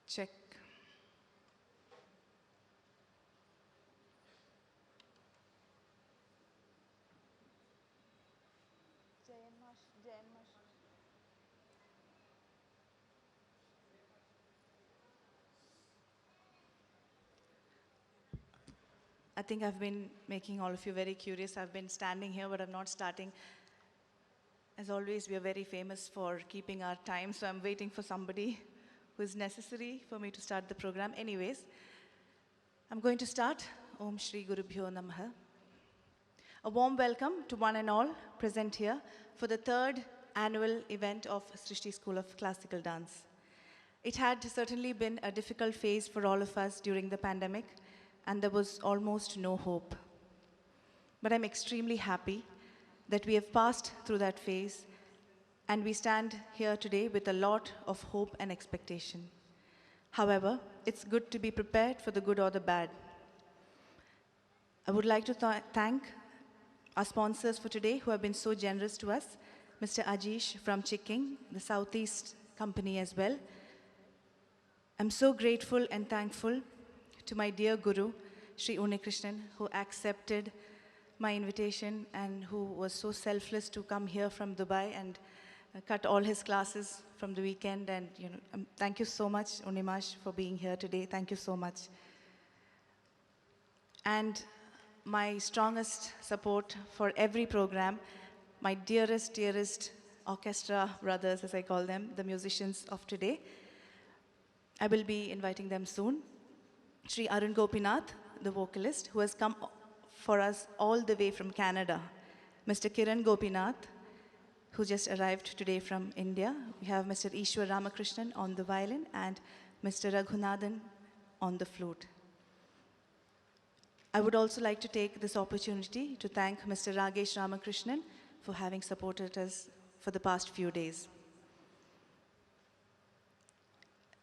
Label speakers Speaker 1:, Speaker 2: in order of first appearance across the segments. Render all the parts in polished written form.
Speaker 1: Check. I think I've been making all of you very curious. I've been standing here, but I'm not starting. As always, we are very famous for keeping our time, so I'm waiting for somebody who is necessary for me to start the program. Anyways, I'm going to start. Om Shri Guru Bhyo Namaha. A warm welcome to one and all present here for the third annual event of Srishti School of Classical Dance. It had certainly been a difficult phase for all of us during the pandemic, and there was almost no hope. But I'm extremely happy that we have passed through that phase, and we stand here today with a lot of hope and expectation. However, it's good to be prepared for the good or the bad. I would like to thank our sponsors for today who have been so generous to us, Mr. Ajish from Chicking, the Southeast company as well. I'm so grateful and thankful to my dear Guru, Sri Unikrishnan, who accepted my invitation and who was so selfless to come here from Dubai and cut all his classes from the weekend. And thank you so much, Unimash, for being here today. Thank you so much. And my strongest support for every program, my dearest, dearest orchestra brothers, as I call them, the musicians of today. I will be inviting them soon. Sri Arun Gopinath, the vocalist, who has come for us all the way from Canada. Mr. Kiran Gopinath, who just arrived today from India. We have Mr. Ishwar Ramakrishnan on the violin and Mr. Raghunathan on the flute. I would also like to take this opportunity to thank Mr. Ragesh Ramakrishnan for having supported us for the past few days.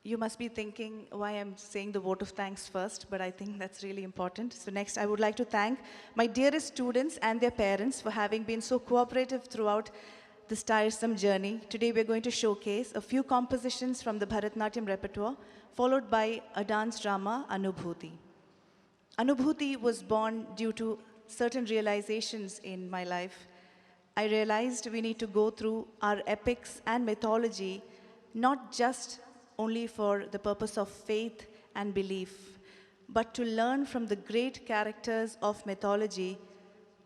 Speaker 1: You must be thinking why I'm saying the vote of thanks first, but I think that's really important. So next, I would like to thank my dearest students and their parents for having been so cooperative throughout this tiresome journey. Today, we're going to showcase a few compositions from the Bharatnatyam repertoire, followed by a dance drama, Anubhoothi. Anubhoothi was born due to certain realizations in my life. I realized we need to go through our epics and mythology, not just only for the purpose of faith and belief, but to learn from the great characters of mythology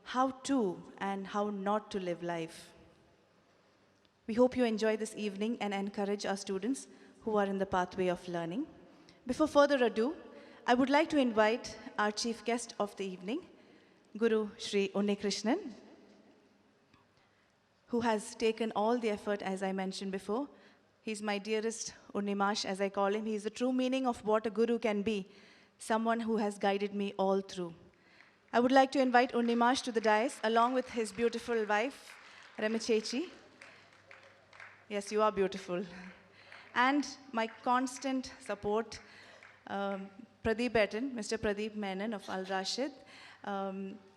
Speaker 1: how to and how not to live life. We hope you enjoy this evening and encourage our students who are in the pathway of learning. Before further ado, I would like to invite our chief guest of the evening, Guru Sri Unikrishnan, who has taken all the effort, as I mentioned before. He's my dearest Unimash, as I call him. He's the true meaning of what a guru can be, someone who has guided me all through. I would like to invite Unimash to the dais, along with his beautiful wife, Ramichechi. Yes, you are beautiful. And my constant support, Pradeep Etten, Mr. Pradeep Menon of Al Rashid.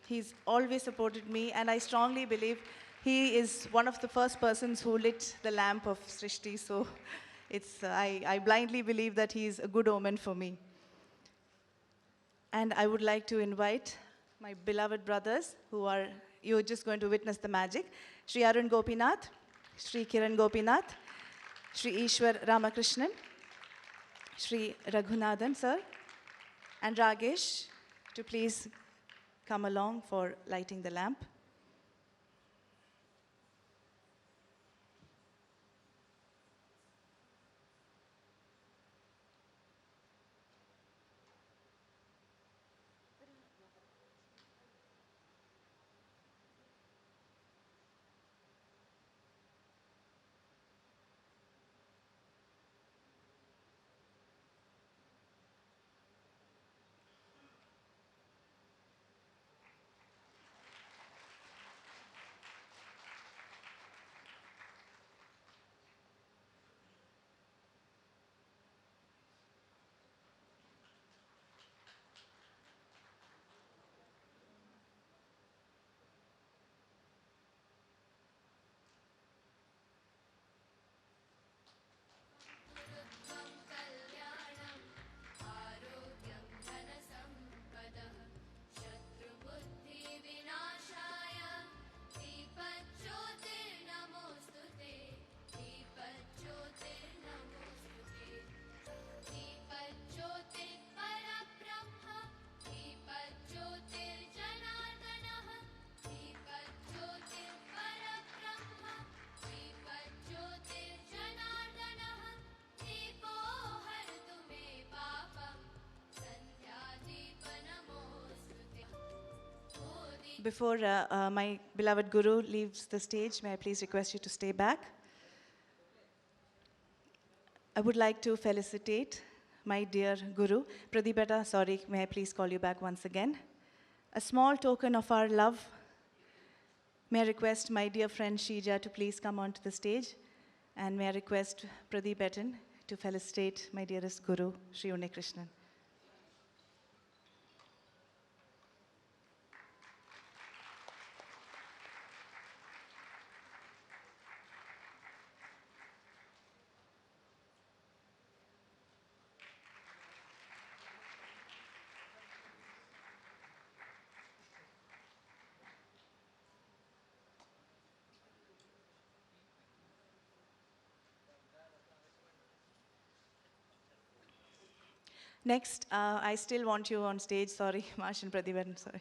Speaker 1: He's always supported me, and I strongly believe he is one of the first persons who lit the lamp of Srishti, so I blindly believe that he's a good omen for me. And I would like to invite my beloved brothers you're just going to witness the magic. Sri Arun Gopinath, Sri Kiran Gopinath, Sri Ishwar Ramakrishnan, Sri Raghunathan, sir, and Ragesh to please come along for lighting the lamp. Before my beloved Guru leaves the stage, may I please request you to stay back? I would like to felicitate my dear Guru. Pradipata, sorry, may I please call you back once again? A small token of our love. May I request my dear friend Shija to please come onto the stage? And may I request Pradeep to felicitate my dearest Guru, Sri Unnikrishnan. Next, I still want you on stage. Sorry, Marsh and Pradip, sorry.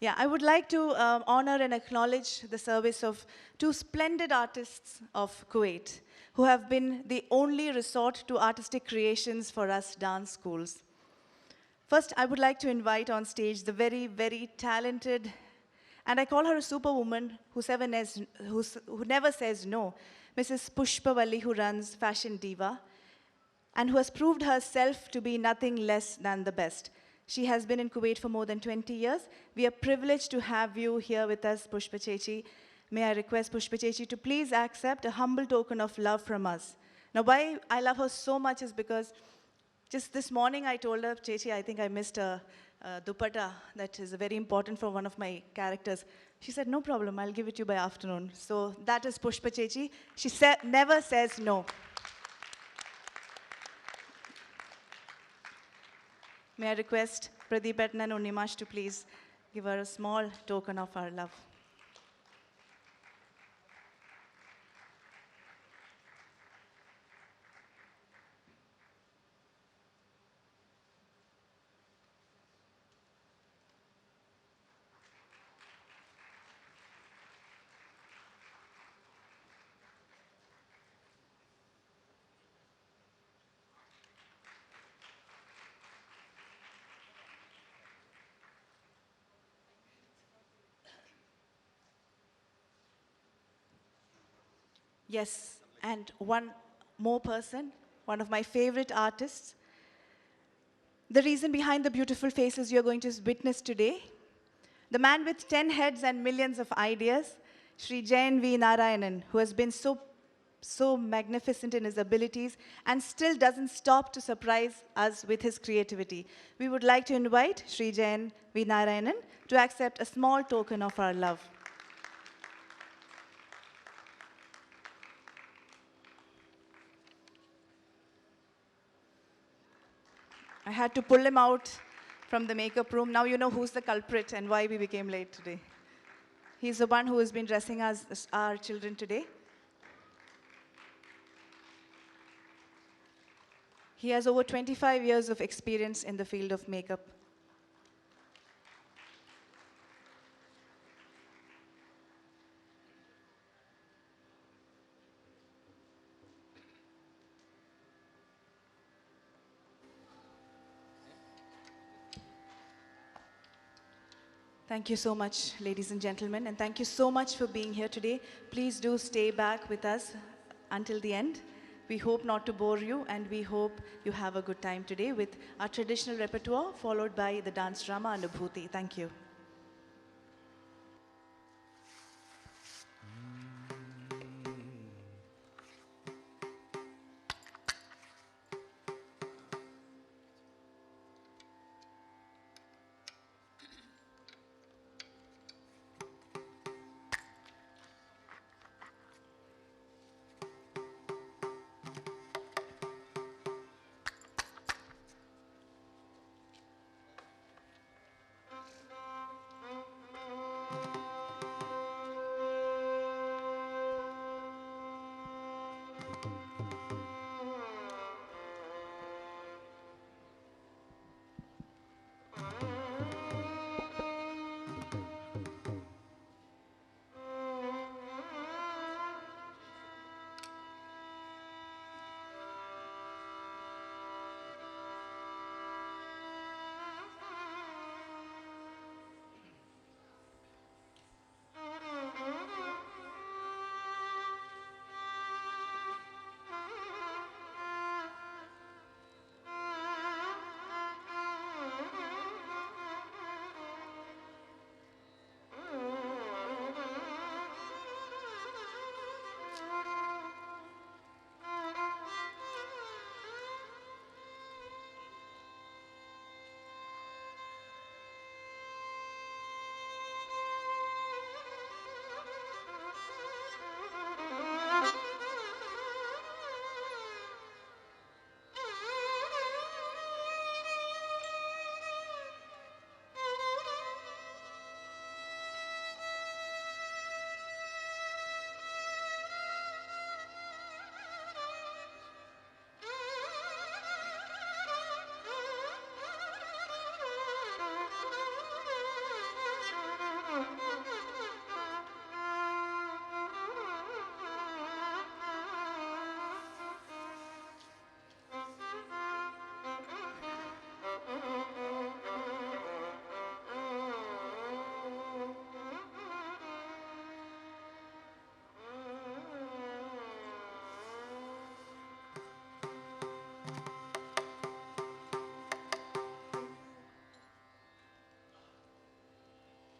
Speaker 1: Yeah, I would like to honor and acknowledge the service of two splendid artists of Kuwait who have been the only resort to artistic creations for us dance schools. First, I would like to invite on stage the very, very talented, and I call her a superwoman who never says no, Mrs. Pushpavalli, who runs Fashion Diva, and who has proved herself to be nothing less than the best. She has been in Kuwait for more than 20 years. We are privileged to have you here with us, Pushpa Chechi. May I request Pushpa Chechi to please accept a humble token of love from us. Now, why I love her so much is because just this morning I told her, Chechi, I think I missed a dupatta that is very important for one of my characters. She said, no problem, I'll give it to you by afternoon. So that is Pushpa Chechi. She never says no. May I request Pradeep and Unimash to please give her a small token of our love. Yes, and one more person, one of my favorite artists. The reason behind the beautiful faces you're going to witness today, the man with 10 heads and millions of ideas, Sri Jain V. Narayanan, who has been so magnificent in his abilities and still doesn't stop to surprise us with his creativity. We would like to invite Sri Jain V. Narayanan to accept a small token of our love. I had to pull him out from the makeup room. Now you know who's the culprit and why we became late today. He's the one who has been dressing us as our children today. He has over 25 years of experience in the field of makeup. Thank you so much, ladies and gentlemen, and thank you so much for being here today. Please do stay back with us until the end. We hope not to bore you, and we hope you have a good time today with our traditional repertoire, followed by the dance drama Anubhoothi. Thank you.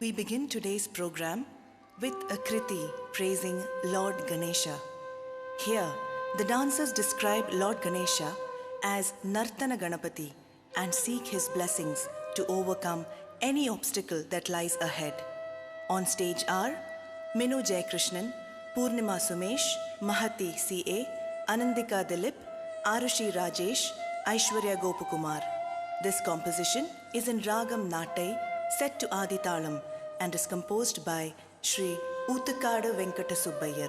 Speaker 1: We begin today's program with a kriti praising Lord Ganesha. Here, the dancers describe Lord Ganesha as Nartana Ganapati and seek his blessings to overcome any obstacle that lies ahead. On stage are Minu Jayakrishnan, Purnima Sumesh, Mahati C.A., Anandika Dilip, Arushi Rajesh, Aishwarya Gopakumar. This composition is in Ragam Nattai, set to Adi Talam, and is composed by Sri Uthukada Venkata Subbayar.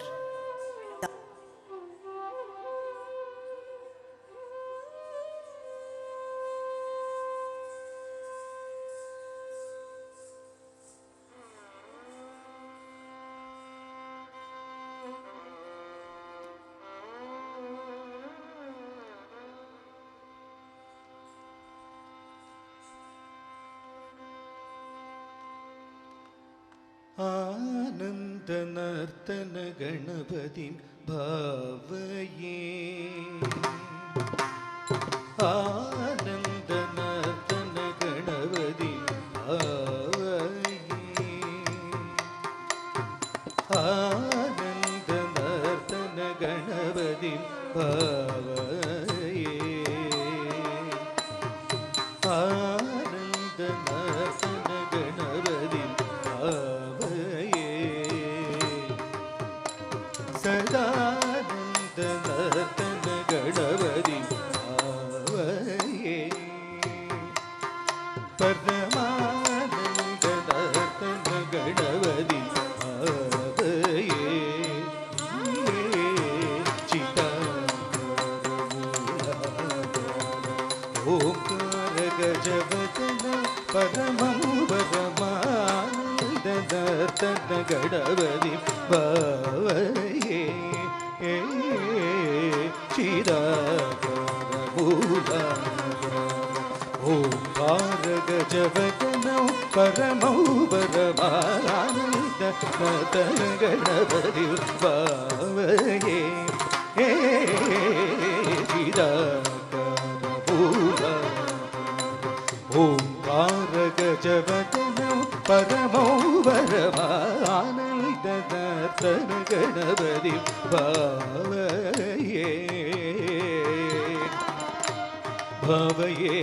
Speaker 2: आनन्दनर्तन गणपतिं भावये आनन्दनर्तन गणपतिं भावये आनन्दनर्तन गणपतिं भावये आनन्दनर्तन गणपतिं सदानन्दनर्तन गणपतिं भावये परमानन्दनर्तन गणपतिं भावये ओंकार गजवदन परमं परमानन्दनर्तन गणपतिं भावये ओंकार गजवदनं परमं परमानन्दनर्तन गणपतिं भावये ओंकार गजवदनं परमं परमानन्दनर्तन गणपतिं भावये भावये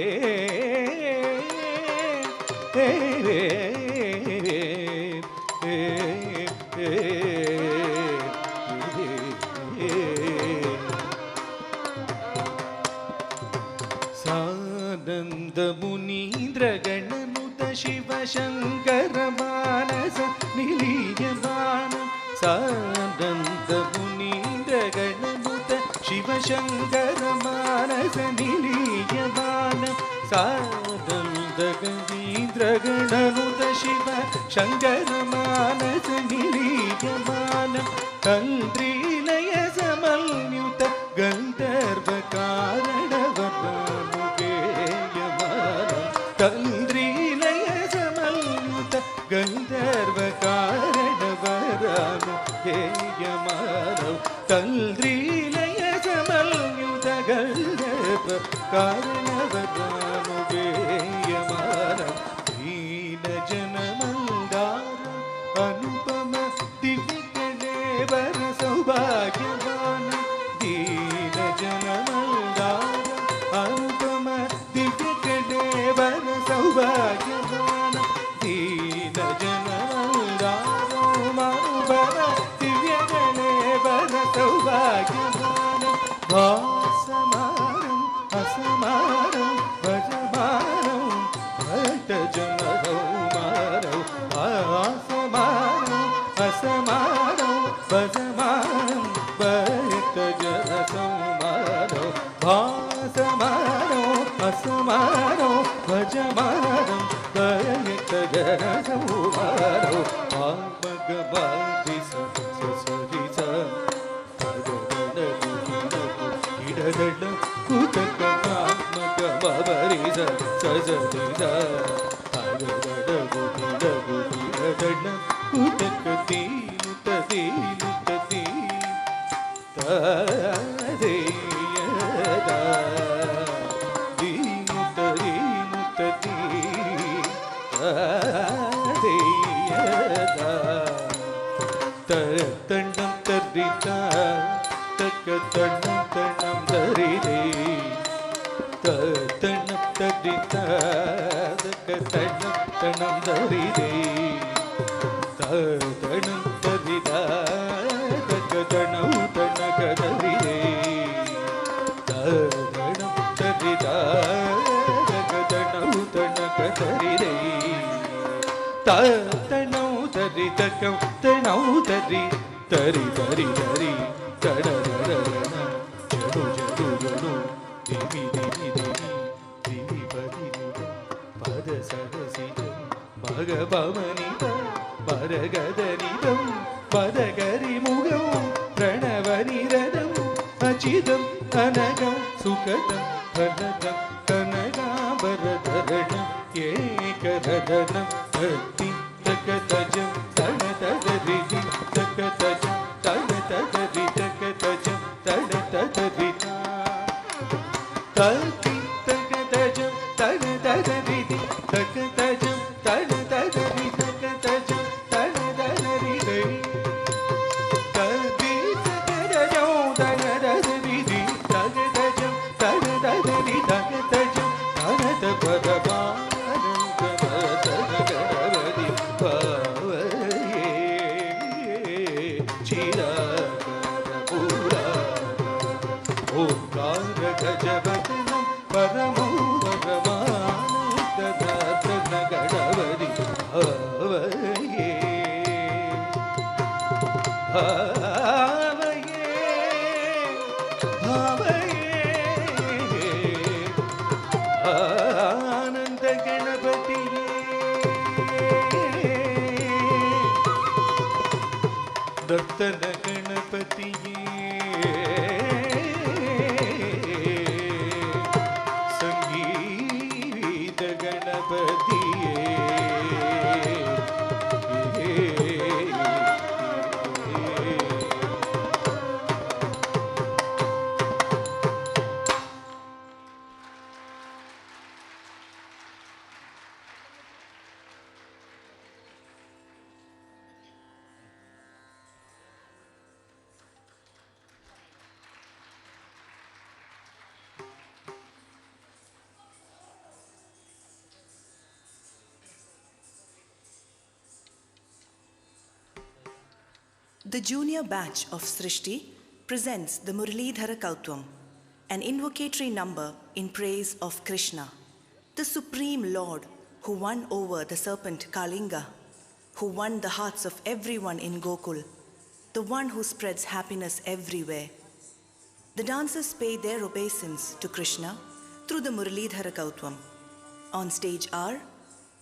Speaker 2: सानन्दमुनीन्द्रगणनुत शिवशङ्कर मानस निलीयमानं सानन्दमुनीन्द्रगणनुत शिवशङ्कर मानस निलीयमानं सानन्दगवीन्द्रगणनुत शिवशङ्कर मानस निलीयमानं तन्द्रीलय समन्युत गन्धर्वकारणवरानुगेयमानं तन्द्रीलय समन्युत गन्धर्वकारणवरानुगेयमानं तन्द्रीलय समन्युत गन्धर्वकारणवरानुगेयमानं दीनजनमन्दारम् अनुपम दिव्यकलेवर सौभाग्यवानं दीनजनमन्दारम् अनुपम दिव्यकलेवर सौभाग्यवानं दीनजनमन्दारम् अनुपम दिव्यकलेवर सौभाग्यवानं भासमानं असमानं भजमानं भक्तजनसौमानं भासमानं असमानं भजमानं भक्तजनसौमानं भासमानं असमानं भजमानं भक्तजनसौमानं भामगवादिस ससरिस इडदड कुतक भामगवरिस ससरिस अगदड गुदिड गुदिडड कुतक दीनुत दीनुत दीनुत दीनुत दीनुत தனம் தரிதா தக்க தனம் தனம் தரிதே தனம் தரிதா தக்க தனம் தனம் தரிதே தனம் தரிதா தக்க தனம் தனக தரிதே தனம் தரிதா தக்க தனம் தனக தரிதே தனௌ தரி தக்கம் தனௌ தரி தரி தரி தரி தடரரன ஜடு ஜடு ஜடு தேவி தேவி தேவி தேவி பதி பத சதசிதம் பகபவனிதம் பரகதனிதம் பதகரிமுகம் பிரணவனிரதம் அச்சிதம் அனகம் சுகதம் பலதம் கனகாபரதரணம் ஏகரதனம் தத்தி தகதஜம் தனததரிதி தகதஜம் தனததரி தகதஜம் தனததரி தத்தி தகதஜம் தனததரிதி தகதஜம் தனததரி தகதஜம் தனததரி தத்தி தகதஜம் தனததரிதி தகதஜம் தனததரி தகதஜம் தனதபரபா गजवदनं परमो परमानन्ददातनगणवरि भावये भावये भावये आनन्द गणपतिये दत्तन गणपतिये
Speaker 3: The junior batch of Srishti presents the Muralidhara Kautvam, an invocatory number in praise of Krishna, the Supreme Lord who won over the serpent Kalinga, who won the hearts of everyone in Gokul, the one who spreads happiness everywhere. The dancers pay their obeisance to Krishna through the Muralidhara Kautvam. On stage are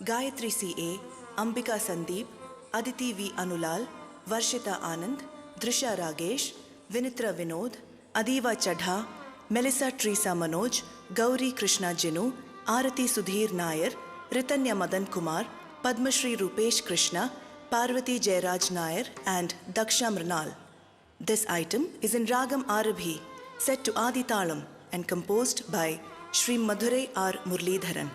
Speaker 3: Gayatri C.A., Ambika Sandeep, Aditi V. Anulal, Varshita Anand, Drisha Ragesh, Vinitra Vinod, Adiva Chadha, Melissa Teresa Manoj, Gauri Krishna Jinu, Arati Sudhir Nair, Ritanya Madan Kumar, Padmashri Rupesh Krishna, Parvati Jairaj Nair, and Daksha Mrinal. This item is in Ragam Arabhi, set to Adi Talam and composed by Sri Madurai R. Muralidharan.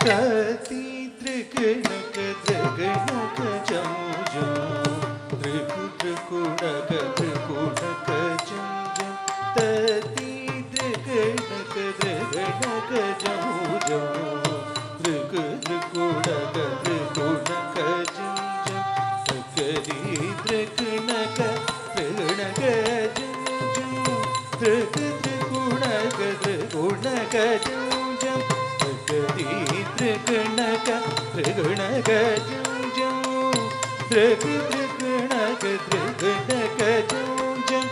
Speaker 2: ததி திரிகுணக திரிகுணக ஜம் ஜம் திரிகு திரிகுணக திரிகுணக ஜம் ஜம் ததி திரிகுணக திரிகுணக ஜம் ஜம் திரிகு திரிகுணக திரிகுணக ஜம் ஜம் தகதி திரிகுணக திரிகுணக ஜம் ஜம் திரிகு திரிகுணக திரிகுணக ஜம் ஜம் தகதி திரிகுணக திரிகுணக ஜம் ஜம் திரிகு திரிகுணக திரிகுணக ஜம் ஜம்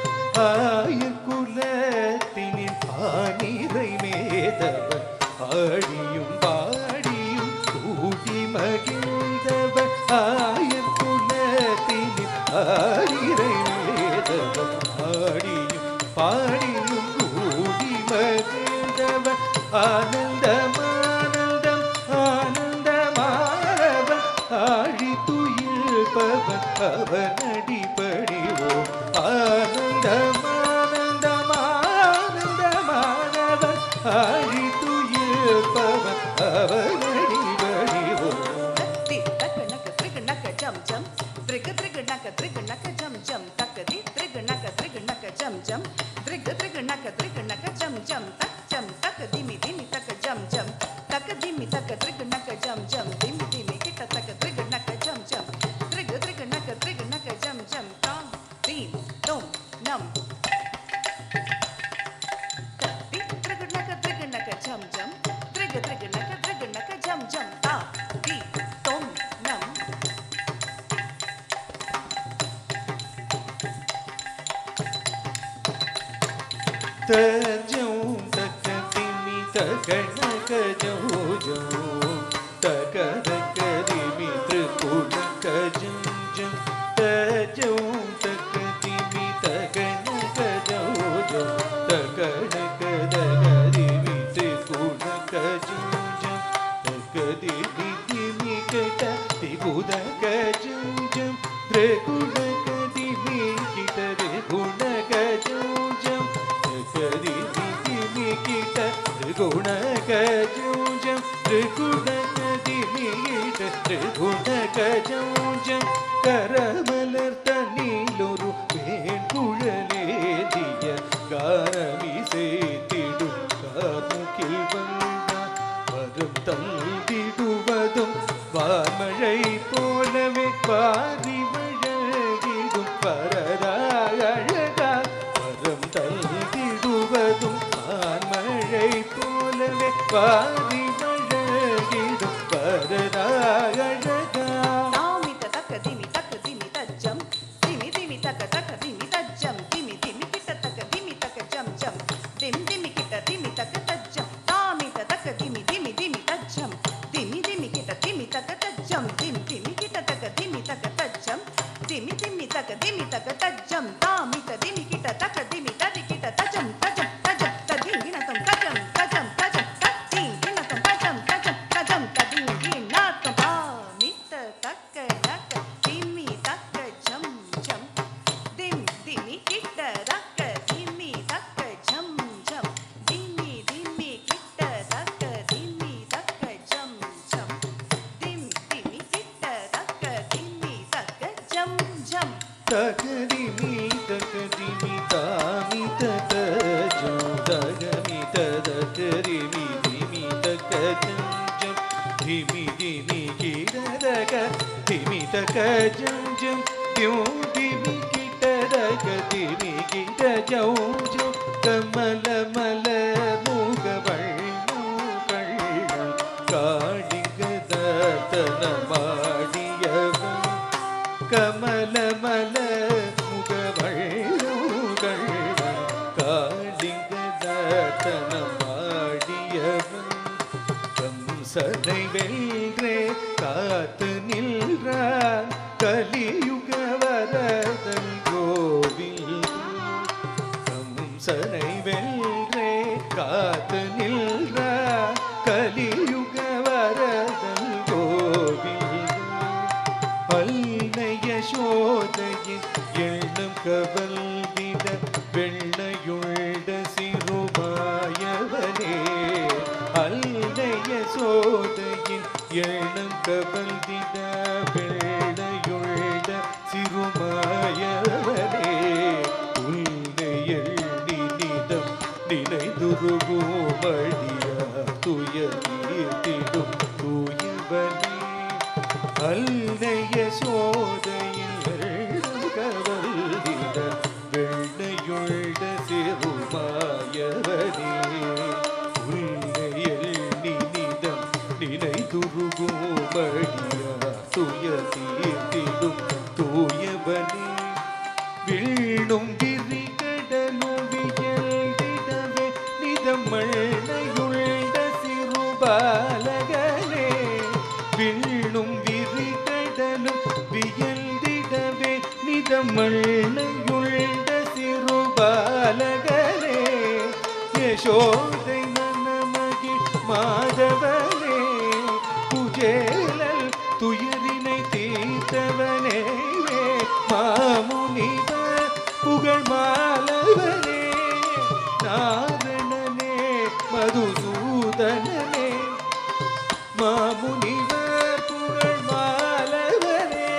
Speaker 2: ஆயக்குலத்தினின் ஆனிரை மேதவன் ஆடியும் பாடியும் கூடி மகிழ்ந்தவன் ஆயக்குலத்தினின் ஆனிரை மேதவன் ஆடியும் பாடியும் கூடி மகிழ்ந்தவன் ஆனந்தமானந்தம் ஆனந்தமானவன் ஆழி துயில்பவன் அவனடி பணிவோம் ஆனந்தமானந்தமானந்தமானவன் ஆழி துயில்பவன் அவனடி பணிவோம்
Speaker 3: தத்தி தக்கனக திரிகணக ஜம் ஜம் திரிக திரிகணக திரிகணக ஜம் ஜம் தக்கதி திரிகணக திரிகணக ஜம் ஜம் திரிக திரிகணக திரிகணக ஜம் ஜம் தக் ஜம் தக்க திமி திமி தக்க ஜம் ஜம் தக்க திமி தக்க திரிகணக ஜம் ஜம் திமி திமி கிட்ட தக்க திரிகணக ஜம் ஜம் திரிக திரிகணக திரிகணக ஜம் ஜம் தாம் தீம் தோம் நம் தத்தி திரிகணக திரிகணக ஜம் ஜம் திரிக திரிகணக திரிகணக ஜம் ஜம் தா தி தோம் நம்
Speaker 2: தஜம் தக திமி தகணக ஜம் ஜம் தக தக திமி திரிகுணக ஜம் ஜம் தஜம் தக திமி தகணக ஜம் ஜம் தகணக தக திமி திரிகுணக ஜம் ஜம் தக திமி திமி கட திகுதக ஜம் ஜம் திரிகுணக திமி கிட திகுணக ஜம் ஜம் கதி திமி கிட்ட திரிகுணக ஜம் ஜம் திரிகுணக திமி கிட்ட திரிகுணக ஜம் ஜம் கரமலர் தன்னிலொரு வேண்குழலேதிய காரமிசைத்திடும் கார்முகில் வந்தான் வரும் தந்திடுவதும் வார்மழை போலவே பாரி வழங்கிடும் பரதாழகா வரம் தல்கிடுவதும் ஆன்மழை போலவே பாரி வழங்கிடும் பரதாழகா
Speaker 3: தாமித தக்க திமி தஜ்ஜம் திமி திமி தக்க தக்க திமி தஜ்ஜம் திமி திமி கிட்ட தக்க திமி தக்க ஜம் ஜம் திம் திமி கிட்ட திமி தக்க தஜ்ஜம் தாமித தக்க திமி திமி திமி தஜ்ஜம் திமி திமி கிட்ட திமி தக்க தஜ்ஜம் திம் திமி கிட்ட தக்க திமி தக்க தஜ்ஜம் திமி திமி தக்க திமி தக்க தஜ்ஜம் தாமித திமி கிட்ட தக்க திமி ததி கிட்ட தஜம் தஜம் தஜம் ததிம் கிணத்தம் தஜம் தஜம் தஜம் தத்திம் கிணத்தம் தஜம் தஜம் தஜம் ததிம் கிணத்தம் தாமித தக்க நக்க திமி தக்க ஜம் ஜம் திம் திமி கிட்ட தக்க திமி தக்க ஜம் ஜம் திமி திமி கிட்ட தக்க திமி தக்க ஜம் ஜம் திம் திமி கிட்ட தக்க திமி தக்க ஜம் ஜம்
Speaker 2: தகதிமி தகதிமி தாமி தகஜம் தகமி தகரிமி திமி தகஜம் ஜம் திமி திமி கிடதக திமி தகஜம் ஜம் திம் திமி கிடதக திமி கிடஜம் ஜம் கமல மல முகவள் காடிகதனமாடியவன் கமல மல முகவள்ளுகள் காடிகதனமாடியவன் கம்சனை வென்றே காத்து நின்றான் கலியுக வரதன் கோவில் கம்சனை வென்றே காத்து நின்றான் கலியுக வரதன் கோவில் அல்லைய சோதையின் எண்ணம் கவல்விட வெள்ளையுள்ள சிறுமாயவனே அல்லைய சோதையின் எண்ணம் கவர்ந்திட வெள்ளையுள்ள சிறுமாயவனே உன்னை எண்ணி நிதம் நினைதுருகுமடியா துயர்த்திடும் தூயவனே அல்லைய சோதையில் கவர்ந்திட வெள்ளையுள்ள சிறுமாயவனே உன்னை எண்ணி நிதம் நினைதுருகுமடியா துயர்த்திடும் தூயவனே வீழும் விரிகடலும் வியல்திடவே நிதமழையுள்ள சிறுபாலகனே வீழும் விரிகடலும் வியல்திடவே நிதமழையுள்ள சிறுபாலகனே யசோதை நனமகிழ் மாதவனே குஜேலல் துயரினை தீர்த்தவனே மாமுனிவர் புகழ் மாலவனே நாரணனே மதுசூதனனே மாமுனிவர் புகழ் மாலவனே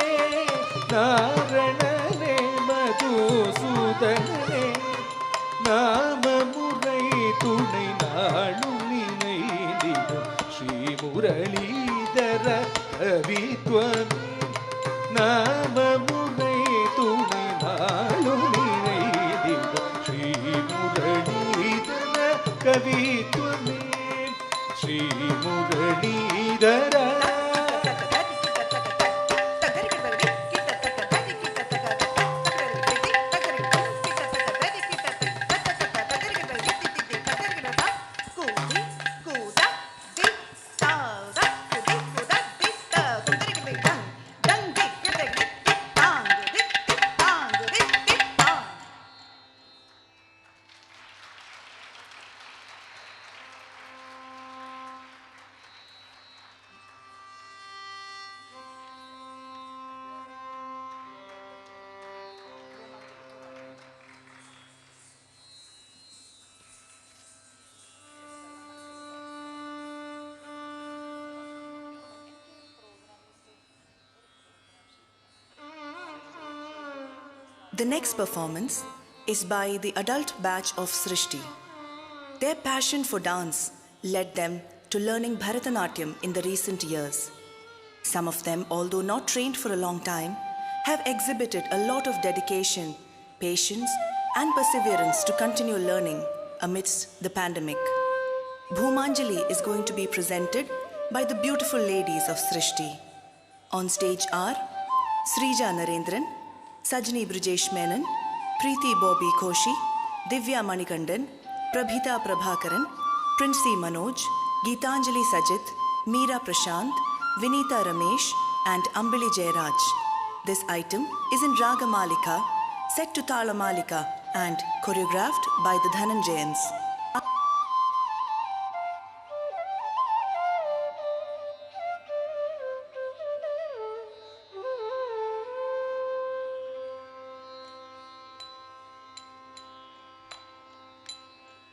Speaker 2: நாரணனே மதுசூதனனே நாமமுறை துணை நாளும் நினைந்திடும் ஸ்ரீமுரளீதர கவித்வமே நாமமுறை துணை நாளும் நினைந்திடும் ஸ்ரீமுரளீதர கவித்வமே ஸ்ரீமுரளீதர
Speaker 3: The next performance is by the adult batch of Srishti. Their passion for dance led them to learning Bharatanatyam in the recent years. Some of them, although not trained for a long time, have exhibited a lot of dedication, patience, and perseverance to continue learning amidst the pandemic. Bhumanjali is going to be presented by the beautiful ladies of Srishti. On stage are Srija Narendran, Sajni Brijesh Menon, Preeti Bobby Koshi, Divya Manikandan, Prabhita Prabhakaran, Princey Manoj, Geetanjali Sajit, Meera Prashant, Vinita Ramesh, and Ambili Jayaraj. This item is in Raga Malika, set to Tala Malika, and choreographed by the Dhananjayans.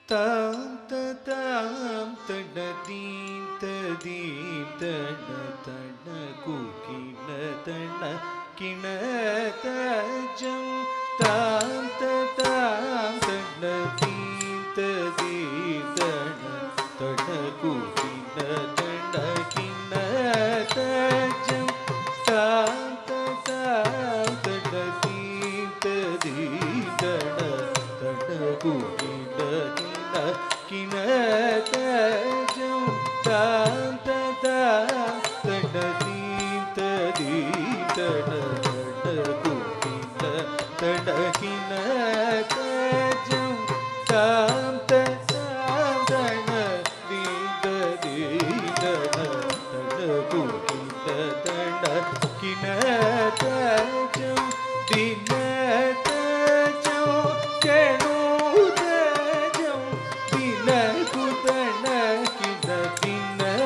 Speaker 2: tam tam tadadin tadin tadadana kukina tadana kina tajam tam tam tadadin tadin tadana kukina tadana kina tajam tam tam tadadin tadin tadana kukina கிணதஜம் தாம் ததாம் தடதீம் ததீம் தடதட குகின தடகிணதஜம் தாம் ததாம் தடதீம் ததீம் தடதட குகின தடகிணதஜம் தினதஜம் கேணு Tina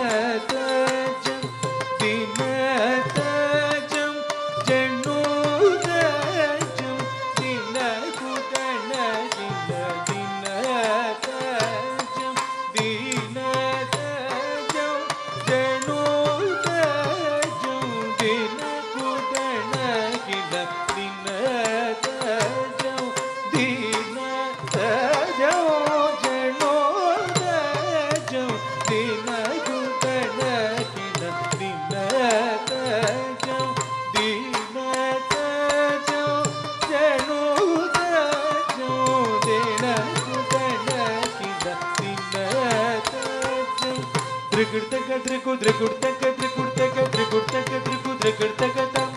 Speaker 2: Trigurtaka triku trigurtaka trigurtaka trigurtaka triku trigurtaka tam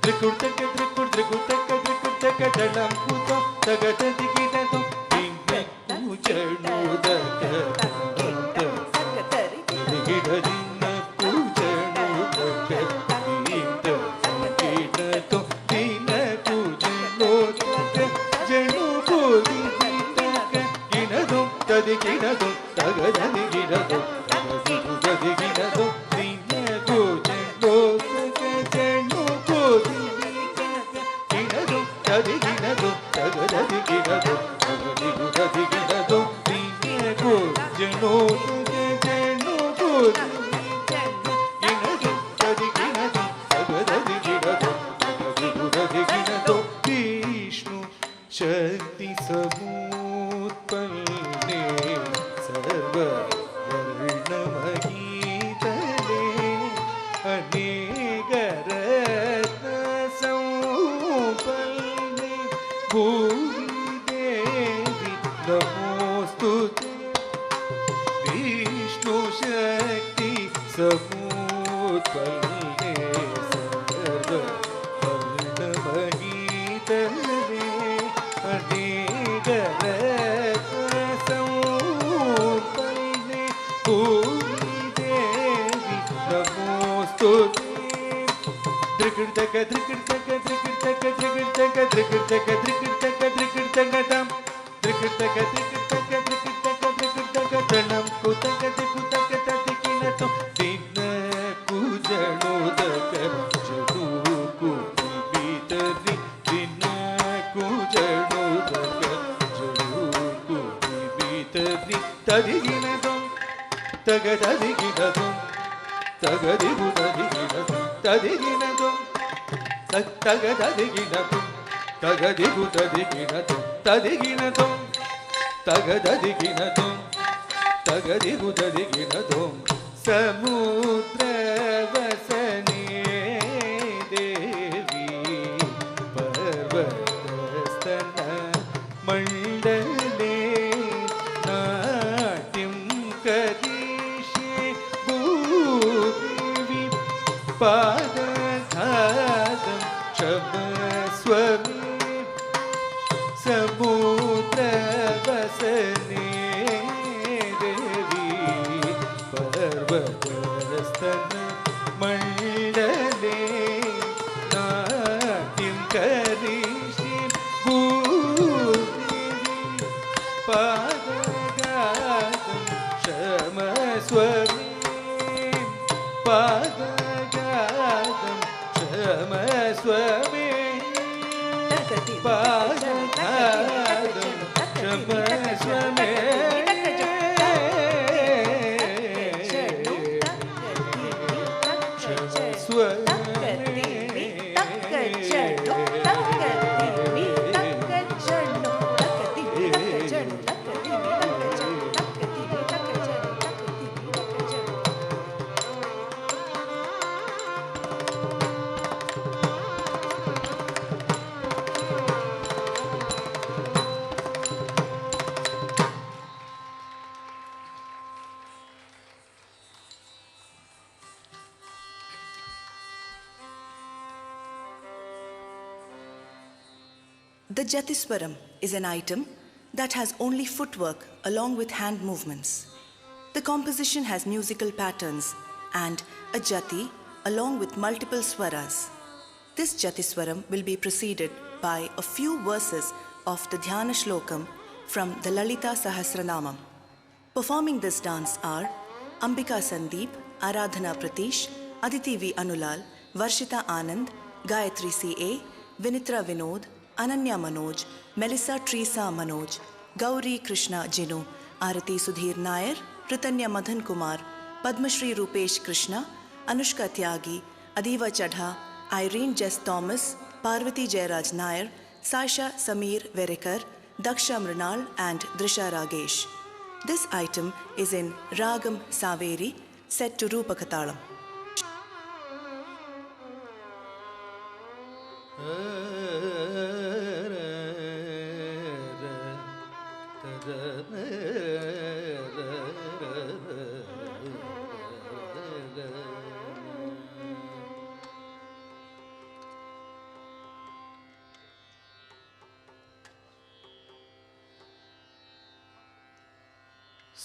Speaker 2: trigurtaka triku trigurtaka trigurtaka talam kuto tagata digitato inne kujanudaka digidadinna kujanudaka inda digitato dinna kujanudaka janu koditaka kinadum tadigidadum tagata digidadum Tadigidado, dinna kujanudaka janu koditaka kinadum tadigidado tagata digidadum tadigidado dinna kujanudaka janu koditaka kinadum tadigidado tagata digidadum tadigidado Vishnu Shakti Samutpalne Sarva Varnamahitale Anegaratna Sampalne Bhumi Devi Namostute Vishnu Shakti Samutpalne Sarva Varnamahitale Anegaratna Sampalne Bhumi Devi Namostute Drikirtaka drikirtaka drikirtaka drikirtaka drikirtaka drikirtaka drikirtaka tam drikirtaka drikirtaka drikirtaka drikirtaka tanam kutaka tikutaka tatikinato dinna kujanudaka jaduku bitari dinna kujanudaka jaduku bitari tadiginatum tagadadikinatum tagadibudadikinatum tadiginatum tagadadikinatum tagadibudadikinatum tadiginatum tagadadikinatum tagadibudadikinatum samudravasane devi parvatastana mandale natyam karishe bhudevi padadhadam shamaswami samudravasane devi parvatastana mandale natyam karishe bhudevi padadhadam shamaswami padadhadam shamaswami padadhadam shamaswami
Speaker 3: The Jatiswaram is an item that has only footwork along with hand movements. The composition has musical patterns and a jati along with multiple swaras. This Jatiswaram will be preceded by a few verses of the Dhyana Shlokam from the Lalita Sahasranamam. Performing this dance are Ambika Sandeep, Aradhana Pratish, Aditi V. Anulal, Varshita Anand, Gayatri C.A., Vinitra Vinod, Ananya Manoj, Melissa Teresa Manoj, Gauri Krishna Jinu, Arati Sudhir Nair, Pritanya Madhan Kumar, Padmashri Rupesh Krishna, Anushka Tyagi, Adiva Chadha, Irene Jess Thomas, Parvati Jairaj Nair, Sasha Samir Verekar, Daksha Mrinal and Drisha Ragesh. This item is in Ragam Saveri, set to Rupakatalam.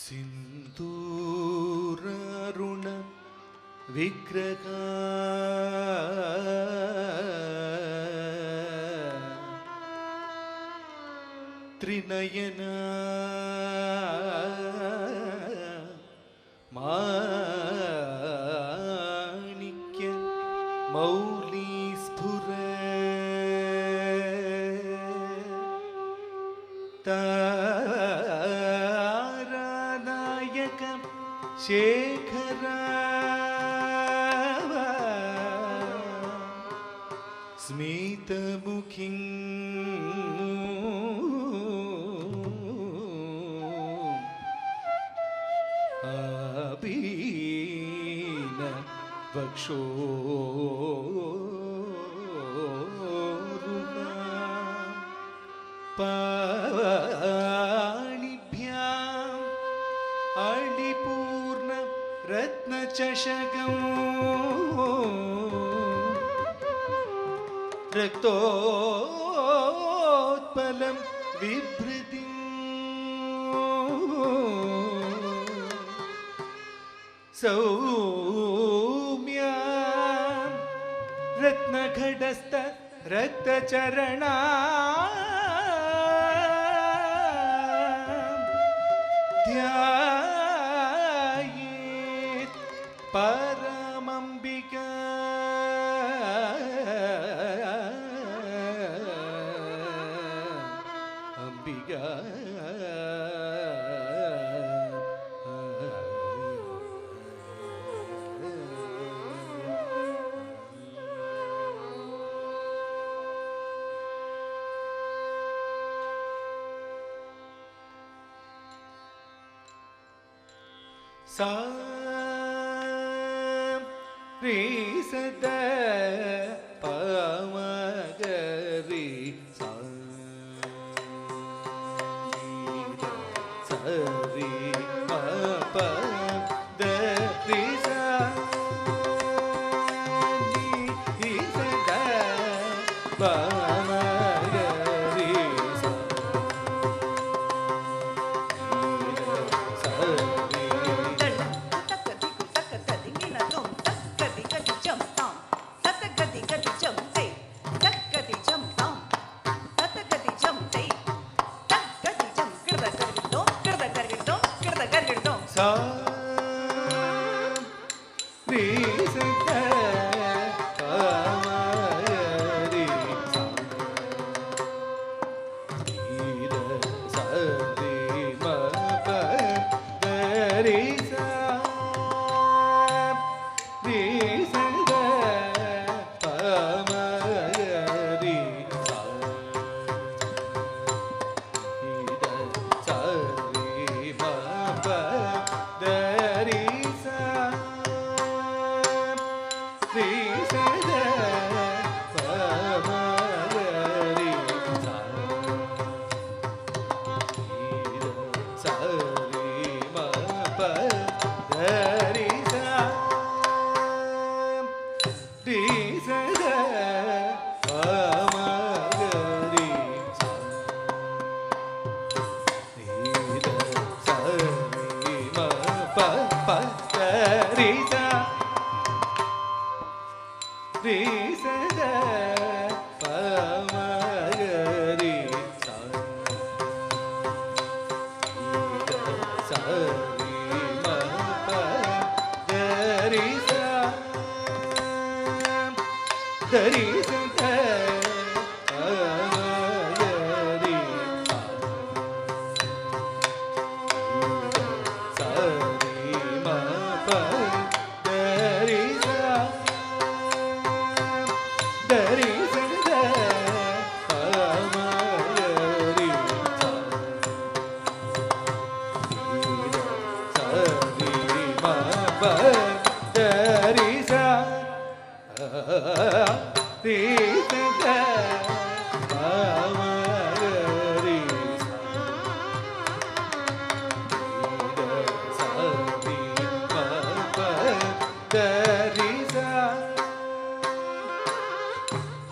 Speaker 2: सिन्दूरारुण विग्रहा Trinayana माणिक्य मौली स्फुर तारानायक शेखरा स्मितमुखिं आबीन वक्षोरुहां पाणिभ्याम् अणिपूर्ण रत्नचषकम् रक्तोत्पलं विभृतिं सौम्यां रत्नखडस्थ रक्तचरणा ध्यायेत् परमम्बिका अंबिका सा रे सदा पमगरी सा सरी प the रे सा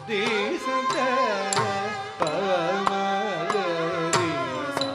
Speaker 2: नी सदा पमगरी सा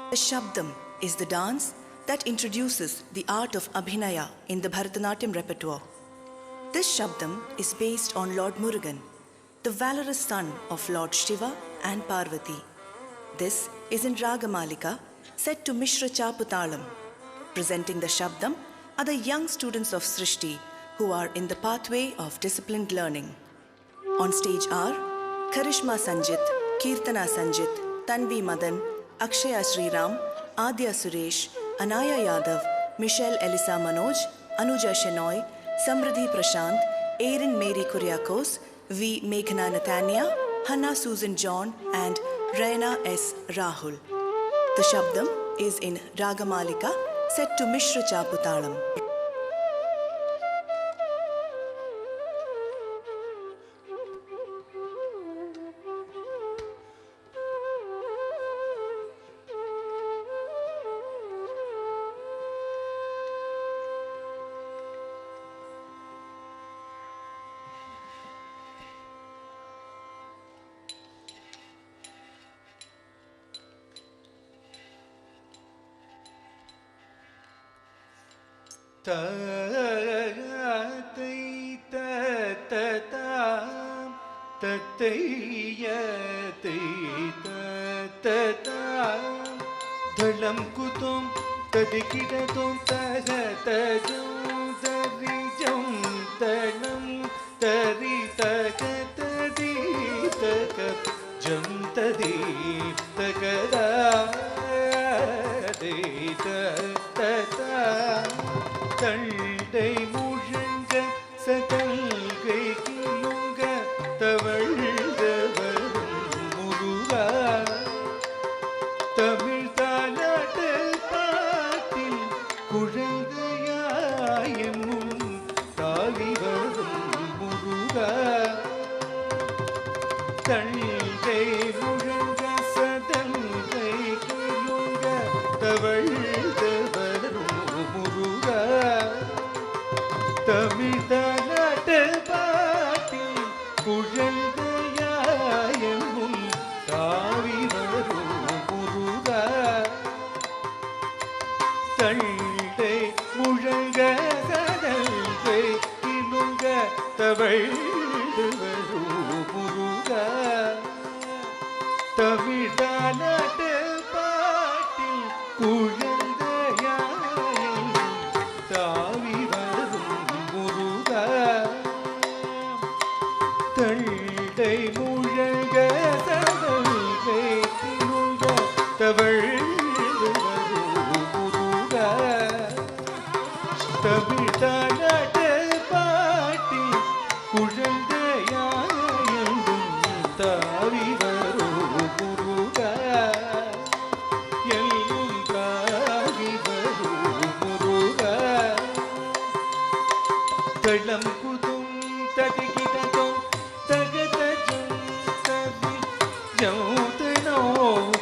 Speaker 3: The Shabdam is the dance that introduces the art of Abhinaya in the Bharatanatyam repertoire. This Shabdam is based on Lord Murugan, the valorous son of Lord Shiva and Parvati. This is in Ragamalika, set to Mishra Chaputalam. Presenting the Shabdam are the young students of Srishti who are in the pathway of disciplined learning. On stage are Karishma Sanjit, Kirtana Sanjit, Tanvi Madan, Akshaya Sriram, Adya Suresh, Anaya Yadav, Michelle Elisa Manoj, Anuja Shenoy, Samriddhi Prashant, Erin Mary Kuriakos, V. Meghna Nathania, Hannah Susan John, and Raina S. Rahul. The Shabdam is in Ragamalika, set to Mishra Chaputalam.
Speaker 2: தத்தை தத்தாம் தத்தையத்தை தத்தாம் தளம் குதோம் ததிகிடதோம் தக தஜம் தரிஜம் தணம் தரி தக ததி தக ஜம் ததி தகதா தத்தா தண்டை முழங்க சதல்கை கிளுங்க தவழ்ந்தவரும் முருகா தமிழ் தாலாட்டு பாட்டில் குழந்தையாயின் முன் தாவி வரும் முருகா தண்டை முழங்க சதல்கை கிளுங்க தவழ்ந்தவரும் முருகா தமிழ் தாலாட்டு பாட்டில் குழந்தையாயின் முன் தாவி வரும் முருகா தண்டை முழங்க சதல்கை கிளுங்க தவழ்ந்து வரும் முருகா தமிழ் தாலாட்டு பாட்டில் குழந்தையாயின் தாவி வரும் முருகா தண்டை முழங்க சதல்கை கிளுங்க தவழ்ந்து வரும் முருகா தமிழ் தாலாட்டு பாட்டில் குழந்தையாயின் தாவி வரும் முருகா எல்லும் தாவி வரும் முருகா தளம் குதும் ததிகிடதும் தகதஜம் ததி ஜௌதனோ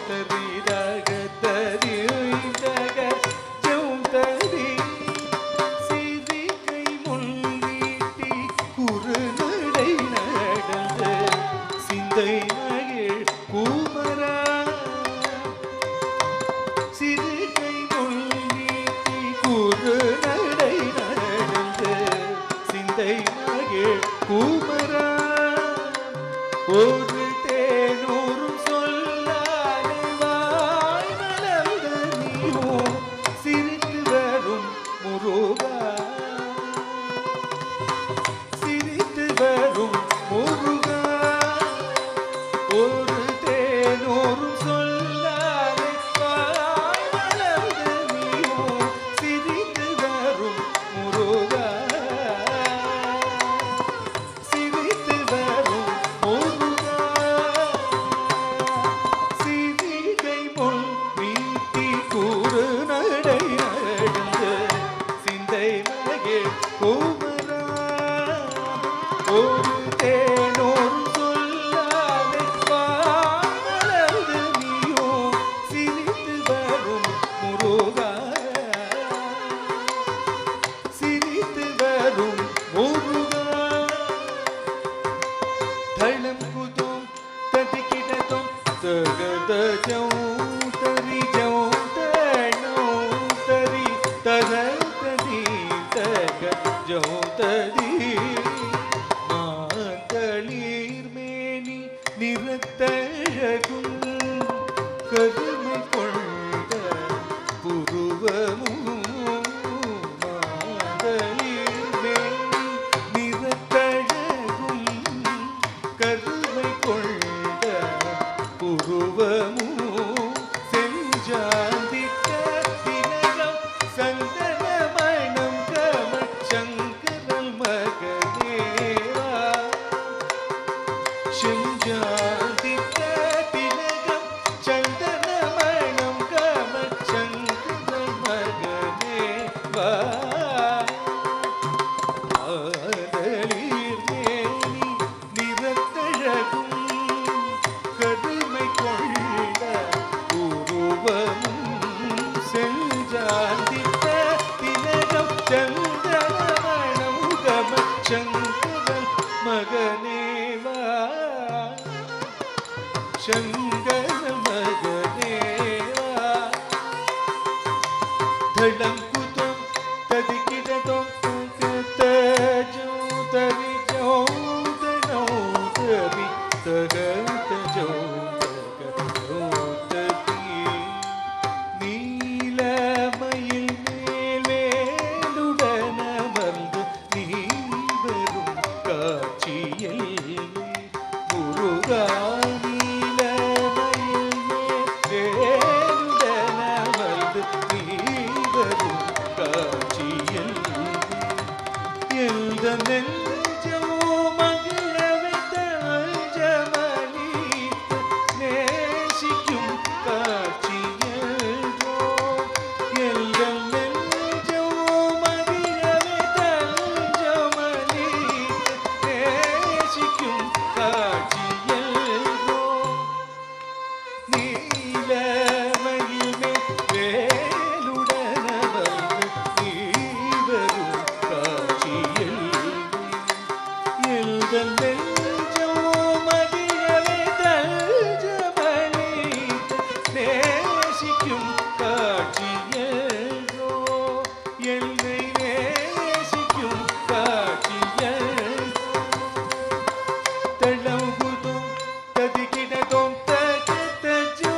Speaker 2: ததி ரக ததி தக ஜௌ ததி சிறிகை முன்வீட்டி குறுநடை நடந்த சிந்தை மகிழ் குமரா சிறுகை முன்வீட்டி குறுநடை நடந்த சிந்தை மகிழ் குமரா ஒரு தேனூரும் சொல்லாலே வாய் மலர்ந்த நீயும் சிரித்து வரும் முருகா சிரித்து வரும் முருகா ஒரு தேனூரும் சொல்லாலே வாய் மலர்ந்த நீயும் சிரித்து வரும் முருகா சிரித்து வரும் முருகா சிறிகை முன் மீட்டி கூறு நடை நடந்த சிந்தை மகிழ் குமரா ஒரு தேனோர் சொல்லாலே வாய் மலர்ந்து நீயும் சிரித்து வரும் முருகா சிரித்து வரும் முருகா தளம் குதும் ததிகிடதும் தகதஜம் தரிஜம் தணோ தரி தக ததி தக ஜௌ ததி மாந்தளிர் மேனி நிறத்தழகும் கருமை கொண்ட புருவமும் மாந்தளிர் மேனி நிறத்தழகும் கருமை கொண்ட புருவமும் செஞ்சாந்திட்ட திலகம் சந்தன மணம் கமல் சங்கரல் மகனேவா செஞ்சாந்திட்ட திலகம் சந்தன மணம் கமல் சங்கரல் மகனேவா ஆதலிர் மேனி நிறத்தழகும் கருமை கொண்ட உருவமும் செஞ்சாந்திட்ட திலகம் சந்தனமணம் கமல் சங்கரன் மகனேவா சங்கரன் மகனேவா தளம் குதம் ததிகிட நேசிக்கும் காட்சியோ என்னை நேசிக்கும் காட்சியோ தளங்குதும் ததிகிடதும் தகதஜோ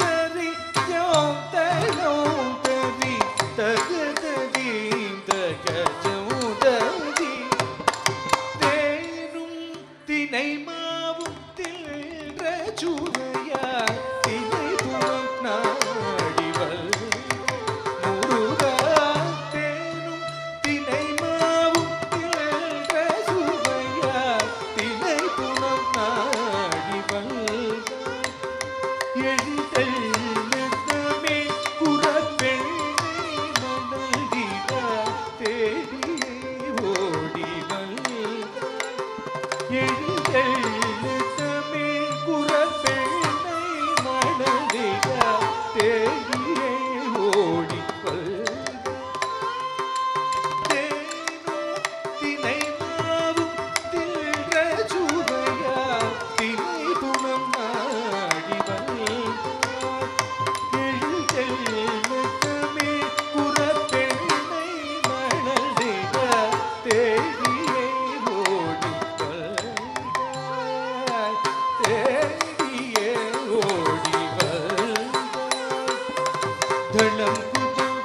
Speaker 2: தரி ஜோம் தலோம் தரி தகததி தகஜோ ததி தேனும் தினை மாவும் தில்ற சுவையார் தினை புறம் நாடிவல் முருகா தேனும் தினை மாவும் தில்ற சுவையார் தினை புறம் நாடிவல் எழுதல்லுமே குறப்பெண்ணை மணலிடா தேடியே ஓடிவல் எழுதல்லுமே குறப்பெண்ணை மணலிடா தேடியே ஓடிவல் தேனும் தினை மாவும் தில்ற சுவையார் தினை புனம் நாடிவல் எழுதல்லுமே குறப்பெண்ணை மணலிடா தேடியே ஓடிவல் தேடியே ஓடிவல் தளம் குதும்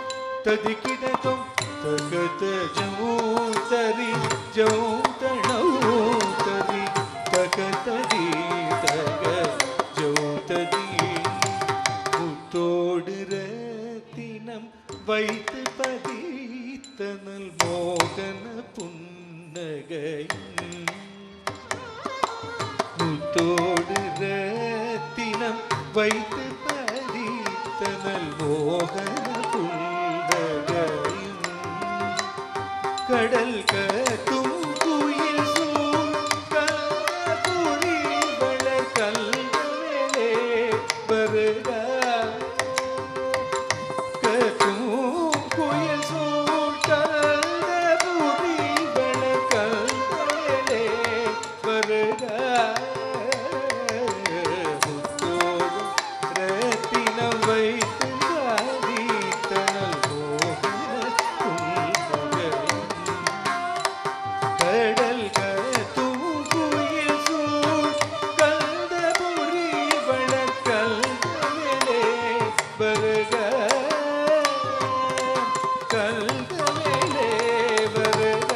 Speaker 2: ததிகிடதும் தகத ஜௌதரி ஜௌதணௌ தரி தகததி தக ஜௌததி முத்தோடு ரத்தினம் வைத்து பதித்தனல் மோகன புன்னகையும் முத்தோடு ரத்தினம் வைத்து பதித்தனல் மோகன புன்னகையும் கடல் கத்தும் குயில் சூழ் கல்புரி வளர் கல்வலே வருகா கத்தும் குயில் சூழ் கல்புரி வளர் கல்வலே வருகா முத்தோடு ரத்தினம் வைத்து பதித்தனல் மோகன புன்னகையும் கடல் கத்தும் குயில் சூழ் கல்தபுரி வளர்கல்தலே வருக கல்தலே வருக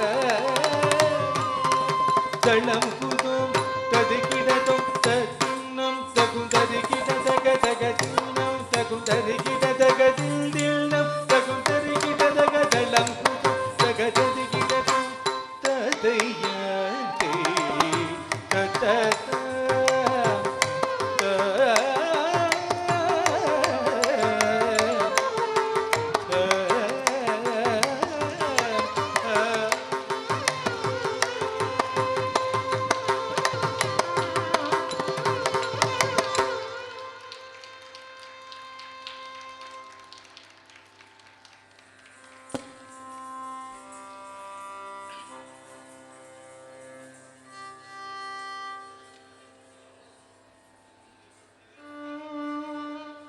Speaker 2: தளம் குதும் ததிகிடதும் தத்தின்னம் தகும் ததிகிட தக தக தின்னம் தகும் ததிகிட தக தில் தில்னம் தகும் ததிகிட தக தளம் குதும் தக ததிகிடதும் ததையதே ததத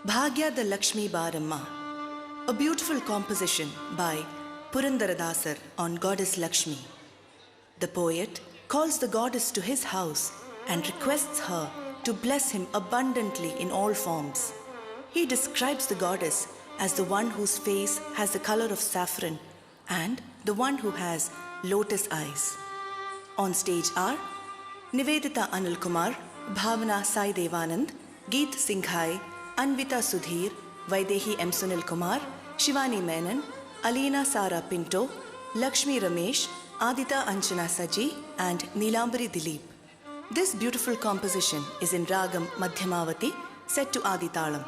Speaker 3: Bhagya the Lakshmi Baramma, a beautiful composition by Purandaradasar on Goddess Lakshmi. The poet calls the goddess to his house and requests her to bless him abundantly in all forms. He describes the goddess as the one whose face has the color of saffron and the one who has lotus eyes. On stage are Nivedita Anil Kumar, Bhavana Sai Devanand, Geet Singhai, Anvita Sudhir, Vaidehi M. Sunil Kumar, Shivani Menon, Alina Sara Pinto, Lakshmi Ramesh, Adita Anjana Saji, and Neelambari Dilip. This beautiful composition is in Ragam Madhyamavati, set to Aditalam.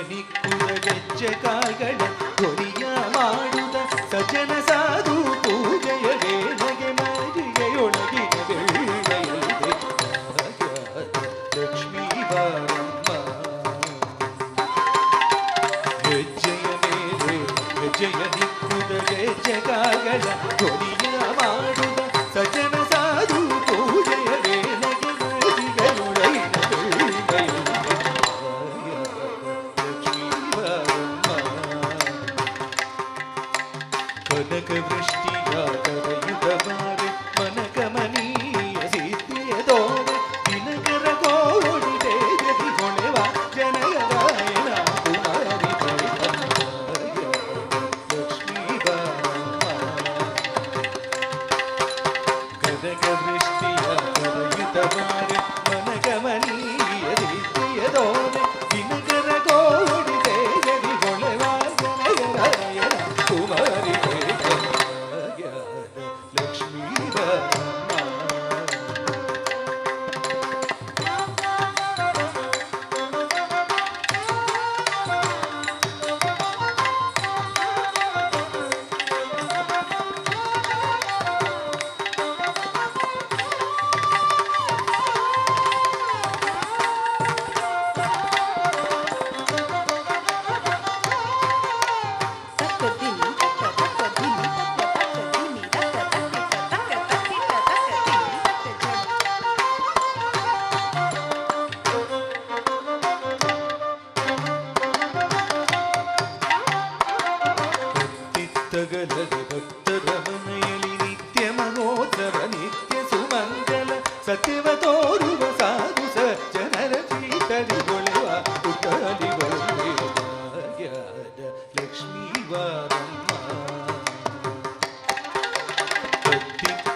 Speaker 2: ನಿಕ್ಕುದ ಗೆಜ್ಜೆ ಕಾಲ್ಗಳ ಧ್ವನಿಯ ಮಾಡುದ ಸಜ್ಜನ ಸಾಧು ಪೂಜೆಯ ವೇಳೆಗೆ ಮರಿಗೆಯೊಳಗಿನ ವೇಳೆಯಲ್ಲಿದೆ ಲಕ್ಷ್ಮೀ ಬಾರಮ್ಮ. ಹೆಜ್ಜೆಯ ಮೇಲೆ ಹೆಜ್ಜೆಯ ನಿಕ್ಕುದ ಗೆಜ್ಜೆ ಕಾಲ್ಗಳ ಧ್ವನಿಯ ಮಾಡುದ ಸಜ್ಜನ ಸಾಧು ಪೂಜೆಯ ವೇಳೆಗೆ ಮರಿಗೆಯೊಳಗಿನ ಕನಕ ವೃಷ್ಟಿಯ ಕರೆಯುದ ಬಾರೆ ಮನಕಮನೀಯ ಸಿದ್ಧಿಯ ದೋರೆ ದಿನಕರ ಗೋಡಿ ದೇವಿ ಹೊಳೆವ ಜನಗರಾಯಣ ಕುಮಾರಿ ಲಕ್ಷ್ಮೀ ಬಾರಮ್ಮ. ಕನಕ ವೃಷ್ಟಿಯ ಕರೆಯುದ ಬಾರೆ ಮನಕಮನೀಯ ಸಿದ್ಧಿಯ ದೋರೆ ದಿನಕರ ಗೋಡಿ ದೇವಿ ಹೊಳೆವ ಜನಗರಾಯಣ ಕುಮಾರಿ ಲಕ್ಷ್ಮೀ ಬಾರಮ್ಮ. ತಗಲದೆ ಭಕ್ತರ ಮನೆಯಲ್ಲಿ ನಿತ್ಯ ಮಹೋತ್ಸವ ನಿತ್ಯ ಸುಮಂಗಲ ಸತ್ಯವ ತೋರುವ ಸಾಧು ಸಜ್ಜನರ ಚೀತರಿಗೊಳ್ಳುವ ಪುಟ್ಟಲಿ ಭಾಗ್ಯದ ಲಕ್ಷ್ಮೀ ಬಾರಮ್ಮ.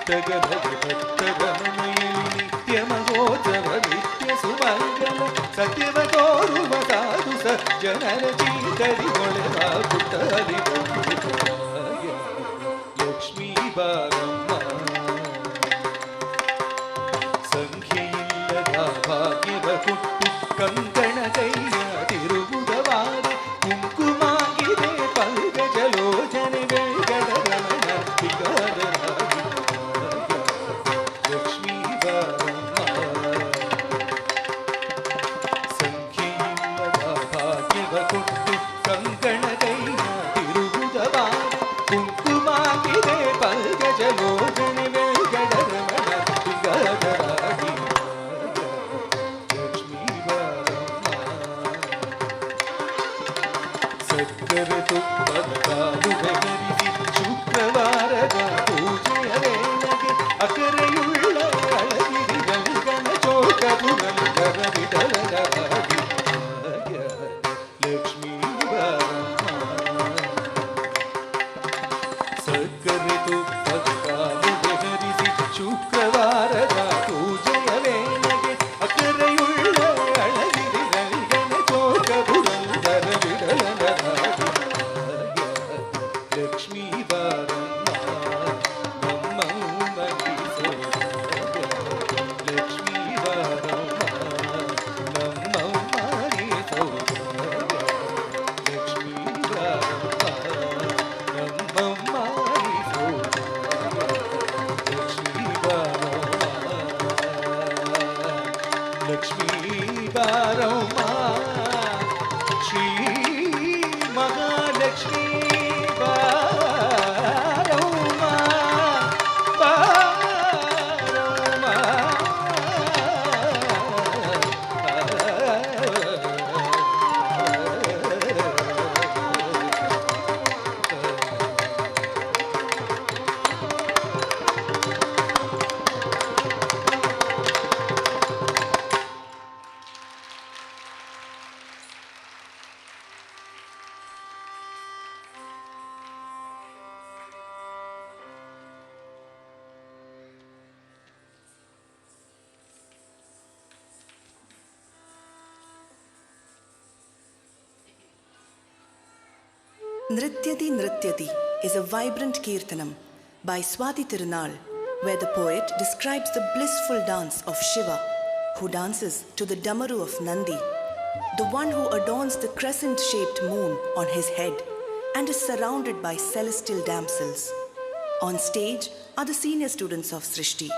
Speaker 2: ತಗಲದೆ ಭಕ್ತರ ಮನೆಯಲ್ಲಿ ನಿತ್ಯ ಮಹೋತ್ಸವ ನಿತ್ಯ ಸುಮಂಗಲ ಸತ್ಯವ ತೋರುವ ಸಾಧು ಸಜ್ಜನರ ಚೀತರಿಗೊಳ್ಳುವ ಪುಟ್ಟಲಿ ಲಕ್ಷ್ಮೀ ಬಾರಮ್ಮ. ಸಂಖ್ಯೆಯಿಲ್ಲದ ಭಾಗ್ಯವ ಕೊಟ್ಟು ಕಂಕಣ ಕೈಯ ತಿರುಗುದವಾರೆ ಕುಂಕುಮಾಗಿದೆ ಪಂಕಜಲೋಚನೆ ವೆಂಕಟರಮಣ ವಿಕಾರರಾಗಿ ಲಕ್ಷ್ಮೀ ಬಾರಮ್ಮ. ಸಂಖ್ಯೆಯಿಲ್ಲದ ಭಾಗ್ಯವ ಕೊಟ್ಟು ಕಂಕಣ ಕೈಯ ತಿರುಗುದವಾರೆ ಕುಂಕುಮಾಗಿದೆ ಪಂಕಜಲೋಚನೆ ವೆಂಕಟರಮಣ ವಿಕಾರರಾಗಿ ಲಕ್ಷ್ಮೀ ಬಾರಮ್ಮ. ಸಕ್ಕರೆ ತುಪ್ಪದ ಕಾಲು ಬೆಗರಿಸಿ ಶುಕ್ರವಾರದ ಪೂಜೆಯ ವೇಳೆಗೆ ಅಕರೆಯುಳ್ಳ ಅಳಗಿರಿ ಗಂಗನ ಚೋಕ ಪುರಂದರ ವಿಠಲರಾಗಿ ಲಕ್ಷ್ಮೀ ಬಾರಮ್ಮ. ಸಕ್ಕರೆ ತುಪ್ಪದ ಕಾಲು ಬೆಗರಿಸಿ ಶುಕ್ರವಾರದ ಪೂಜೆಯ ವೇಳೆಗೆ ಅಕರೆಯುಳ್ಳ ಅಳಗಿರಿ ಗಂಗನ ಚೋಕ ಪುರಂದರ ವಿಠಲರಾಗಿ ಲಕ್ಷ್ಮೀ ಬಾರಮ್ಮ. ನಮ್ಮ ಮನಸೋ ಲಕ್ಷ್ಮೀ ಬಾರಮ್ಮ. ನಮ್ಮ ಮನಸೋ ಲಕ್ಷ್ಮೀ ಬಾರಮ್ಮ. ನಮ್ಮ ಮನಸೋ ಲಕ್ಷ್ಮೀ ಬಾರಮ್ಮ. ಲಕ್ಷ್ಮೀ ಬಾರಮ್ಮ. ಶ್ರೀ ಮಹಾಲಕ್ಷ್ಮೀ ಬಾರಮ್ಮ. ಬಾರಮ್ಮ.
Speaker 3: Nrityadi Nrityadi is a vibrant kirtanam by Swati Tirunal, where the poet describes the blissful dance of Shiva, who dances to the damaru of Nandi, the one who adorns the crescent-shaped moon on his head and is surrounded by celestial damsels. On stage are the senior students of Srishti,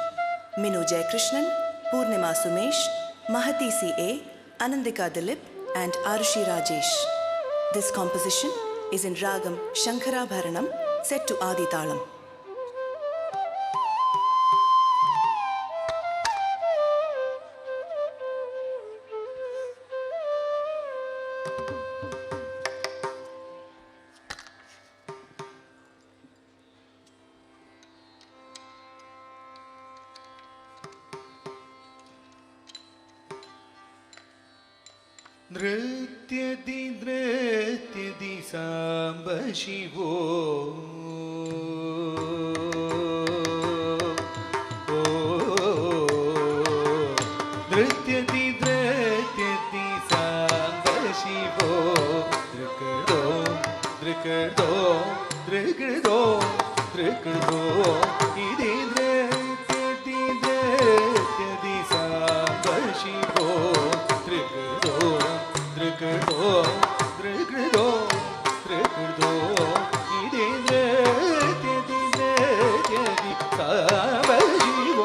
Speaker 3: Minu Jayakrishnan, Purnima Sumesh, Mahati C.A., Anandika Dilip and Arushi Rajesh. This composition is in Ragam Shankarabharanam set to Adi Talam.
Speaker 2: नृत्यति Samba शिवो नृत्यति साम्ब शिवो दृकृदो इति नृत्यति साम्ब शिवो दृकृदो इति नृत्यति साम्ब शिवो दृकृदो इति नृत्यति साम्ब शिवो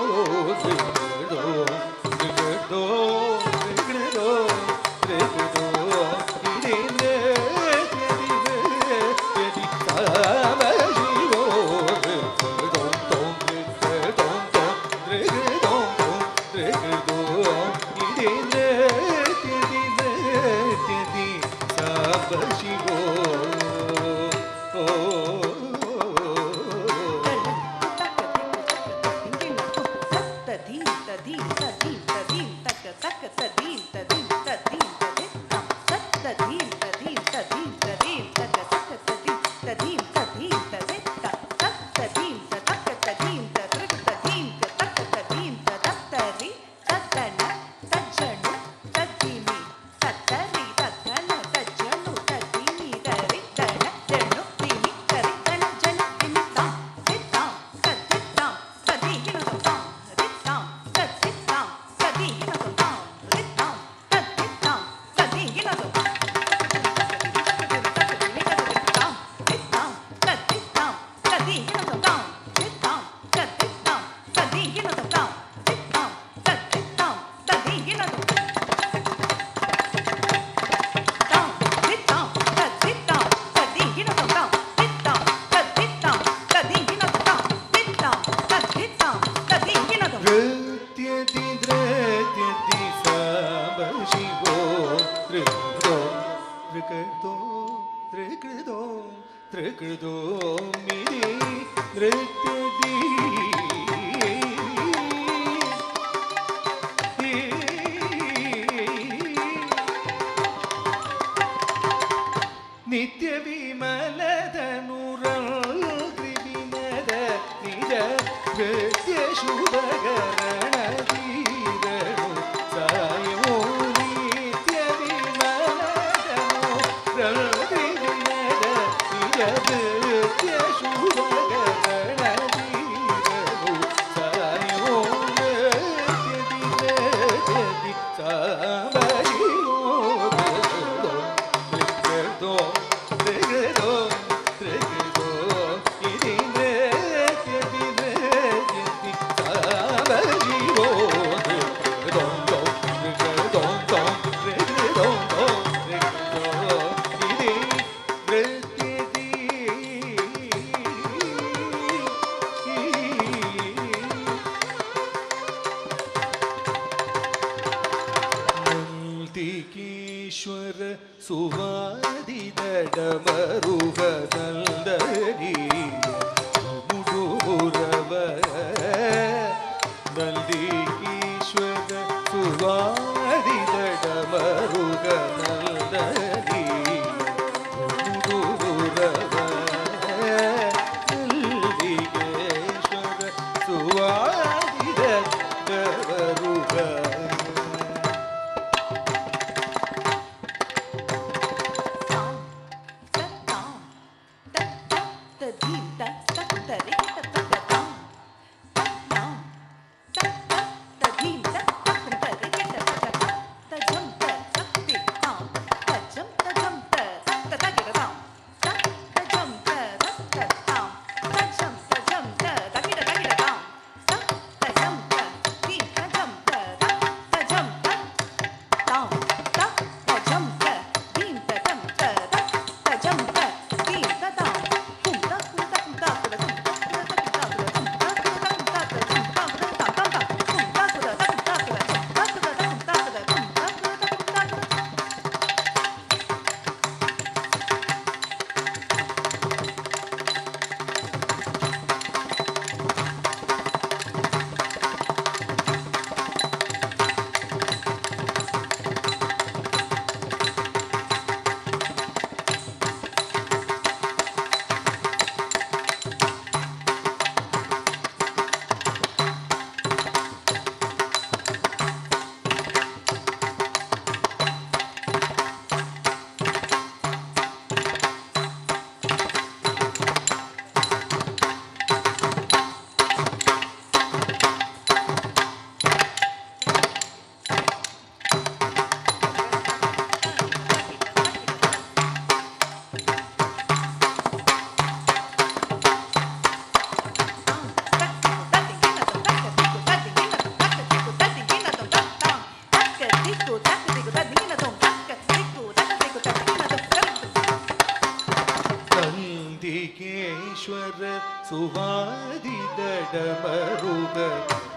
Speaker 2: ಸುವಾದಿದಡಮರುಗ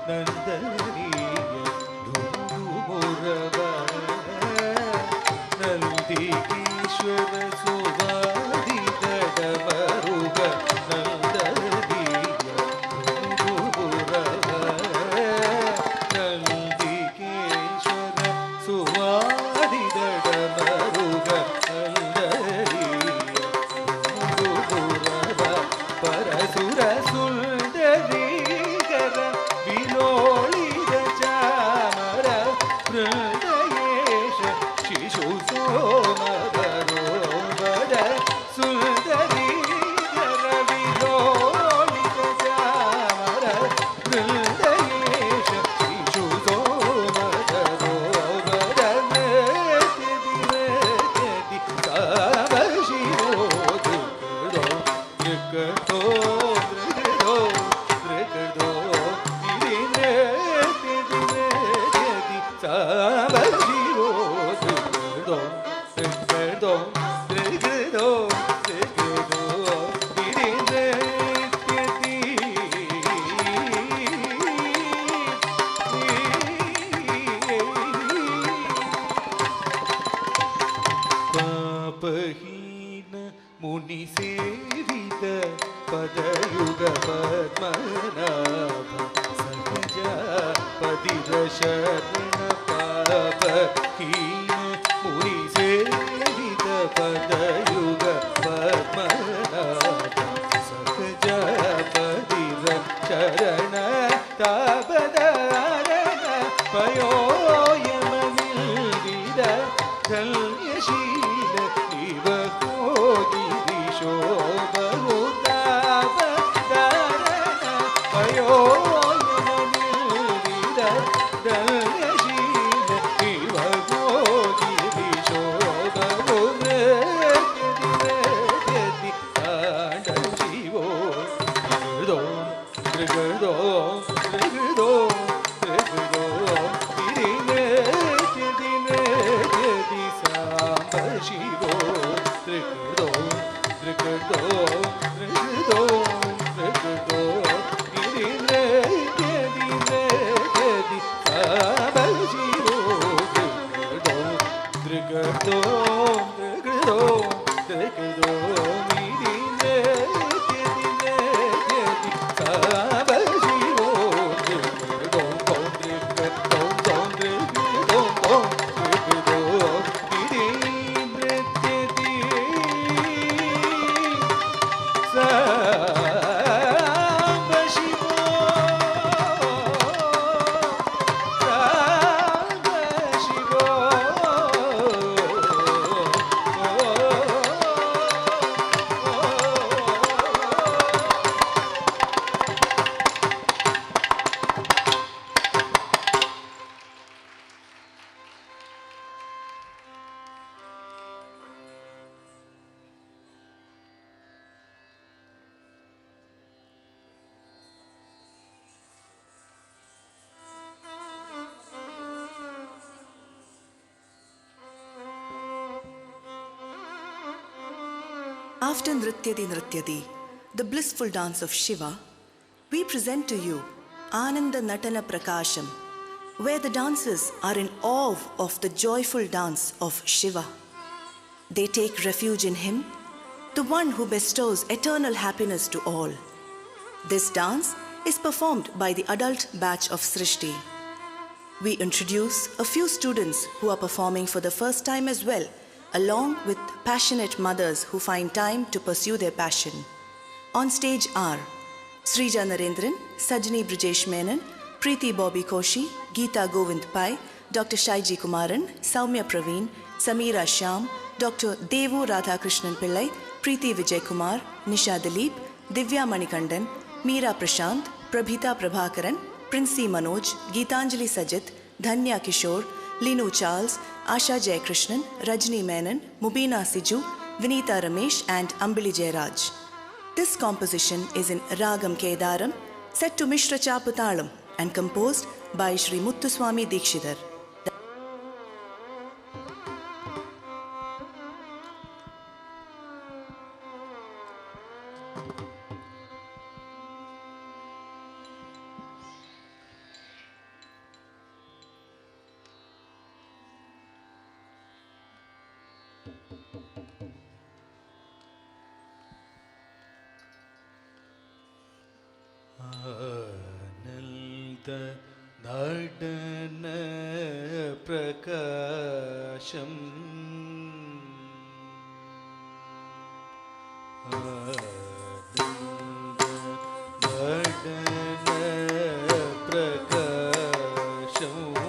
Speaker 2: ನಂದನೀಯ ಧೂಮುರವ ನಂದಿಕೇಶ್ವರ ಸುವಾದಿದಡಮರುಗ ನಂದನೀಯ ಧೂಮುರವ ನಂದಿಕೇಶ್ವರ ಸುವಾದಿದಡಮರುಗ ಪರಸುರ ಸುಂದರೀಗರ ವಿಲೋಳಿತ ಚಾಮರ ಹೃದಯೇಶ ಶಿಶು ಸೋಮವರೋವರ ಸುಂದರೀಗರ ವಿಲೋಳಿತ ಚಾಮರ ಹೃದಯೇಶ ಶಿಶು ಸೋಮವರೋವರ ನೃತ್ಯದಿ ಸಾವ ಶಿವೋದು ಪಾಪಹೀನ ಮುನಿ ಸೇವಿತ ಪದಯುಗ ಪದ್ಮನಾಭ ಸಹಜ ಪದಿರ ಶರಣ ಪಾಪಹೀನ ಮುನಿ ಸೇವಿತ ಪದಯುಗ ಪದ್ಮನಾಭ ಸಹಜ ಪದಿರ ಶರಣ ತಾಪದಾರಣ ಪಯೋಯಮನಿಲ್ದಿದ ಧನ್ಯಶೀಲ ಇವ ಹೋಗಿರಿಶೋ ಬಹುತಾಪದಾರಣ ಪಯೋಯಮನಿಲ್ದಿದ ಧನ್ಯಶೀಲ ಇವ ಹೋಗಿರಿಶೋ ಬಹುನೃತ್ಯದಿ ತಾಂಡ ಶಿವೋ ೃಗದೋ ೃಗದೋ ೃಗದೋ ೃಗದೋ ಿರಿನೃತ್ಯದಿ ನೃತ್ಯದಿ Samba ಶಿವೋ ೃಗದೋ ೃಗದೋ ೃಗದೋ ೃಗದೋ ಿರಿನೃತ್ಯದಿ ನೃತ್ಯದಿ Samba ಶಿವೋ ೃಗದೋ ೃಗದೋ ೃಗದೋ ೃಗದೋ ಿರಿನೃತ್ಯದಿ ನೃತ್ಯದಿ Samba ಶಿವೋ ೃಗದೋ ೃಗದೋ ೃಗದೋ ಿರಿನೃತ್ಯದಿ Samba ಶಿವೋ Samba ಶಿವೋ
Speaker 3: After Nrityadi Nrityadi, the blissful dance of Shiva, we present to you Ananda Natana Prakasham, where the dancers are in awe of the joyful dance of Shiva. They take refuge in him, the one who bestows eternal happiness to all. This dance is performed by the adult batch of Srishti. We introduce a few students who are performing for the first time as well, along with passionate mothers who find time to pursue their passion. On stage are Srija Narendran, Sajani Brijesh Menon, Preeti Bobby Koshi, Geeta Govind Pai, Dr. Shaiji Kumaran, Soumya Praveen, Sameera Shyam, Dr. Devu Radhakrishnan Pillai, Preeti Vijay Kumar, Nisha Dilip, Divya Manikandan, Meera Prashant, Prabhita Prabhakaran, Princey Manoj, Geetanjali Sajit, Dhanya Kishore, Linu Charles, Asha Jayakrishnan, Rajni Menon, Mubina Siju, Vinita Ramesh and Ambili Jayaraj. This composition is in Ragam Kedaram, set to Mishra Chaputalam and composed by Shri Muttuswami Dikshidhar.
Speaker 2: நடன பிரகாசம் நடன பிரகாசம்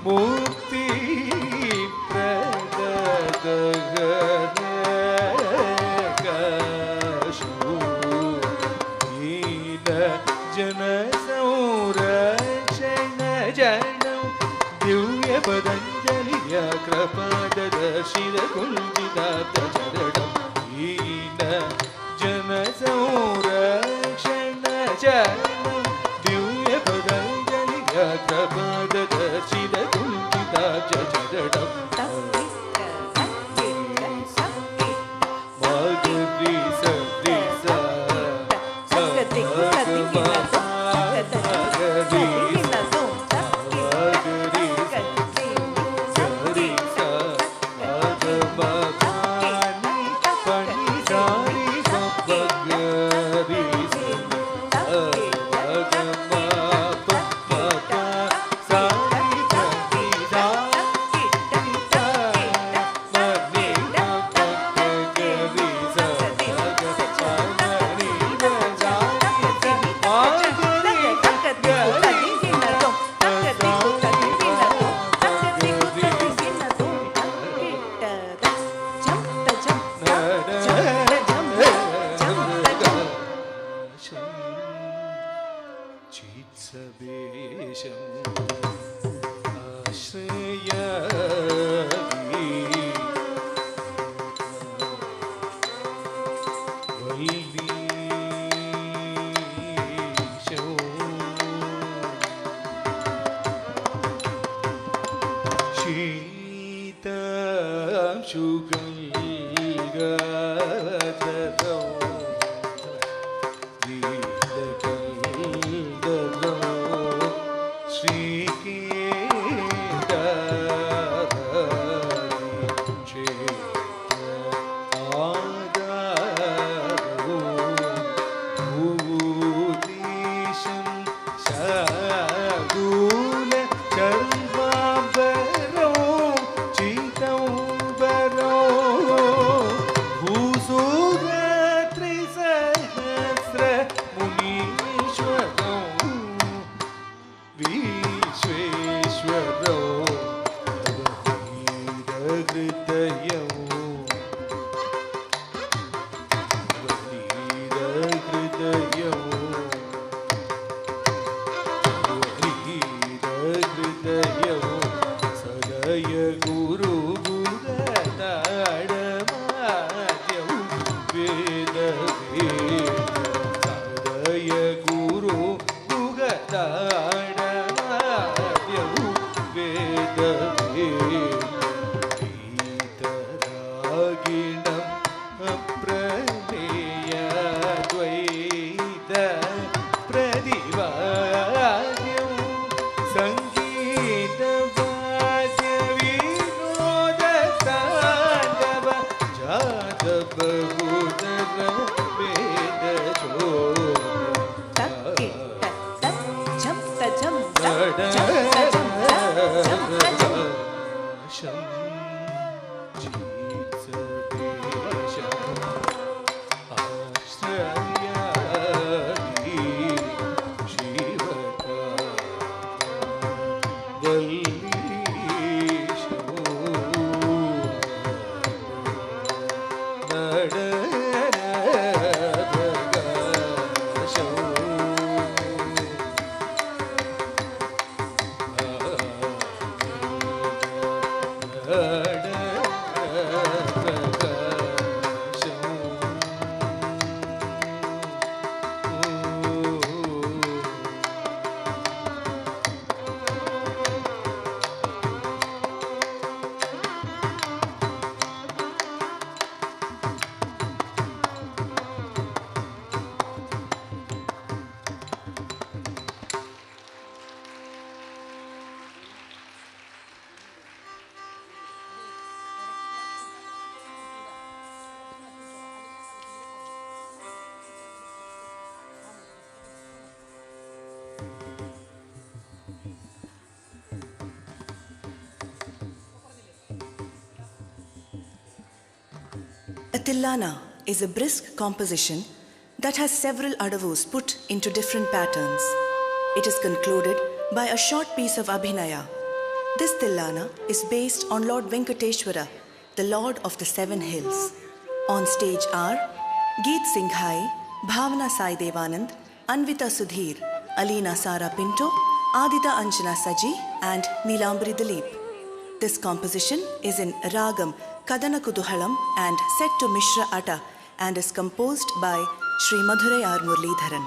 Speaker 2: मुक्ति जन संरक्षण जनौ दिव्य पतञ्जलिय कृपादर्शिर कुञ्जिताचरणं हीन जन संरक्षण जनौ Divya पतञ्जलिय कृपादर्शिर कुञ्जिताचरणं
Speaker 3: A tillana is a brisk composition that has several adavus put into different patterns. It is concluded by a short piece of Abhinaya. This Tillana is based on Lord Venkateshwara, the Lord of the Seven Hills. On stage are Geet Singh Hai, Bhavna Sai Devanand, Anvita Sudhir, Alina Sara Pinto, Adita Anjana Saji, and Neelambari Dilip. This composition is in Ragam Kadana Kuduhalam and set to Mishra Atta and is composed by Sri Madurai R. Muralidharan.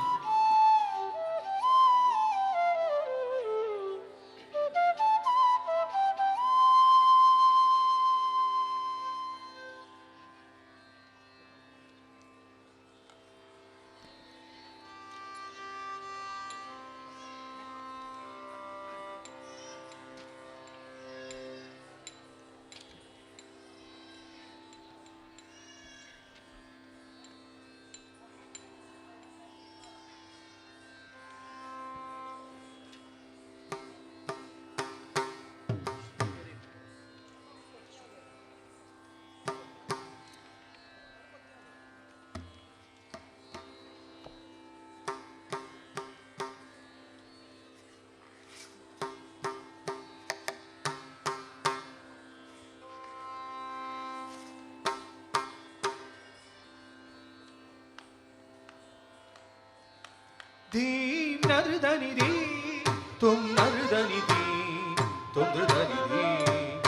Speaker 2: Dee nardani dee, tum nardani dee, tum nardani dee,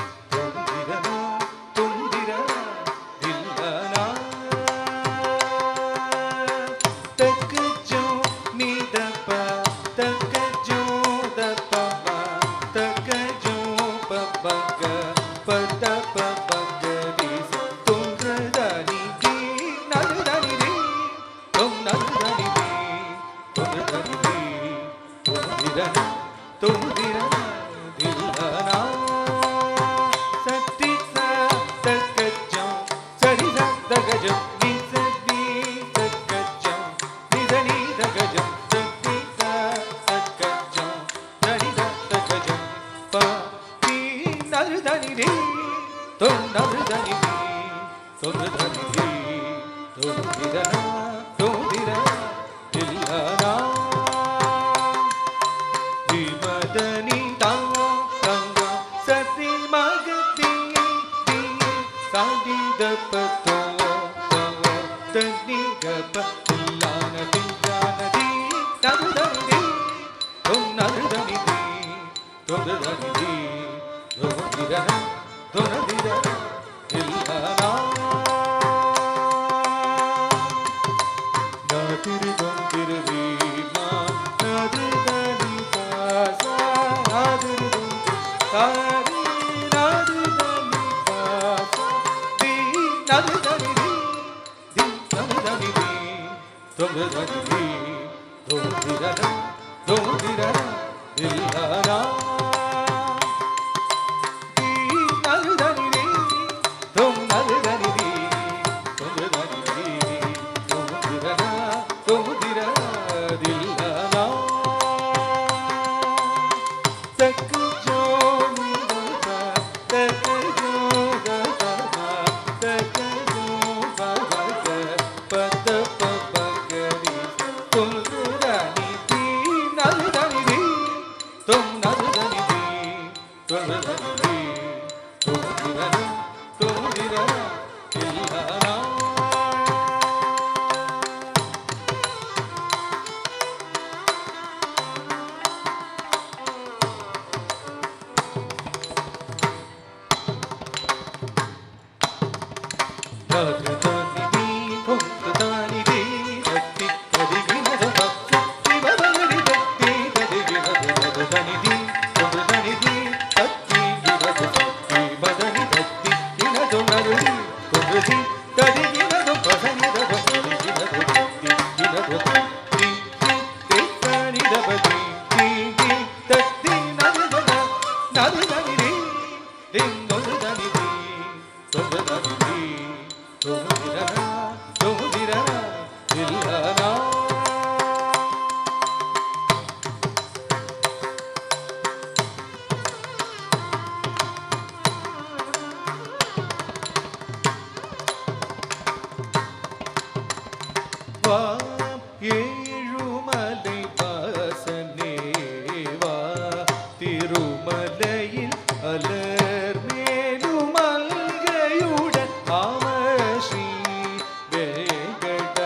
Speaker 2: tum dirana, dillana. Takjo ni da pa, takjo da pa ma, takjo pa pa ga, pa da pa pa ga dee, tum nardani dee, nardani dee, tum nardani dee. Dillana sati sa takajam sari sa takajam ni sati takajam ni sani takajam sati sa takajam sari sa takajam pa ni nardani di tum nardani di tum nardani di tum dirana dillana madani tanga tanga sati magati di sadi dapato tawa tani gapa dillana dillana di nardani di tum nardani di tum nardani di tum dirana dillana natiri dum dirvi ma nadani sa nadiri dum tari nadani sa di nadani di nadani di tum nadani di tum dirana dillana di nadani di tum nadani di tum nadani di tum dirana dillana takjo ni da takjo da ma takjo ba ba ga pa da pa ba ga ri tum nardani di nardani di tum nardani di tum nardani di tum dirana dillana nadani di tum nadani di sati kadigina da sati babagari sati kadigina da nadani di tum nadani di sati gina da sati badani sati gina da nadani tum di kadigina da badani da badani gina da sati gina da di sani da badi di sati nadana nadani di din nadani di tum nadani di tum dirana dillana va Ezhumalai வாசனே வா തിരുമലയിൽ അലർമേലുമൽകയുടെ ആമ ശ്രീ വെങ്കടനാഥ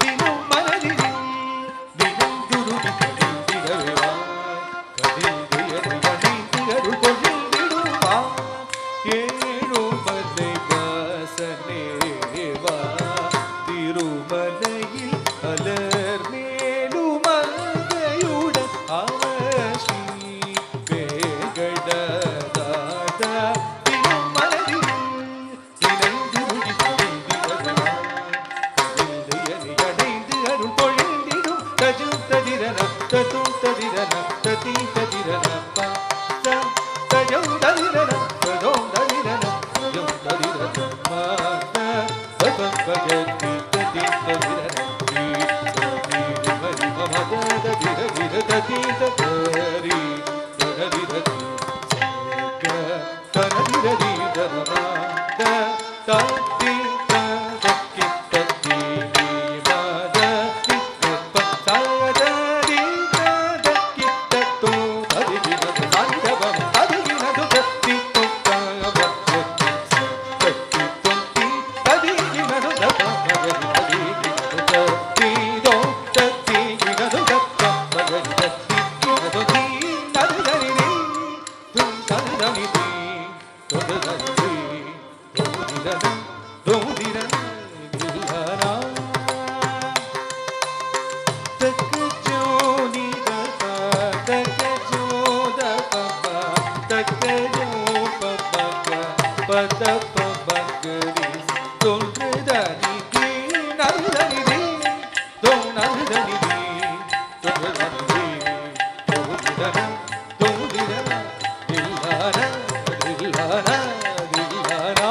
Speaker 2: തിരുമലയിൽ ദിനം ദുരുതിരവാൻ കതിരുൾ കൊണ്ടിടുവാൻ ഏഴുമലൈ വാസനേവാ തിരുമലയിൽ അലർമേലുമൽകയുടെ ആമ ശ്രീ വെങ്കടനാഥ തിരുമലയിൽ ദിനം ദുരുതിരവാൻ അരുൾ പൊഴിந்திடும் തജും തതിരന തതും തതിരന തതി തതിരന തജും തതിരന തദോം തതിരന തജും തതിരന മാത തപം ഭജതി തതി തതിരന തതി മരി മമദ തതിര ദിര തതി തരി തനദിര തി സഗ തനദിര the ദരമ തതി തദക്കി തതി മദ പതദി തദക്കി തതോ തതി ദിര സന്ദവം തതി നദു തതി തുതവ തതി തുതി തതി നദു തത തതി തതി ദോ തതി നദു തത തതി നദു തി നദു ദരി തും തദി ദി തുദ ദരി തുദിര ദിലന തക ജോനി ദപ തക ജോദ പപ തക ജോ പപ പദ പബഗരി തുന്ദ്രദനി തി നദനി തി ദോ നദനി തി തുദനി തി തുദിര തുദിര ദിലന ദിലന ദിലന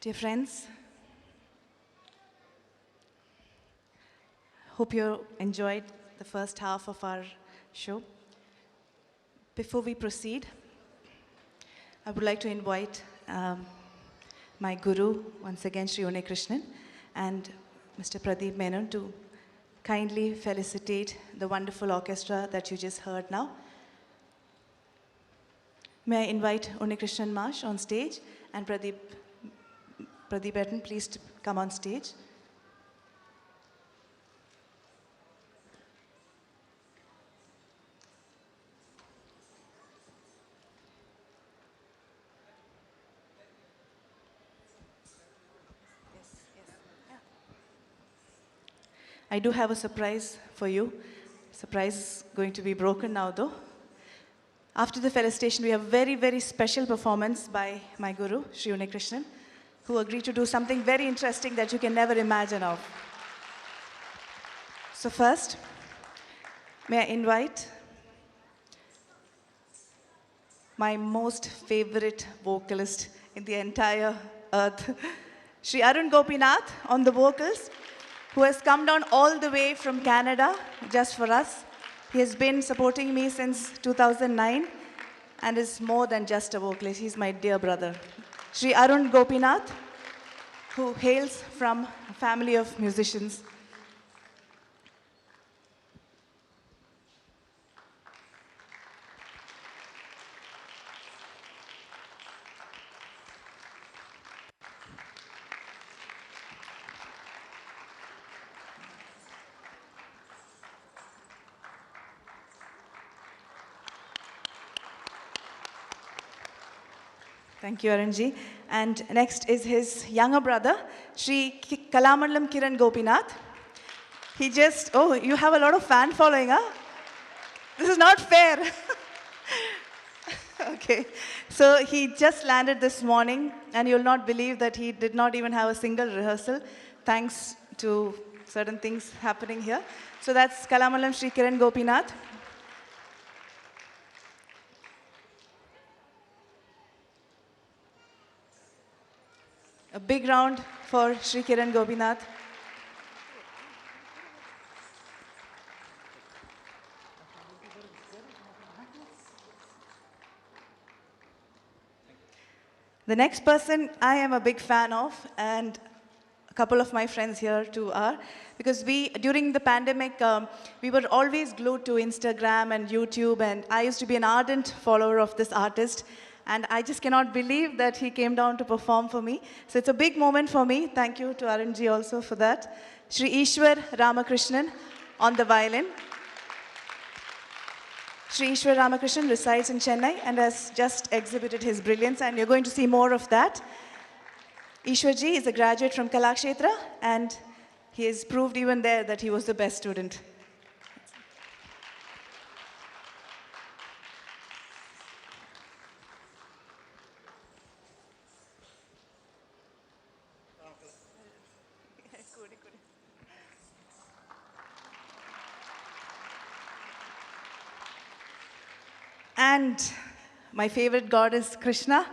Speaker 1: Dear friends, hope you enjoyed the first half of our show. Before we proceed, I would like to invite my guru, once again Sri Krishnan, and Mr. Pradeep Menon to kindly felicitate the wonderful orchestra that you just heard now. May I invite Krishnan Mash on stage and Pradeep Menon, please to come on stage. I do have a surprise for you. Surprise is going to be broken now though. After the felicitation, we have very, very special performance by my guru, Sri Krishnan, who agreed to do something very interesting that you can never imagine of. So first, may I invite my most favorite vocalist in the entire earth. Shri Arun Gopinath on the vocals, who has come down all the way from Canada just for us. He has been supporting me since 2009 and is more than just a vocalist. He's my dear brother. Shri Arun Gopinath, who hails from a family of musicians. Thank you, Arunji. And next is his younger brother, Sri Kalamandalam Kiran Gopinath. He just, oh, you have a lot of fan following, huh? This is not fair. Okay. So he just landed this morning, and you'll not believe that he did not even have a single rehearsal, thanks to certain things happening here. So that's Kalamandalam Sri Kiran Gopinath. A big round for Sri Kiran Gopinath. The next person I am a big fan of, and a couple of my friends here too are, because during the pandemic, we were always glued to Instagram and YouTube, and I used to be an ardent follower of this artist. And I just cannot believe that he came down to perform for me. So it's a big moment for me. Thank you to Arunji also for that. Shri Ishwar Ramakrishnan on the violin. Shri Ishwar Ramakrishnan resides in Chennai and has just exhibited his brilliance, and you're going to see more of that. Ishwarji is a graduate from Kalakshetra, and he has proved even there that he was the best student. And my favorite god is Krishna,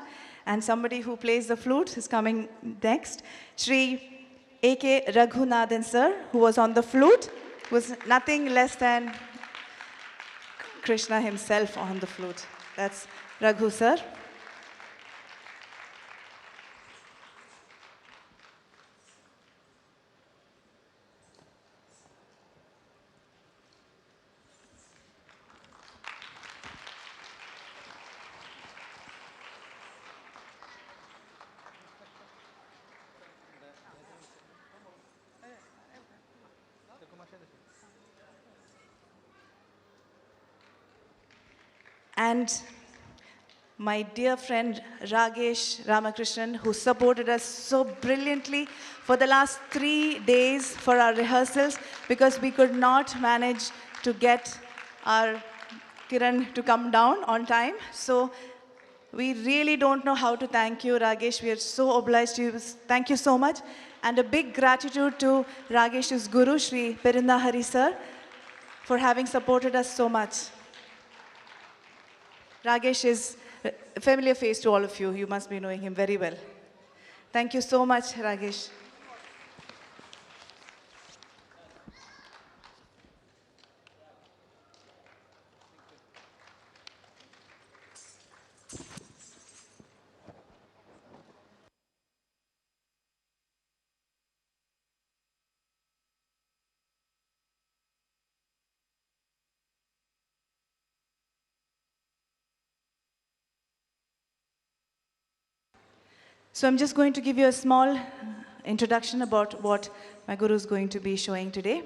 Speaker 1: and somebody who plays the flute is coming next. Shri A.K. Raghunathan sir, who was on the flute, was nothing less than Krishna himself on the flute. That's Raghu sir. And my dear friend Ragesh Ramakrishnan, who supported us so brilliantly for the last 3 days for our rehearsals, because we could not manage to get our Kiran to come down on time. So we really don't know how to thank you, Ragesh. We are so obliged to you. Thank you so much. And a big gratitude to Ragesh's guru, Sri Perindahari sir, for having supported us so much. Ragesh is a familiar face to all of you. You must be knowing him very well. Thank you so much, Ragesh. So I'm just going to give you a small introduction about what my guru is going to be showing today.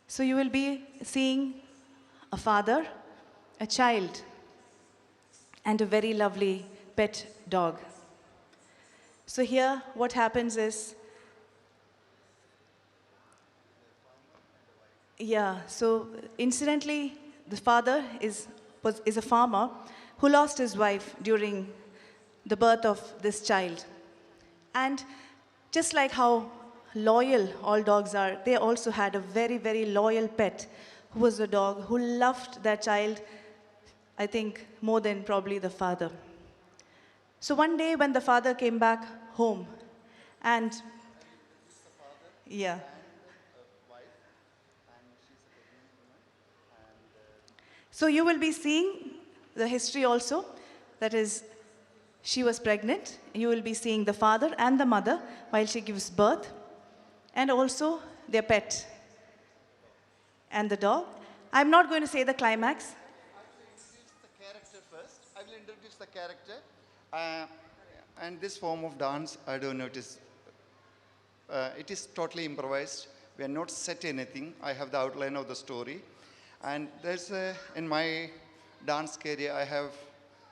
Speaker 1: So you will be seeing a father, a child, and a very lovely pet dog. So here what happens is, so incidentally, the father is a farmer who lost his wife during the birth of this child. And just like how loyal all dogs are, they also had a very, very loyal pet who was a dog who loved their child, I think, more than probably the father. So one day when the father came back home, and yeah. So you will be seeing the history also. That is, she was pregnant. You will be seeing the father and the mother while she gives birth, and also their pet and the dog. I'm not going to say the climax.
Speaker 4: The character first. I will introduce the character. Uh, and this form of dance, I don't know, it is totally improvised. We are not set anything. I have the outline of the story. And in my dance career, I have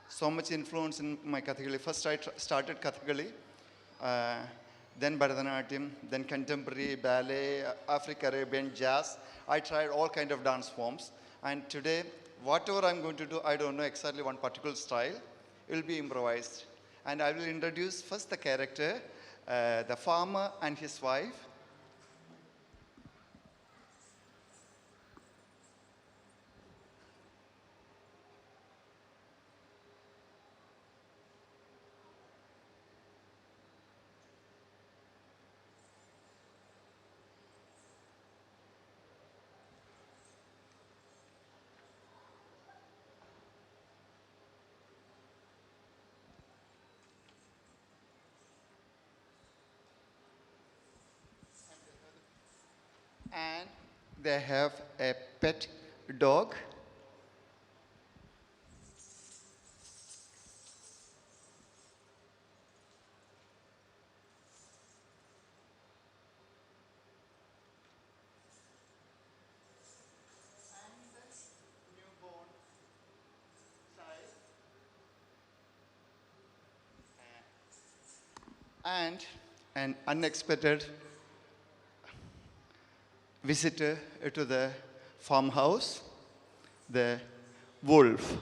Speaker 4: so much influence in my Kathakali. First, I started Kathakali, uh, then Bharatanatyam, then contemporary, ballet, Afro-Caribbean, jazz. I tried all kind of dance forms. And today, whatever I'm going to do, I don't know exactly one particular style. It will be improvised. And I will introduce first the character, the farmer and his wife. And they have a pet dog. Newborn child. And an unexpected visitor to the farmhouse, the wolf.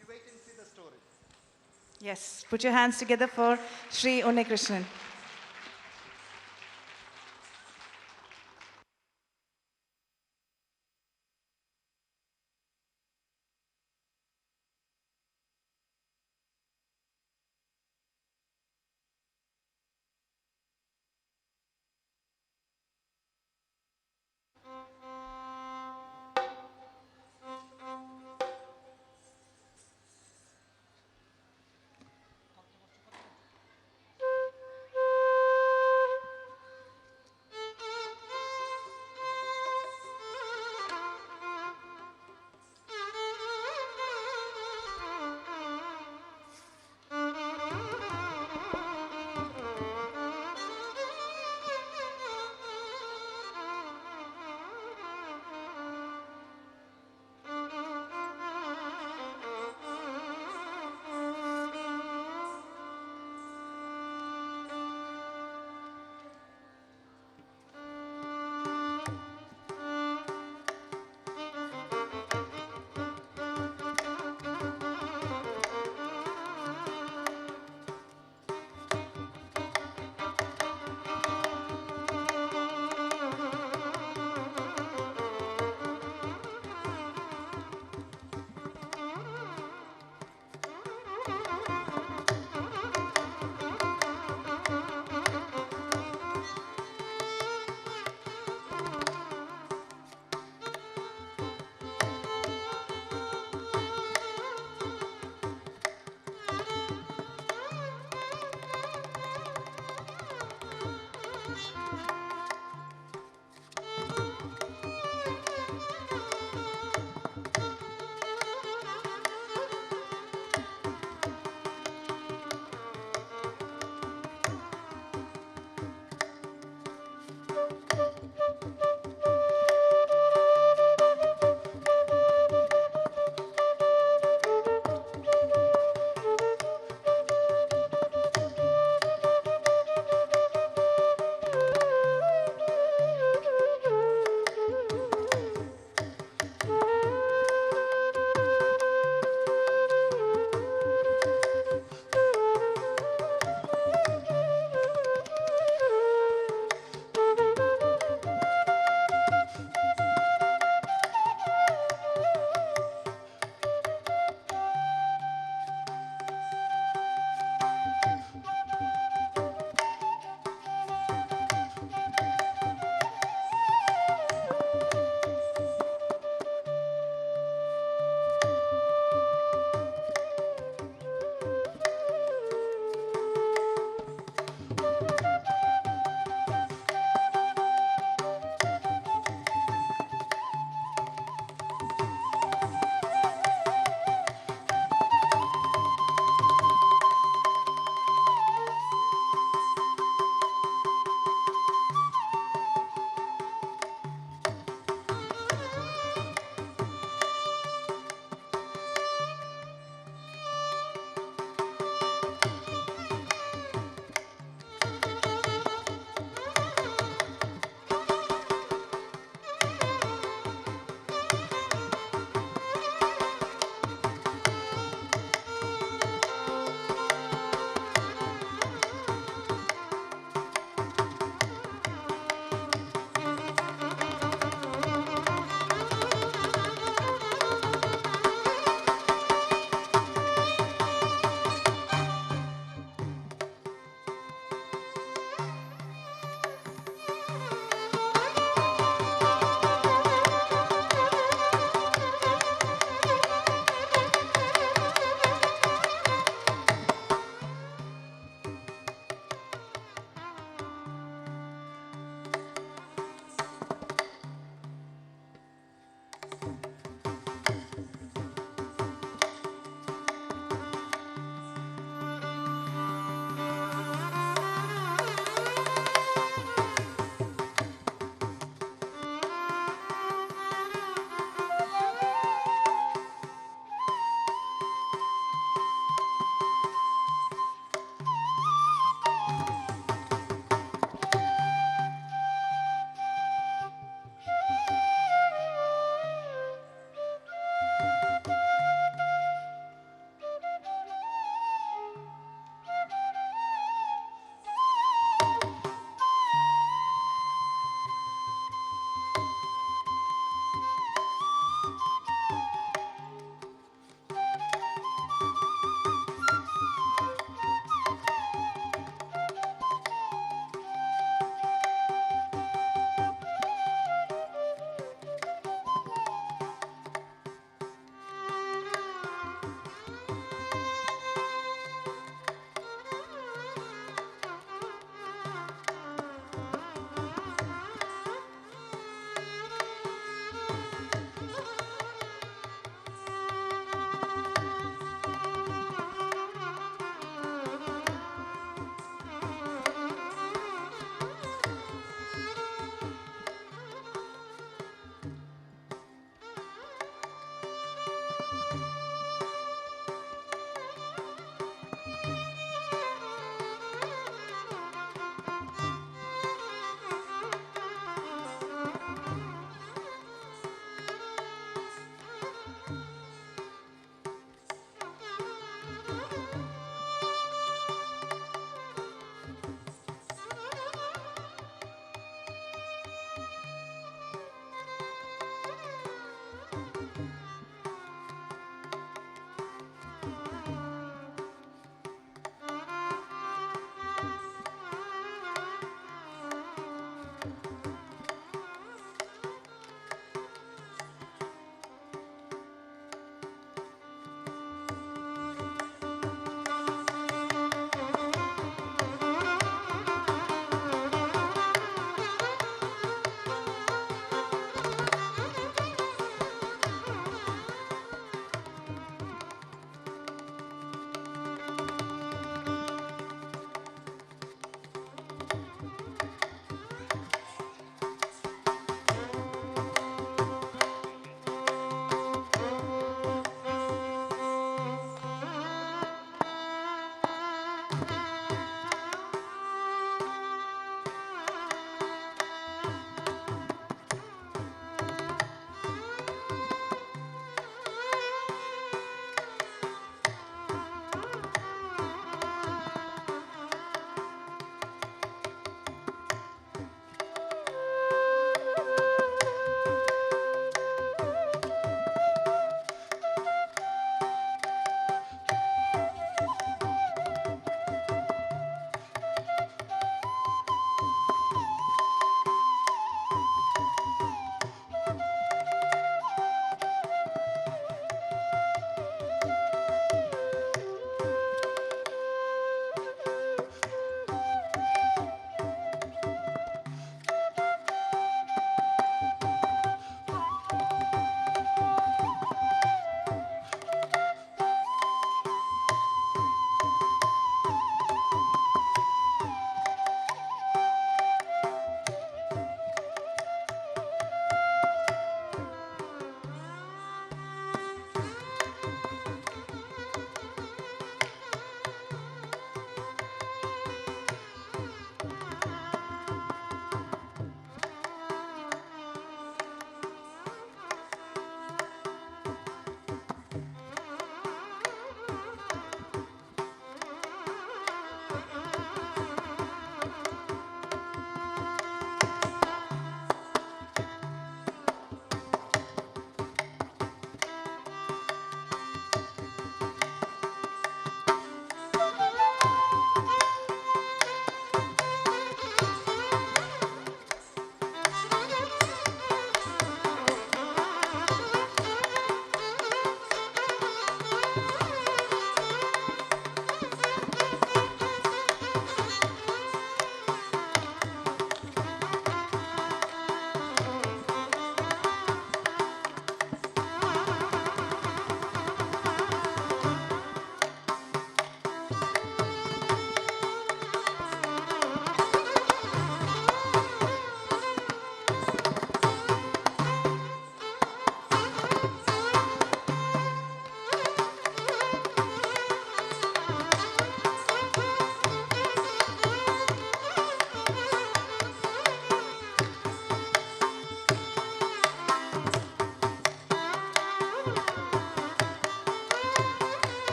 Speaker 4: You wait and see the story.
Speaker 1: Yes, put your hands together for Sri Krishnan.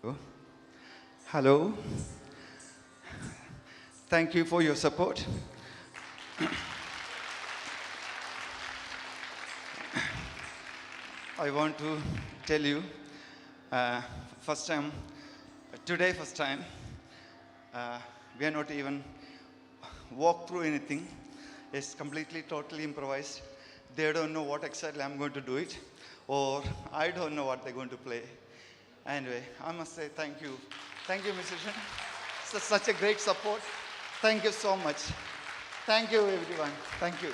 Speaker 4: Oh, hello. Thank you for your support. I want to tell you, uh, first time, today first time, we are not even walked through anything. It's completely, totally improvised. They don't know what exactly I'm going to do it, or I don't know what they're going to play. Anyway, I must say thank you. Thank you, musician. Such a great support. Thank you so much. Thank you, everyone. Thank you.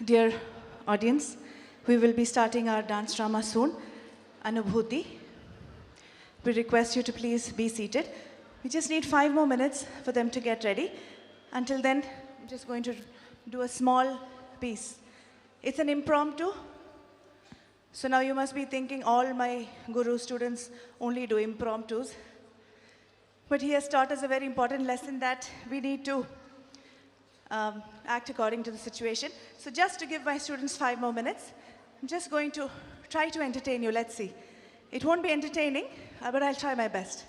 Speaker 1: Dear audience, we will be starting our dance drama soon, Anubhoothi. We request you to please be seated. We just need 5 more minutes for them to get ready. Until then, I'm just going to do a small piece. It's an impromptu. So now you must be thinking all my guru students only do impromptus. But he has taught us a very important lesson that we need to act according to the situation. So just to give my students 5 more minutes, I'm just going to try to entertain you. Let's see. It won't be entertaining, but I'll try my best.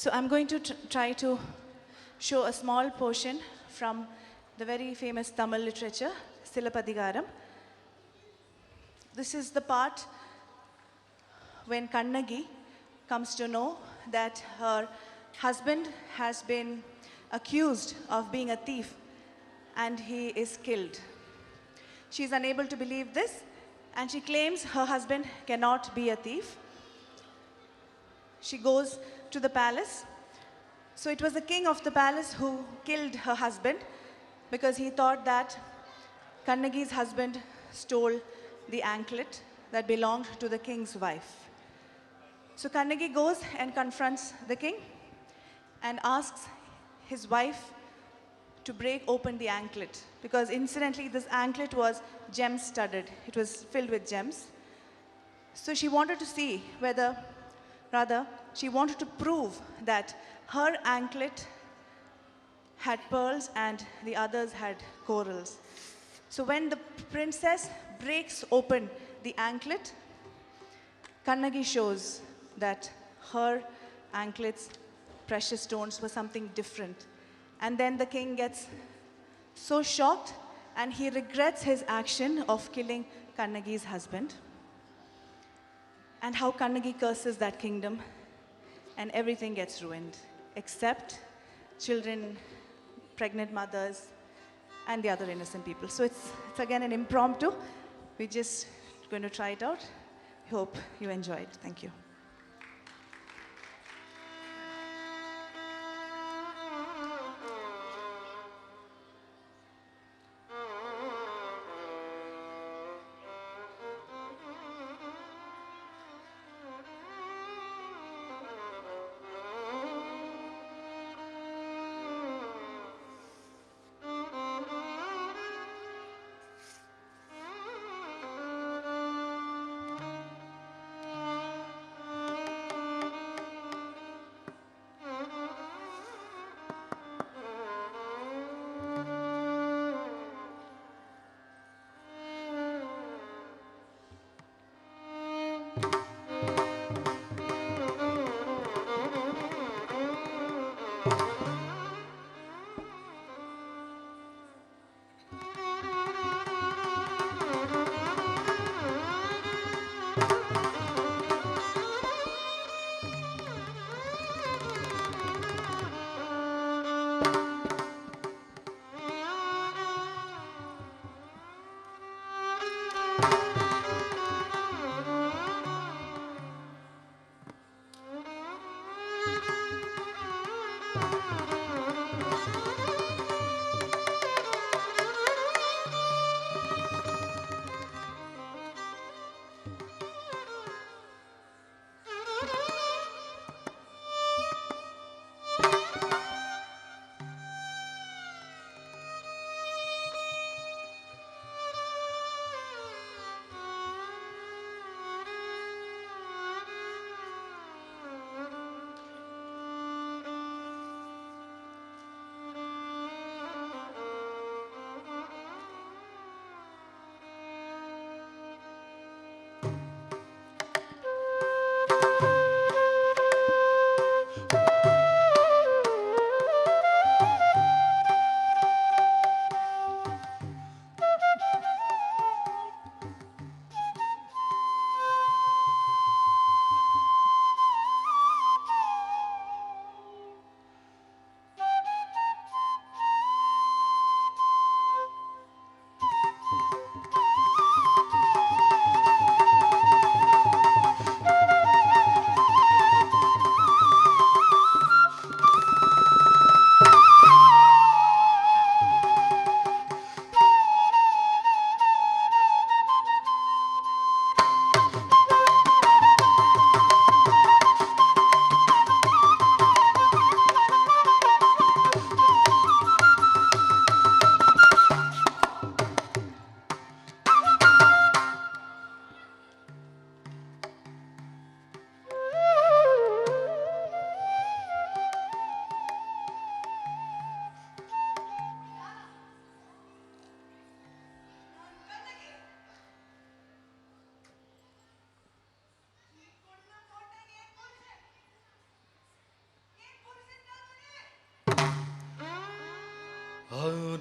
Speaker 1: So I'm going to try to show a small portion from the very famous Tamil literature, Silapadigaram. This is the part when Kannagi comes to know that her husband has been accused of being a thief and he is killed. She is unable to believe this and she claims her husband cannot be a thief. She goes to the palace. So it was the king of the palace who killed her husband because he thought that Kannagi's husband stole the anklet that belonged to the king's wife. So Kannagi goes and confronts the king and asks his wife to break open the anklet because incidentally this anklet was gem studded. It was filled with gems. So she wanted to see whether, rather, she wanted to prove that her anklet had pearls and the others had corals. So when the princess breaks open the anklet, Kannagi shows that her anklet's precious stones were something different. And then the king gets so shocked and he regrets his action of killing Kannagi's husband. And how Kannagi curses that kingdom and everything gets ruined except children, pregnant mothers, and the other innocent people. So it's again an impromptu. We're just going to try it out. Hope you enjoy it. Thank you.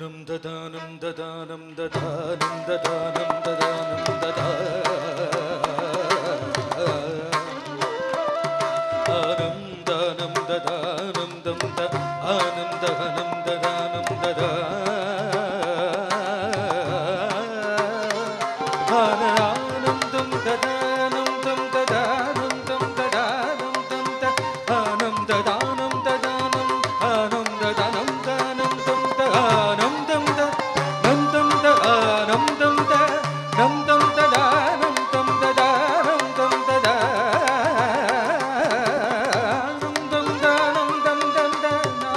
Speaker 2: dadanam dadanam dadanam dadanam dadanam dadanam dadanam dam da anam dadanam dadanam dadanam dam dadanam dam dadanam dam dadanam dam da anam dadanam dadanam anam dadanam danam dam da anam dam da nam dam da anam dam da nam dam da danam dam da danam dam da danam dam danam dam dam da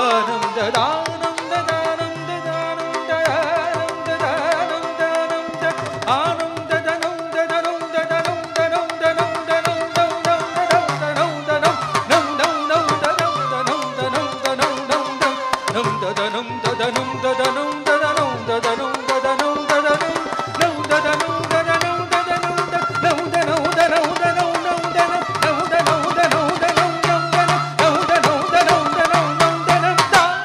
Speaker 2: anam da danam da danam da danam da anam da danam danam da anam da danam da danam da danam danam danam danam danam danam nam dam nam da dam danam danam danam dam dam nam da danam da danam da danam da danam da danam da danam da danam nam da danam da danam da danam da nam da nam da nam da nam nam da nam nam da nam da nam da nam nam da nam nam da nam da nam da nam nam da nam da da.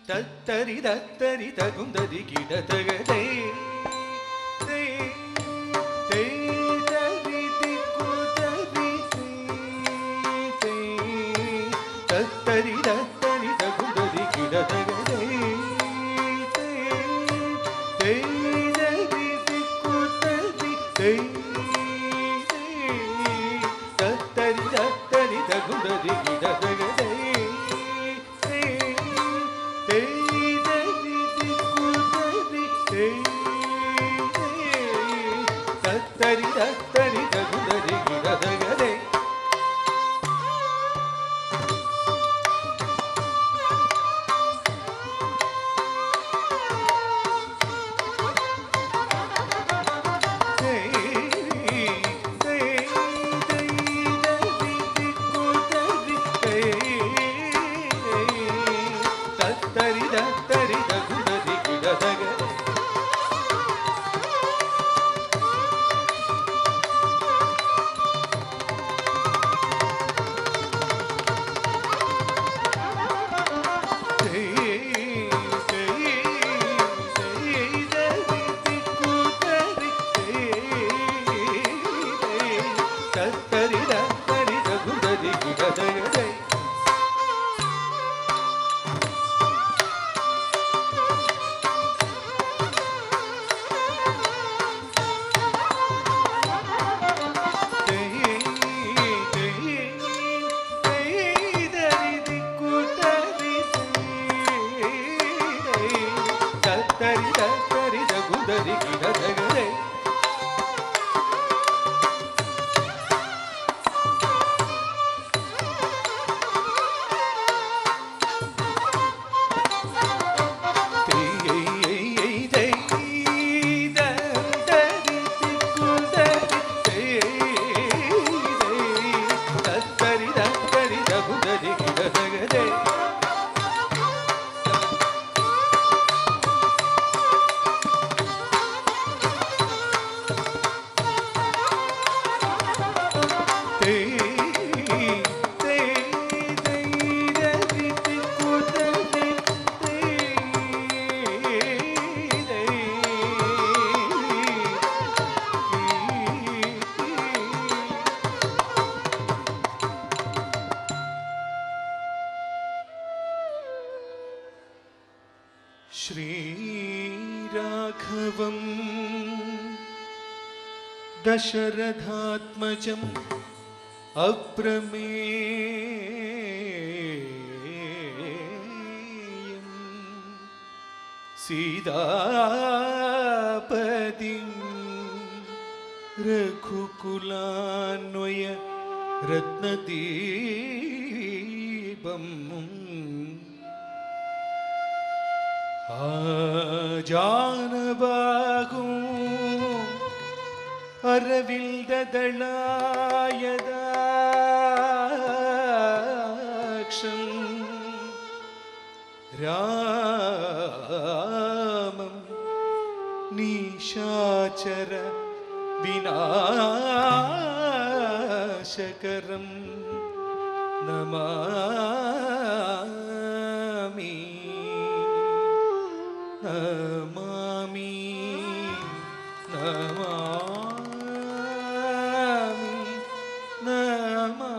Speaker 2: தத்தரி தத்தரி தகுந்தரி கிடதகதை தத்தரி தத்தரி தகுந்தரி கிடதகதை தத்தரி தத்தரி தகுந்தரி கிடதகதை தத்தரி தத்தரி தகுந்தரி கிடதகதை தத்தரி தத்தரி தகுந்தரி கிடதகதை தத்தரி தத்தரி தகுந்தரி கிடதகதை தத்தரி தத்தரி தகுந்தரி கிடதகதை தத்தரி தத்தரி தகுந்தரி கிடதகதை श्रीराघवम् दशरथात्मजम् अप्रमेयम् सीतापतिं रघुकुलान्वय रत्नदीपम् जानबाहु अरविन्ददलायदाक्षं रामं निशाचर विनाशकरं नमामि नमामि नमामि नमामि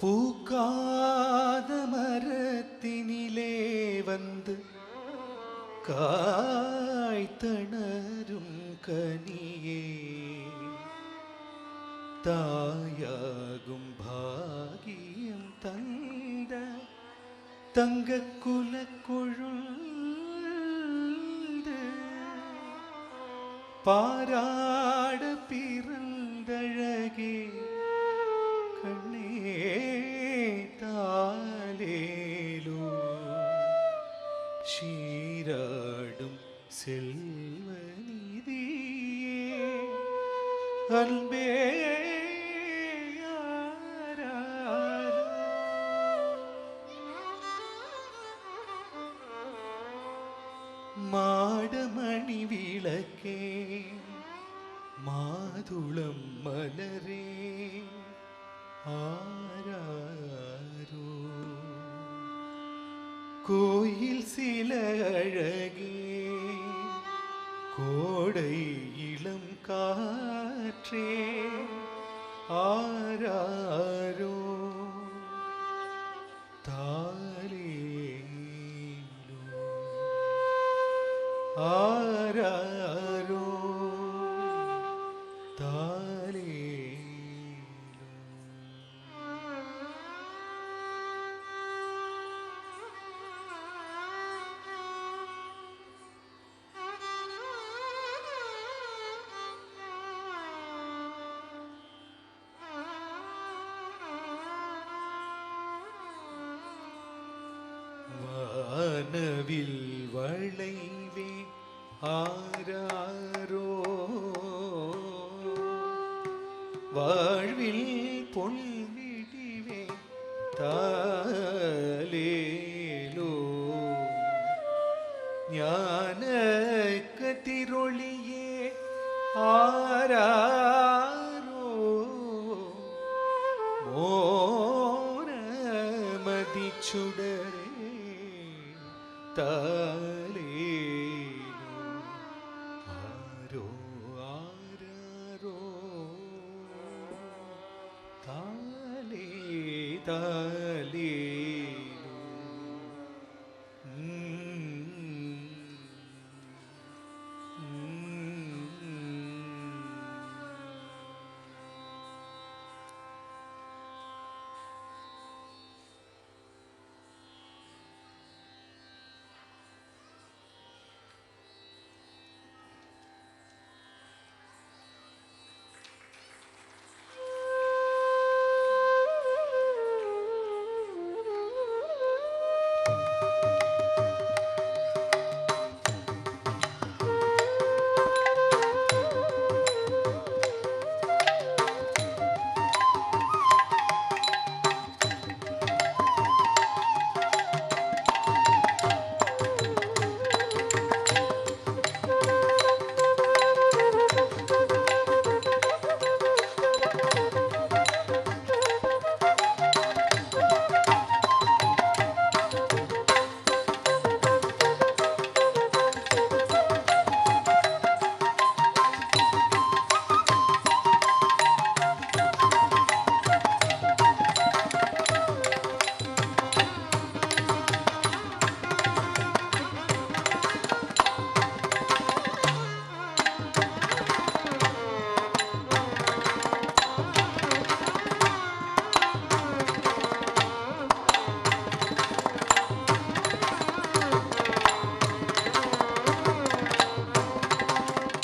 Speaker 2: பூக்காத மரத்தினிலே வந்து காய்த்தணரும் கனியே தாயாகும் பாகியம் தந்த தங்க குலக்கொழுந்து பாராட பிறந்தழகே கண்ணே தாலேலோ ஷீராடும் செல்வநிதியே அன்பே மாடமணி விளக்கே மாதுளம் மலரே ஆராரோ கோயில் சில அழகே கோடை இளம் காற்றே ஆராரோ தாலேலோ ஆராரோ தாலேலோ. வானவில் வளைவே ஆராரோ வாழ்வில் பொன்விடிவே தாலேலோ ஞான கதிரொளியே ஆராரோ மோனமதி சுடரே தாலேலோ ஆரோ ஆராரோ தாலே தாலேலோ.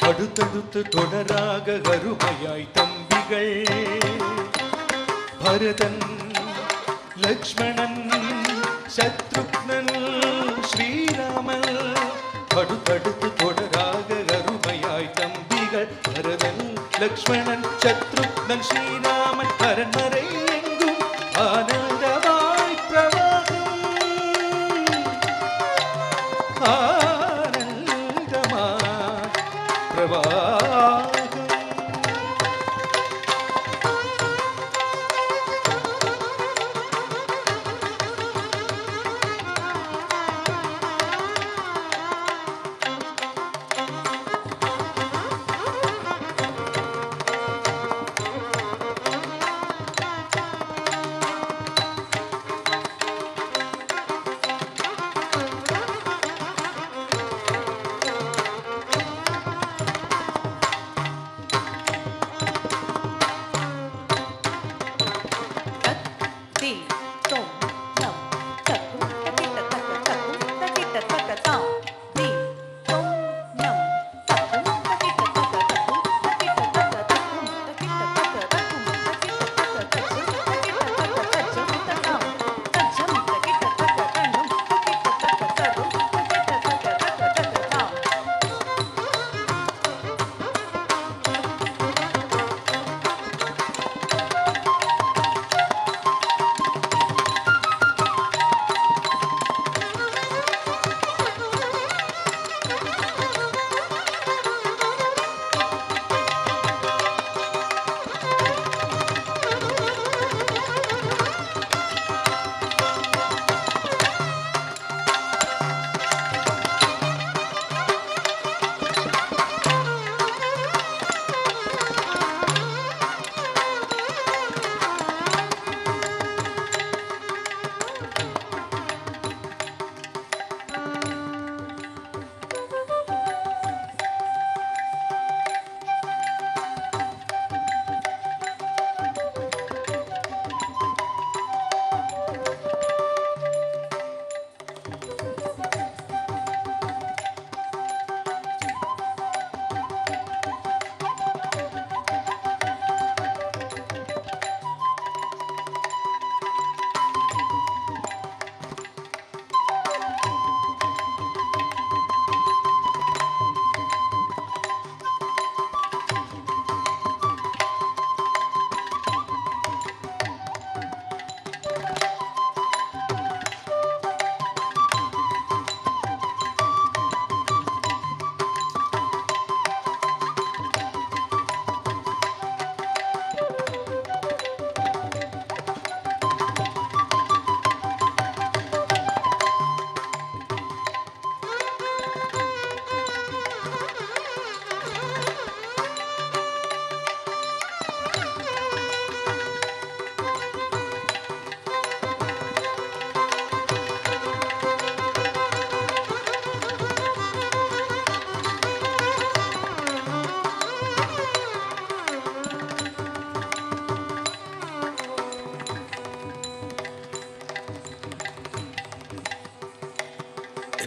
Speaker 2: அடுத்தடுத்து தொடராக அருமையாய் தம்பிகள் பரதன் லக்ஷ்மணன் சத்ருக்னன் ஸ்ரீராமன் அடுத்தடுத்து தொடராக அருமையாய் தம்பிகள் பரதன் லக்ஷ்மணன் சத்ருக்னன் ஸ்ரீராமன் அரண்மனை எங்கும் ஆனந்தமாய் பிரவாகம் ஆனந்தமாய் பிரவாகம்.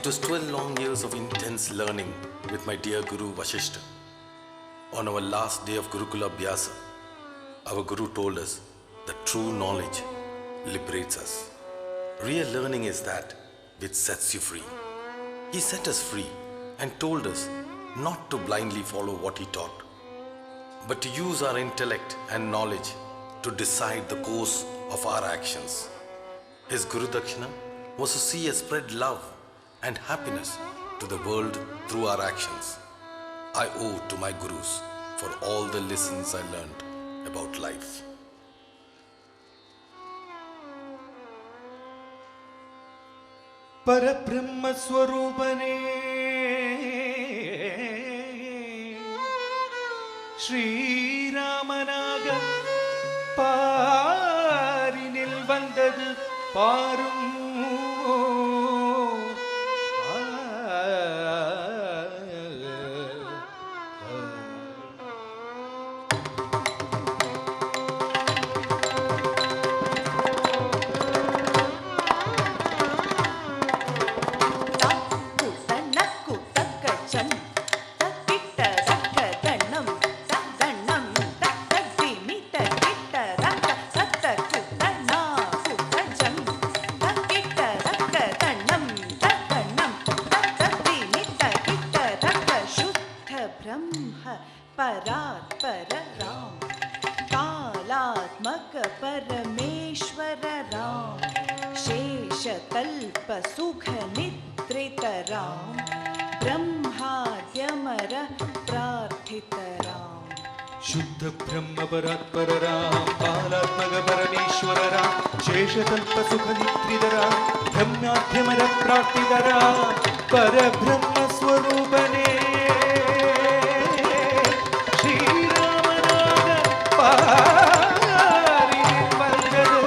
Speaker 5: was 12 long years of intense learning with my dear Guru Vashishta. On our last day of Gurukula Abhyasa, our Guru told us that true knowledge liberates us. Real learning is that which sets you free. He set us free and told us not to blindly follow what he taught, but to use our intellect and knowledge to decide the course of our actions. His Guru Dakshina was to see us spread love and happiness to the world through our actions. I owe to my Gurus for all the lessons I learned about life.
Speaker 2: Parabrahma Swarupane Shri Ramanaga Parinil Vandadu Parum शुद्ध ब्रह्म परात्पर राम बालात्मक परमेश्वर राम शेषतल्प सुख निद्रिधरा ब्रह्माध्यमर प्राप्तिधरा परब्रह्म स्वरूपने श्रीरामनाग पारिनिल वन्ददु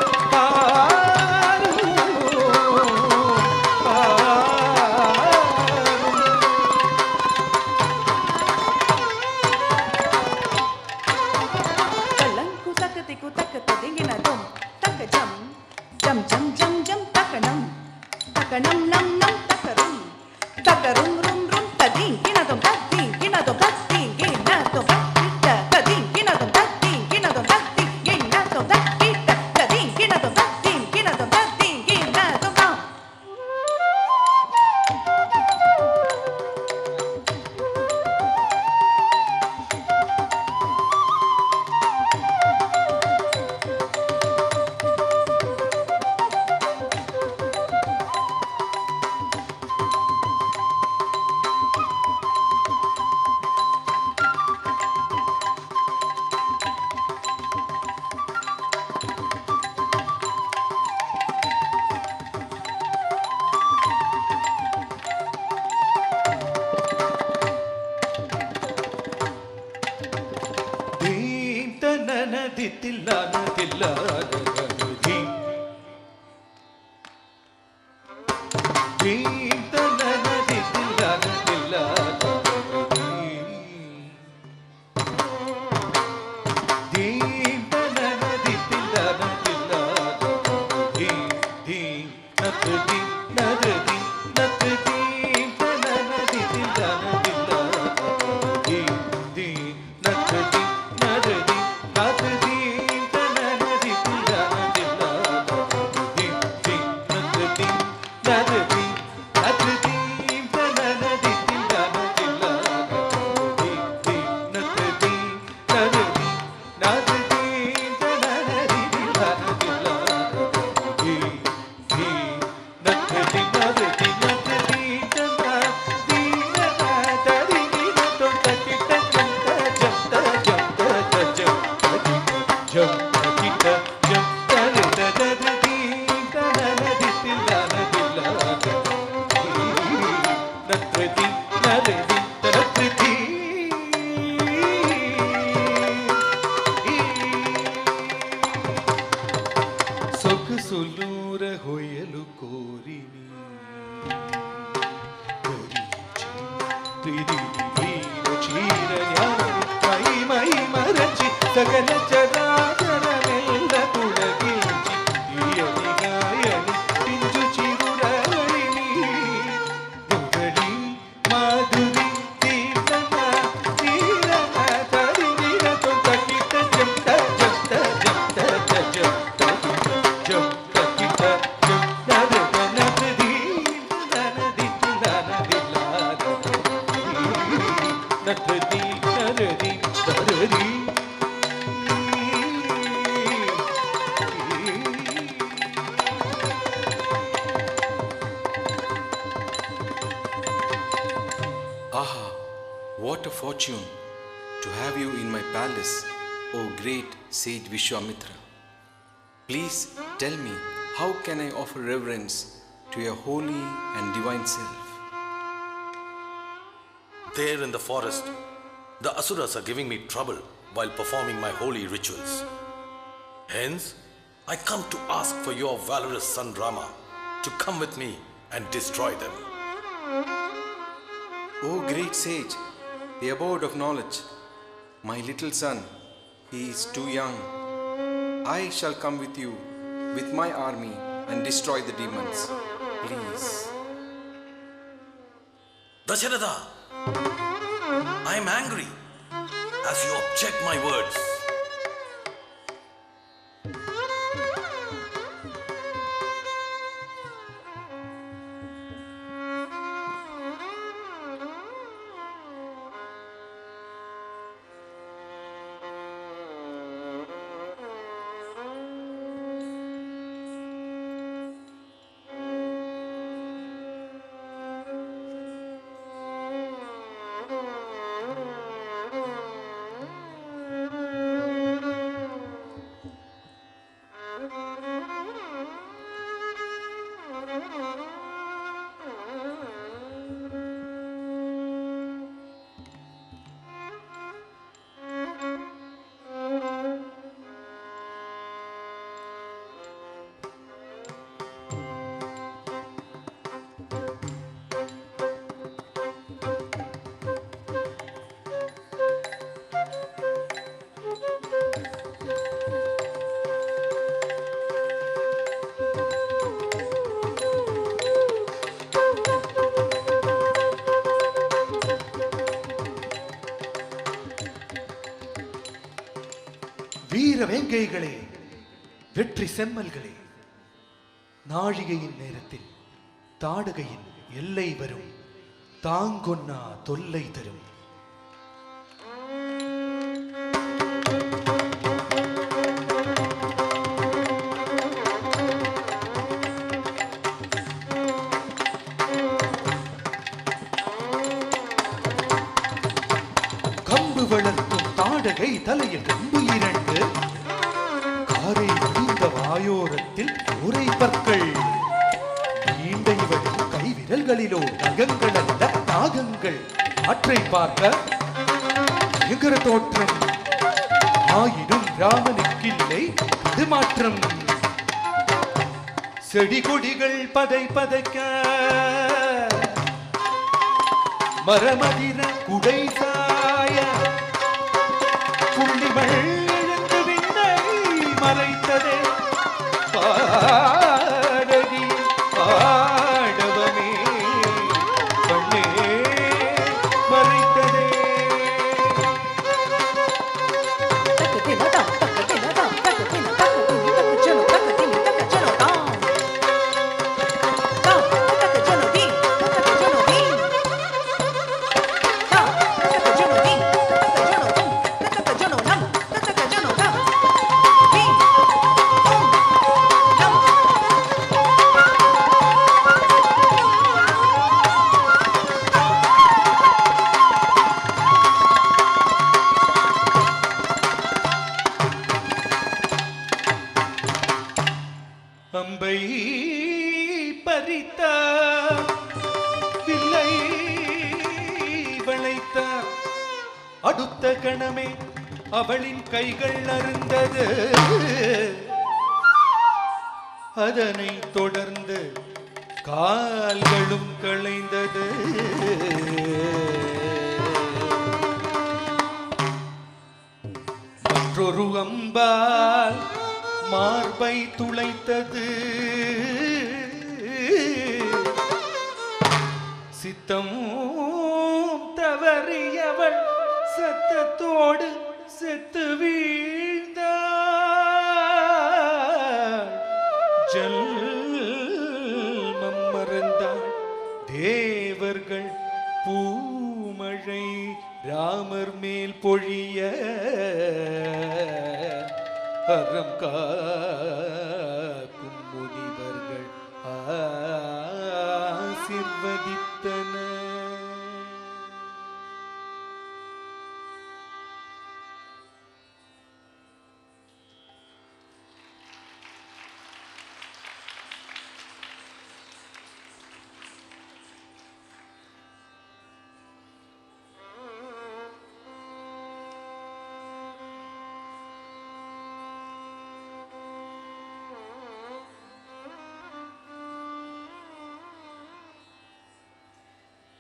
Speaker 6: in my palace, O great sage Vishwamitra. Please tell me, how can I offer reverence to your holy and divine self?
Speaker 5: There in the forest, the Asuras are giving me trouble while performing my holy rituals. Hence, I come to ask for your valorous son Rama to come with me and destroy them.
Speaker 6: O great sage, the abode of knowledge, my little son, he is too young. I shall come with you, with my army, and destroy the demons. Please.
Speaker 5: Dasharatha, I am angry as you object my words.
Speaker 2: வீர வேங்கைகளே, வெற்றி செம்மல்களே, நாழிகையின் நேரத்தில் தாடகையின் எல்லை வரும், தாங்கொன்னா தொல்லை தரும். கம்பு வளர்க்கும் தாடகை தலையில் கம்பு இரண்டு, காரை முடிந்த வாயோரத்தில் கூரை பற்கள், நீண்ட இவள் கை விரல்களிலோ நகங்கள் அல்ல நாகங்கள். ஆற்றை பார்க்க பயங்கர தோற்றம், ஆயினும் ராமனுக்கில்லை இது மாற்றம். செடி கொடிகள் பதை பதைக்க, மரமதிர குடை சாய, புள்ளிகள் எழுந்து விண்ணை மறைத்ததே. பாடகி பாடவமே கண்ணே மறைத்ததே. அம்பை பறித்தார், வில்லை வளைத்தார், அடுத்த கணமே அவளின் கைகள் அருந்தது. அதனை தொடர்ந்து கால்களும் களைந்தது. மற்றொரு அம்பால் மார்பை துளைத்தது. சித்தம் தவறியவள் சத்தத்தோடு செத்து வீழ்ந்தாள். ஜல்மம் மறந்தாள். தேவர்கள் பூமழை ராமர் மேல் பொழிய, அறம் காக்கும் முனிவர்கள் ஆசீர்வதித்தனர்.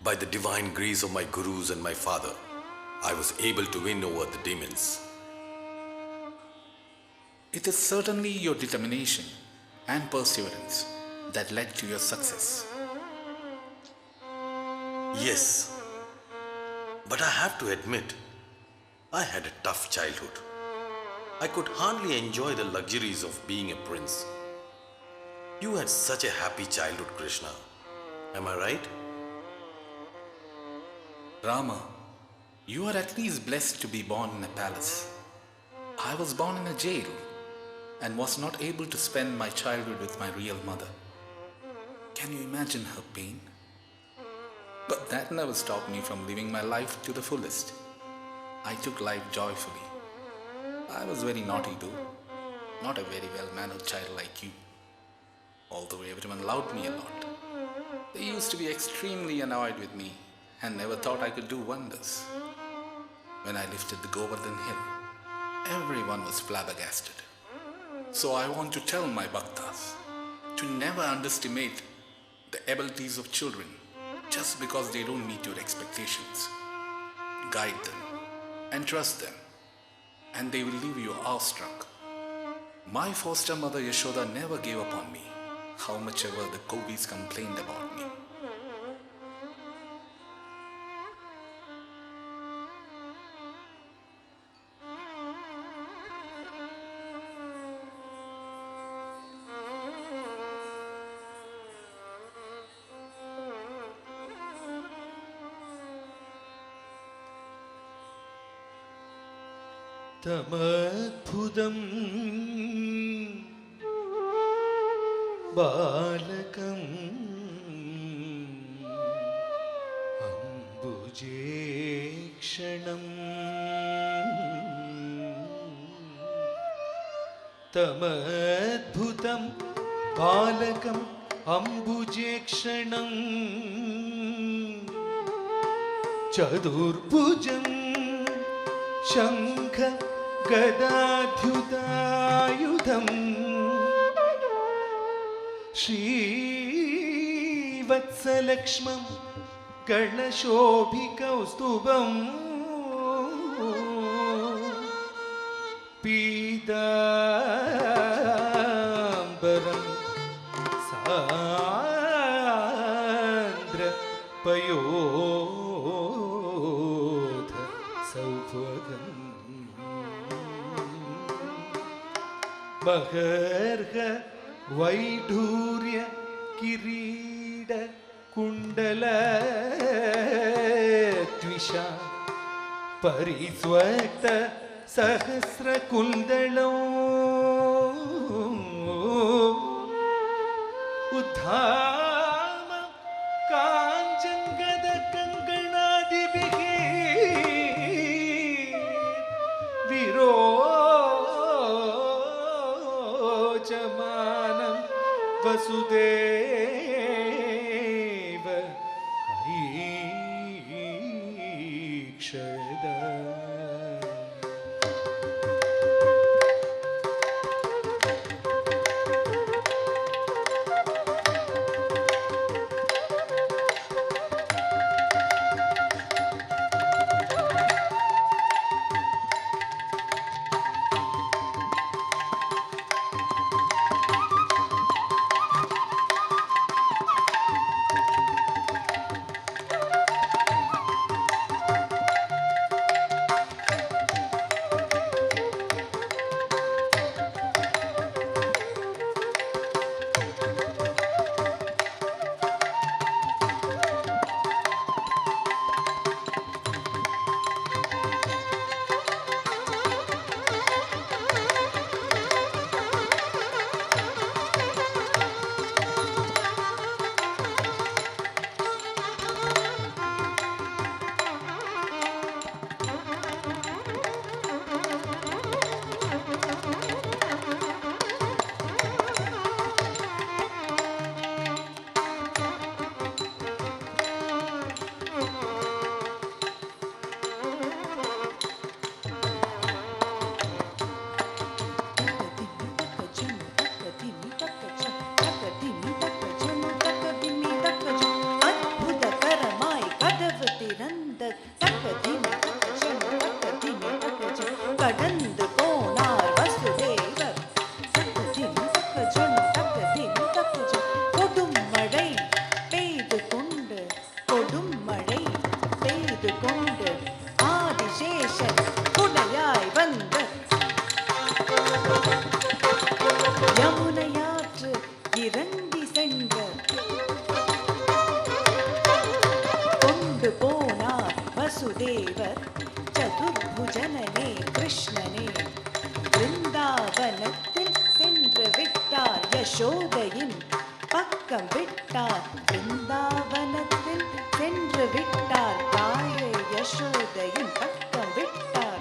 Speaker 5: By the divine grace of my gurus and my father, I was able to win over the demons.
Speaker 7: It is certainly your determination and perseverance that led to your success.
Speaker 5: Yes, but I have to admit, I had a tough childhood. I could hardly enjoy the luxuries of being a prince. You had such a happy childhood, Krishna. Am I right?
Speaker 7: Rama, you are at least blessed to be born in a palace. I was born in a jail and was not able to spend my childhood with my real mother. Can you imagine her pain? But that never stopped me from living my life to the fullest. I took life joyfully. I was very naughty too, not a very well-mannered child like you. Although everyone loved me a lot, they used to be extremely annoyed with me and never thought I could do wonders. When I lifted the Govardhan hill, everyone was flabbergasted. So I want to tell my bhaktas to never underestimate the abilities of children just because they don't meet your expectations. Guide them and trust them, and they will leave you awestruck. My foster mother Yashoda never gave up on me, how much ever the Gopis complained about me.
Speaker 2: तमद्भुतं बालकम् अम्बुजेक्षणम् तमद्भुतं बालकम् अम्बुजेक्षणम् चतुर्भुजं शङ्ख गदाध्युतायुधम् श्रीवत्सलक्ष्मं गणशोभिकौस्तुभम् पीताम्बरं सान्द्रपयोध सौभगम् महर्ह वैढूर्य किरीट कुण्डल द्विषा परिस्वक्त सहस्रकुन्दलौ उद्धाम काञ्चङ्गद कङ्कणादिभिः विरोचमानं वसुदेव ऐक्षद
Speaker 3: கடந்து போனார் வசுதேவர். தக்கதின் தக்கஜன் தக்கதின் தக்கஜன். கொடும் மழை பெய்து கொண்டு கொடும் மழை பெய்து கொண்டு ஆதிசேஷன் குடையாய் வந்த யமுனையாற்று இறங்கி சென்ற கொண்டு போனார் வசுதேவர் சதுர்புஜனனே கிருஷ்ணனே. பிருந்தாவனத்தில் சென்று விட்டார் யசோதையின் பக்கம் விட்டார். பிருந்தாவனத்தில் சென்று விட்டார் தாயை யசோதையின் பக்கம் விட்டார்.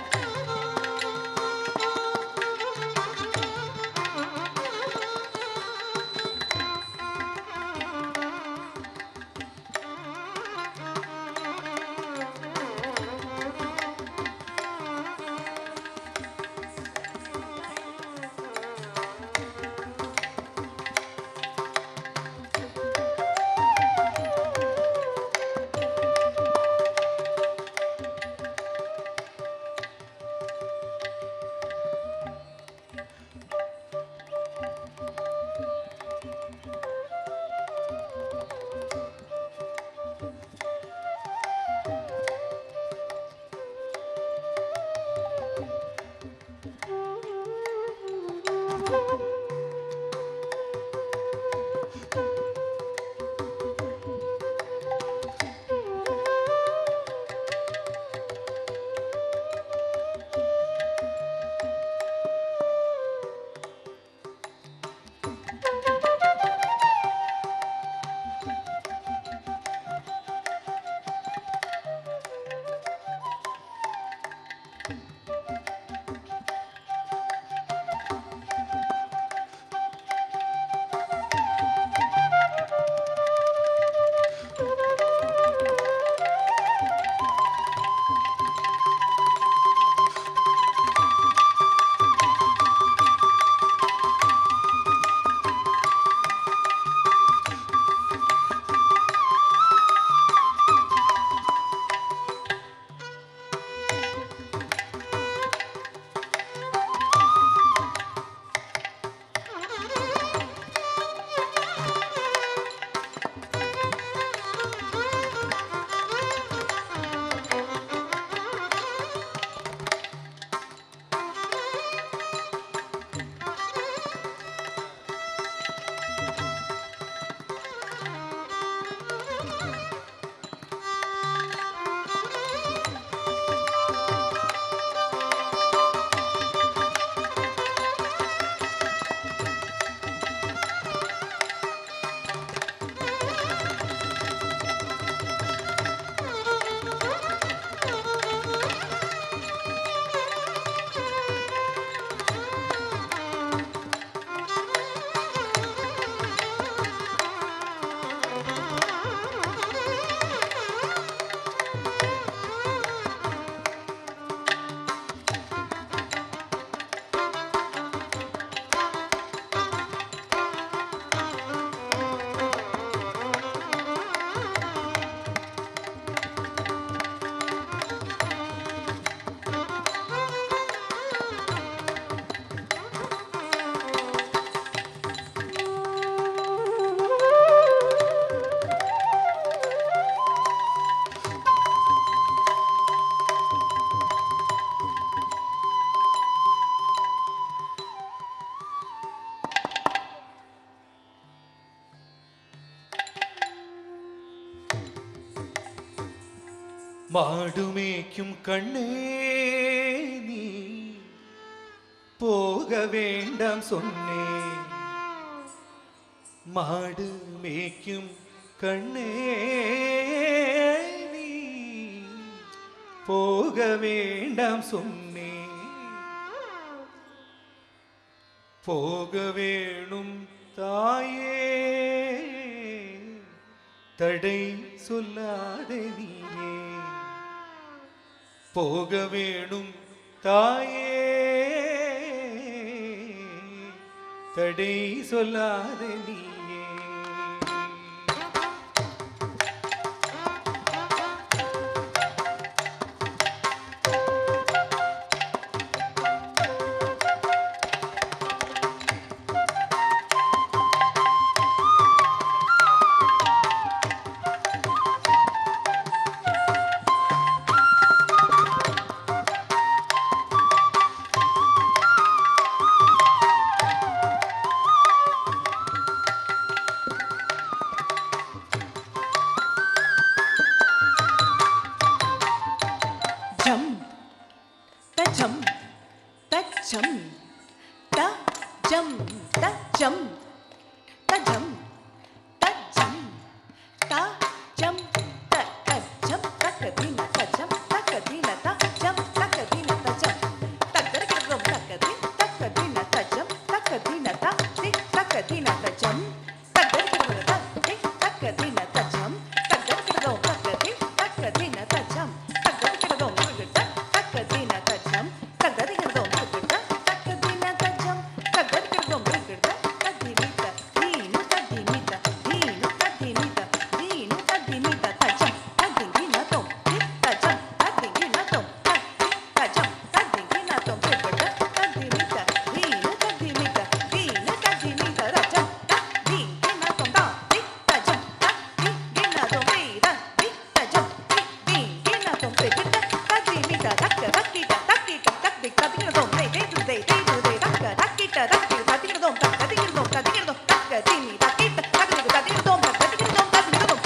Speaker 2: மாடுமேய்க்கும் கண்ணே நீ போக வேண்டாம் சொன்னேன். மாடு மேய்க்கும் கண்ணே நீ போக வேண்டாம் சொன்னேன். போக வேணும் தாயே தடை சொல்லாதே நீயே. போக வேணும் தாயே தடை சொல்லாதே நீயே.
Speaker 3: jum, ta jum, ta jum, ta jum, ta jum, ta jum, ta jum, ta kadina, ta jum, ta kadina, ta jum, ta kadina, ta jum, ta kadina, ta kadina, ta jum, ta kadina, ta tik, ta kadina, ta jum, ta kadina, ta tik, ta kadina, ta jum, ta kadina, ta tik, ta kadina, ta jum, ta kadina, ta kadina, ta jum, ta kadina, ta kadina, ta jum, ta kadina, kadinita, dinu, kadinita, dinu, kadinita, dinu, kadinita, ta jum, kadinina, tom, tik, ta jum, kadinina, tom, tik, ta jum, kadinina, tom, kadinita, kadinita, dinu, kadinita, dinu, kadinita, ra jum, kadinina, tom, ta, tik, ta jum, kadinina, tom, da, tik, ta jum, kadinina, tom, kadinita, kadinita, dakka, dakkita, dakkita, dakdik, kadinina, tom, de, de, de, dakka, dakkita, dakkita, kadinina, tom, kadinina, tom, kadinina, tom, dakka, dini, dakkita, dakkita, kadinina, tom, kadinina, tom, kadinina, tom.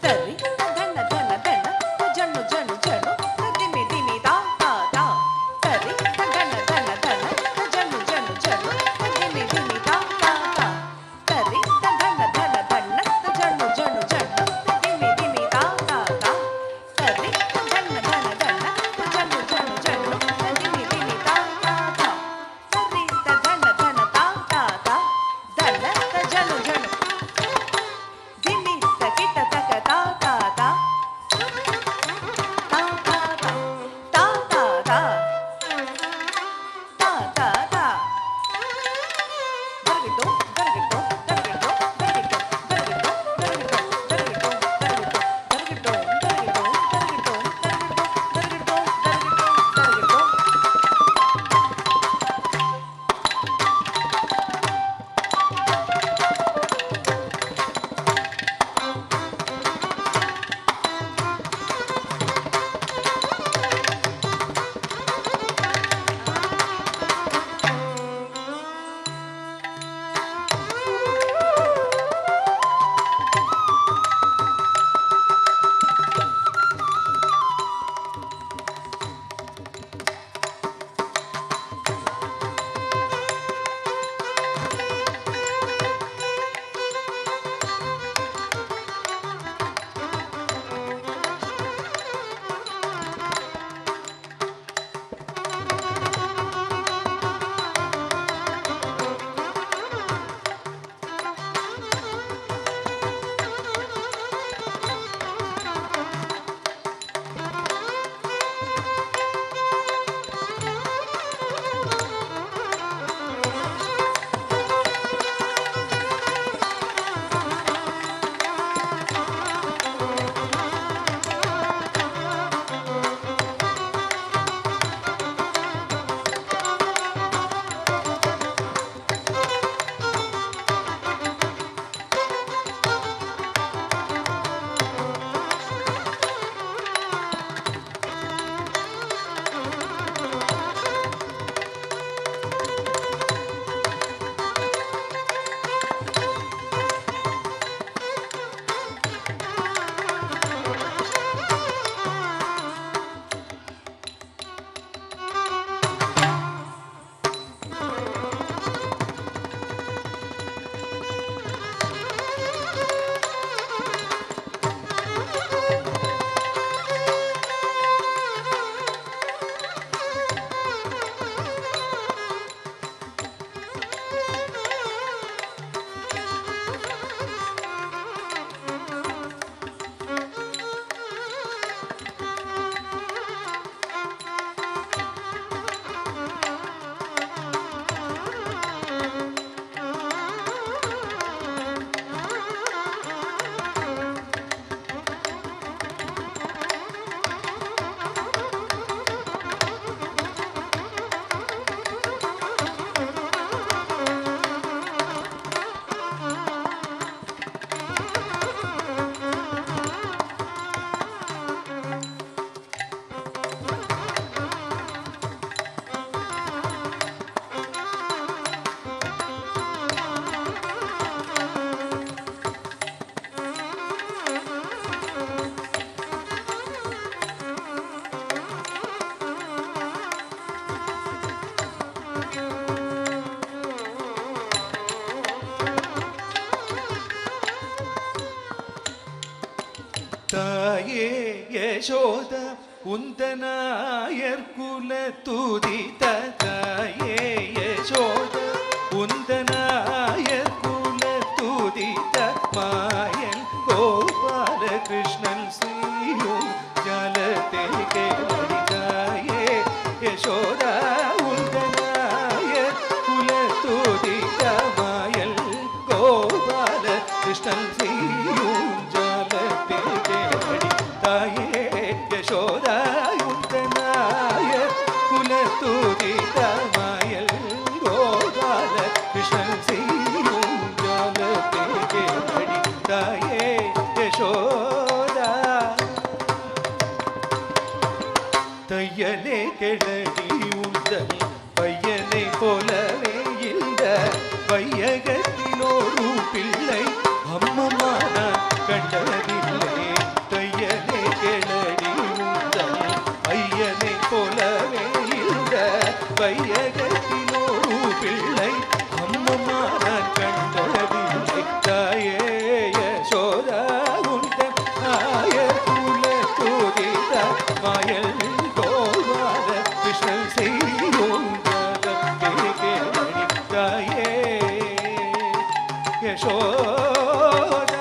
Speaker 3: Tari, dhanna, dhanna, dhanna, jannu, jannu, jannu, dimi, dimi, da, da, da. Tari, dhanna, dhanna, dhanna, jannu, jannu, jannu, dimi, dimi, da, da, da. Tari, dhanna, dhanna, dhanna, jannu, jannu, jannu, dimi, dimi, da, da, da. Tari, dhanna, dhanna, dhanna, jannu, jannu, jannu, dimi, dimi, da, da, da. Tari, dhanna, dhanna, da, da, da. Dhanna, jannu, jannu. Dimi, da, kita, da, ka, da, da, da. Da, da, da. Da, da, da. Da, da, da. Gargito, gargito, gargito, gargito, gargito, gargito, gargito, gargito, gargito, gargito, gargito, gargito, gargito.
Speaker 2: தாயே யசோத உந்தனாயர் குல துதித்த தாயே யசோத உந்தனாயர் குல துதித்த மாயன் கோபால கிருஷ்ணன் ஸ்ரீயும் ஜலத்தே கேளடி தாயே யசோத உந்தனாயர் குல துதித்த மாயன் கோபால கிருஷ்ணன் ஸ்ரீயும் ஜலத்தே கேளடி தாயே யசோத உந்தனாயர் குல துதித்த மாயன் கோபால கிருஷ்ணன் ஸ்ரீயும் ஜலத்தே கேளடி தாயே யசோத தையலே கெளடி உந்தன் பையனை போலவே இந்த வையகத்தினோரு பிள்ளை அம்மம்மா நான் கண்டதில்லை தையலே கெளடி உந்தன் பையனை போலவே இந்த வையகத்தினோரு பிள்ளை அம்மம்மா நான் கண்டதில்லை தாயே யசோத உந்தன் ஆயர் குல துதித்த மாயல் கோபால கிருஷ்ணன் செய்யும் ஜலத்தே கேளடி தாயே யசோத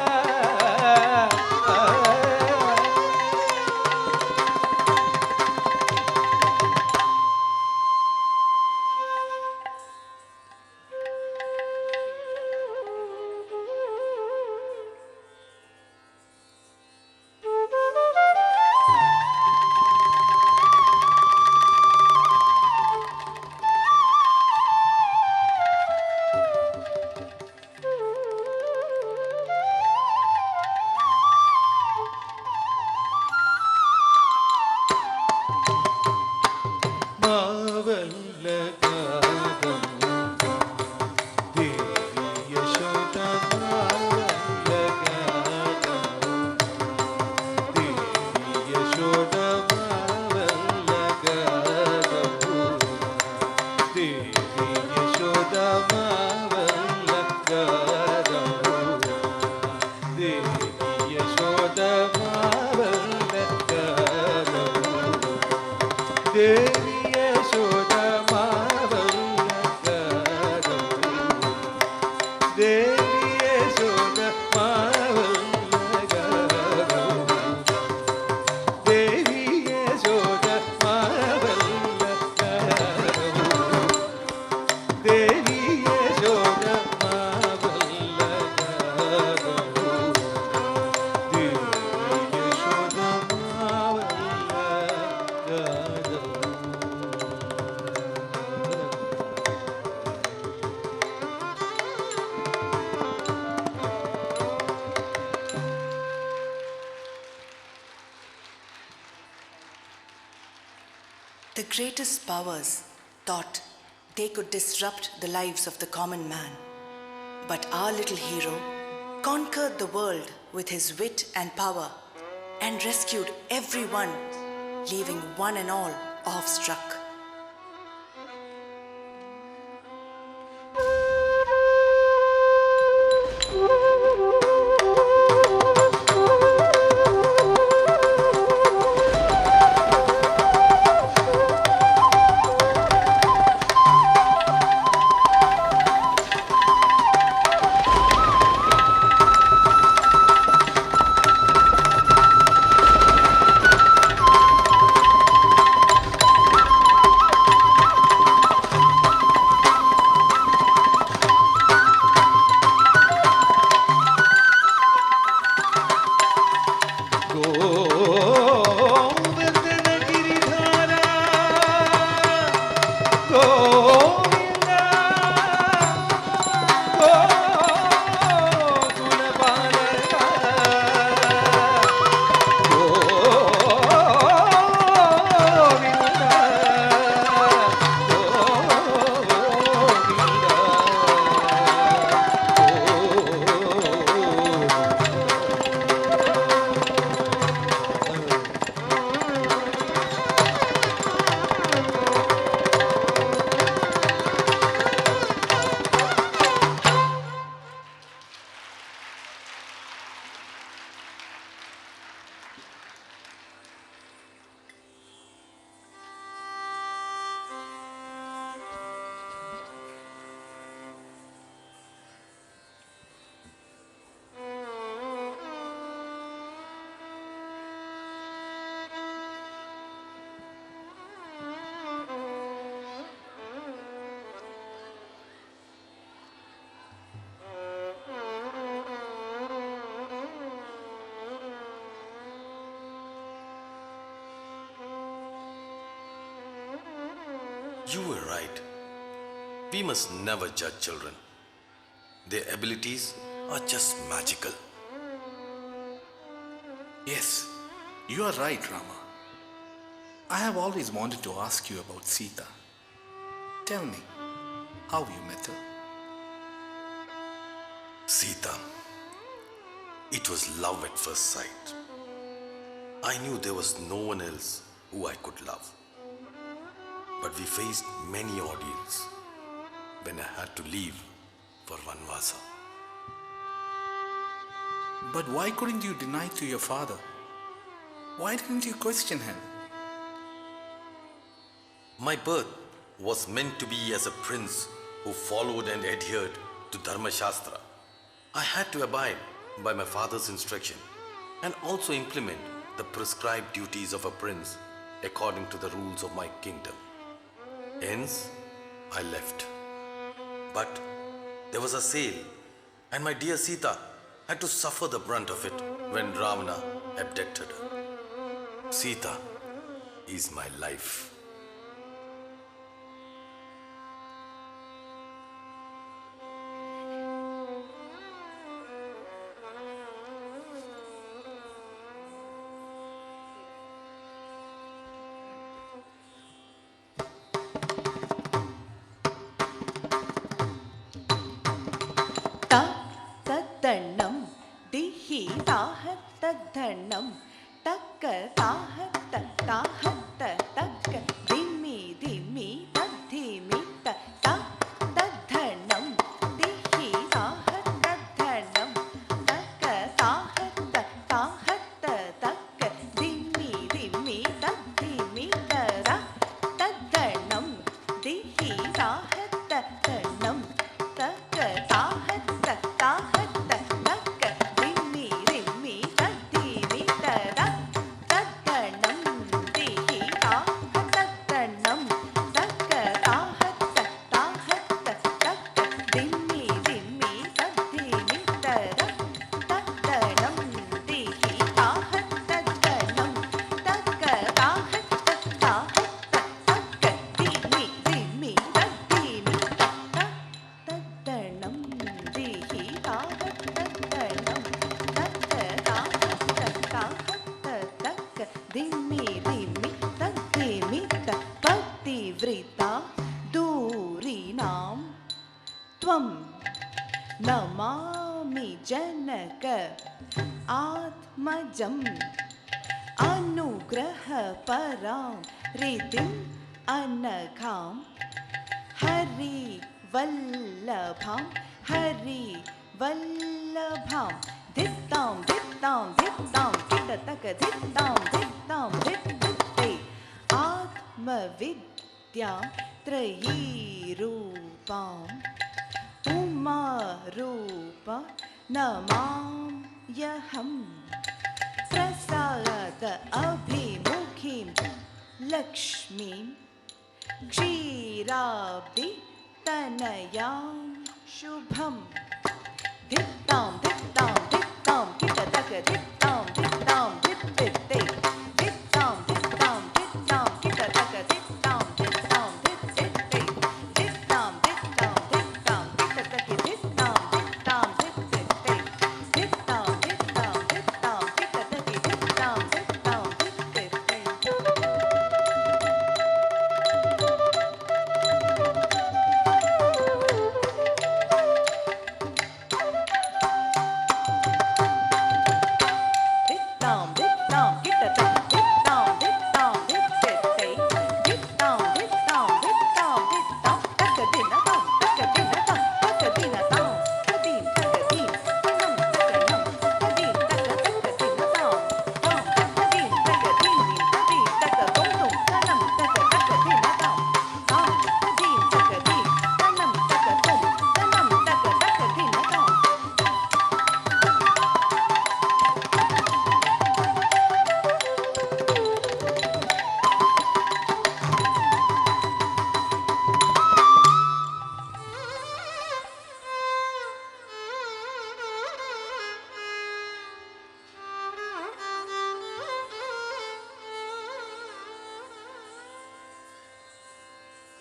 Speaker 2: மாவல்ல காதம் தேவி யசோத மாவல்ல காதம் தேவி யசோத மாவல்ல காதம் தேவி யசோத மாவல்ல காதம் தேவி யசோத மாவல்ல காதம் தேவி யசோத மாவல்ல காதம் தேவி யசோத மாவல்ல காதம் தேவி யசோத மாவல்ல காதம் தேவி யசோத மாவல்ல காதம் தேவி Yashoda
Speaker 3: The greatest powers thought they could disrupt the lives of the common man. But our little hero conquered the world with his wit and power and rescued everyone, leaving one and all awestruck.
Speaker 5: You were right. We must never judge children. Their abilities are just magical.
Speaker 7: Yes, you are right, Rama. I have always wanted to ask you about Sita. Tell me, how you met her?
Speaker 5: Sita, it was love at first sight. I knew there was no one else who I could love. But we faced many ordeals when I had to leave for Vanvasa.
Speaker 7: But why couldn't you deny to your father? Why didn't you question him?
Speaker 5: My birth was meant to be as a prince who followed and adhered to Dharma Shastra. I had to abide by my father's instruction and also implement the prescribed duties of a prince according to the rules of my kingdom. Hence, I left. But there was a sale, and my dear Sita had to suffer the brunt of it when Ravana abducted her. Sita is my life.
Speaker 3: தத்தண்ணம் திஹி தாஹத்தண்ணம் தக்க தாஹத்த தாஹத்த தக்க திம்மி திம்மி தத்திமி தத்தண்ணம் திஹி தாஹத்தண்ணம் தக்க தாஹத்த தாஹத்த தக்க திம்மி திம்மி தத்திமி தத்தண்ணம் திஹி தாஹத்தண்ணம் தக்க தாஹத்த தாஹத்த தக்க திம்மி திம்மி தத்திமி தத்தண்ணம் திஹி தாஹத்தண்ணம் தக்க தாஹத்த தாஹத்த தக்க திம்மி திம்மி தத்திமி தத்தண்ணம் திஹி தாஹத்தண்ணம் தக்க தாஹத்த தாஹத்த தக்க திம்மி திம்மி தத்திமி தத்தண்ணம் திஹி தாஹத்தண்ணம் தக்க தாஹத்த தாஹத்த தக்க திம்மி திம்மி தத்திமி பக்திவ்ரிதா தூரிணாம் त्वं नमामि जनक आत्मजम् अनुग्रहपरां रीतिम् अनघां हरिवल्लभां हरिवल्लभां धित्तां धित्तां धित्तां किटतक धित्तां धित्तां धित्ते आत्मविद्यां त्रयीरूपाम् उमारूप नमाम्यहम् प्रसाद अभिमुखीं लक्ष्मीं क्षीराब्धि तनयां शुभम् धित्तां धित्तां धित्तां किटतक धित्तां धित्तां धित्ते धित्तां धित्तां धित्तां किटतक धित्तां धित्तां धित्ते धित्तां धित्तां धित्तां किटतक धित्तां धित्तां धित्ते धित्तां धित्तां धित्तां किटतक धित्तां धित्तां धित्ते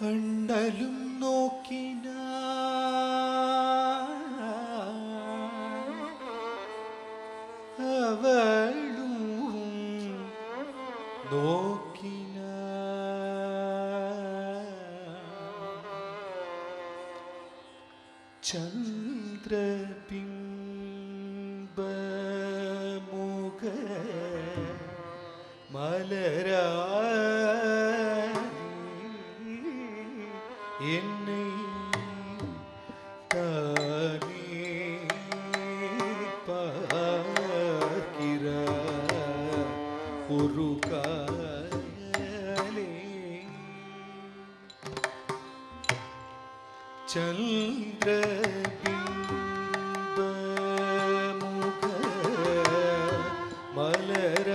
Speaker 2: അണ്ണലും നോക്കിന അവളും നോക്കിന ചന്ദ്രബിംബമുഖ മലരാ என்னை தானே பார்க்கிறார் ஒரு காலே சந்திரபிம்பமுக மலராலே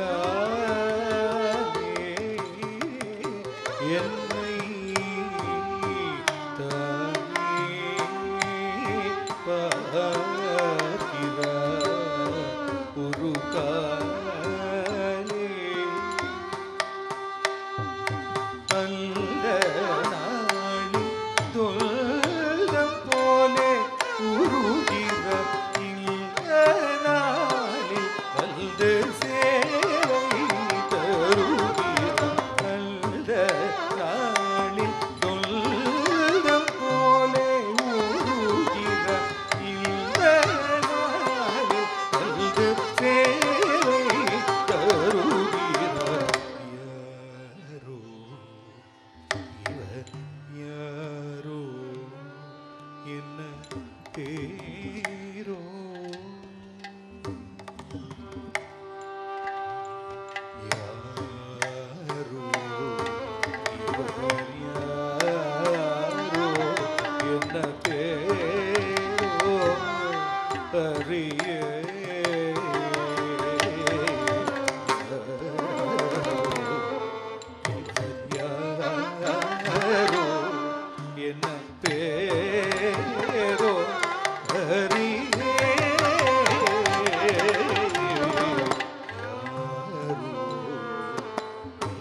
Speaker 2: என்னை ஒரு காலே அந்த நாளில் தொல்லம் போலே உருகிற இந்த நாளில் வந்து சேவை தருகிற அந்த நாளில் தொல்லம் போலே உருகிற இந்த நாளில் வந்து சேவை தருகிற யாரோ இவர் யாரோ என்ன பேரோ யாரோ இவர் யாரோ என்ன பேரோ அறிய யாரோ என்ன பேரோ அறியே யாரோ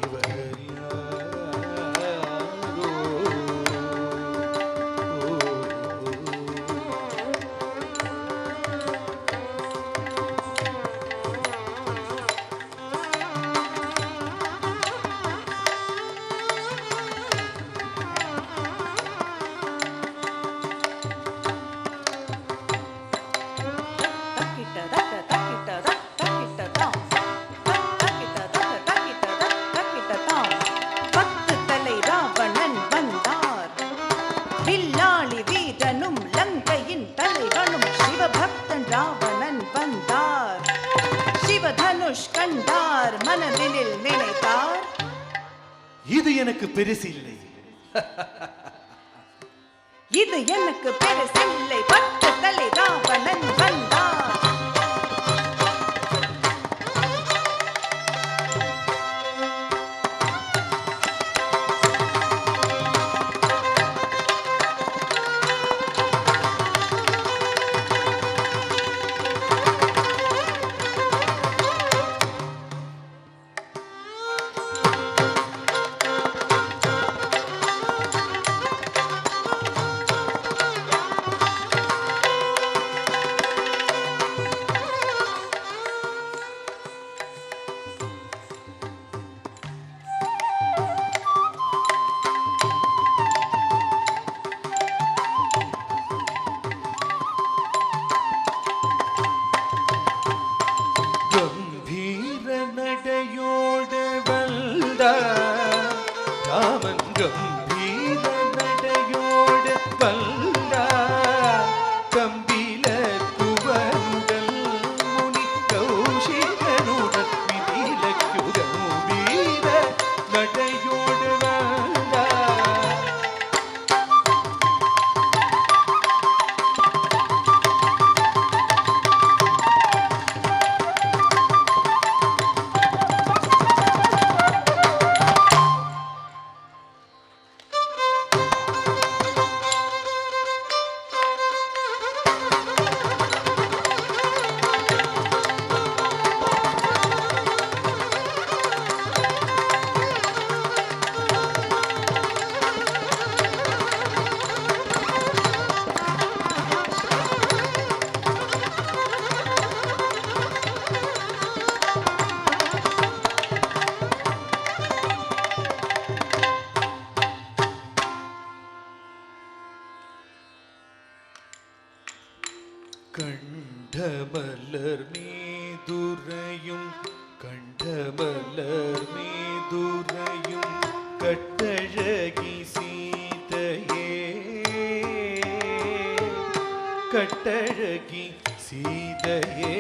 Speaker 2: இவர் யாரோ
Speaker 3: பத்து தலை ராவணன் வந்தார், வில்லாளி வீரனும் லங்கையின் தலைவனும் சிவபக்தன் ராவணன் வந்தார். சிவதனுஷ் கண்டார், மனதினில் நினைத்தார்,
Speaker 2: இது எனக்கு பெருசில்லை.
Speaker 3: இது எனக்கு பெருசில்லை. பத்து தலை ராவணன் வந்தார்.
Speaker 2: கம்பீர நடையோடு வந்தார் ராமன், கம்பீர நடையோடு வந்தார். கம்பில குவருடல் முனி கௌஷிகனுடன் விதில கம்பீர நடையோடு வந்தார். மேதுரையும் கண்டமலர் மேதுரையும் கட்டழகி சீதையே கட்டழகி சீதையே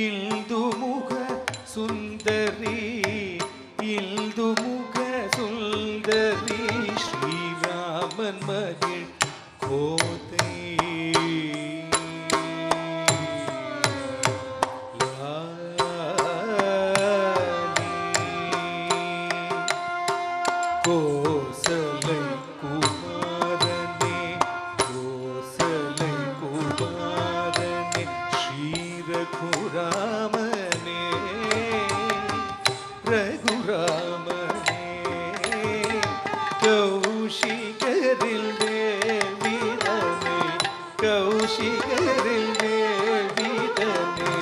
Speaker 2: இல்துமுக சுந்தரி இல்துமுக சுந்தரி ஸ்ரீராமன் மகிழ் கோதை கோசலை குமாரனே கோசலை குமாரனே ஸ்ரீரகுராமனே ரகுராமனே கௌஷிகரில் வேவிதனே கௌஷிகரில் வேவிதனே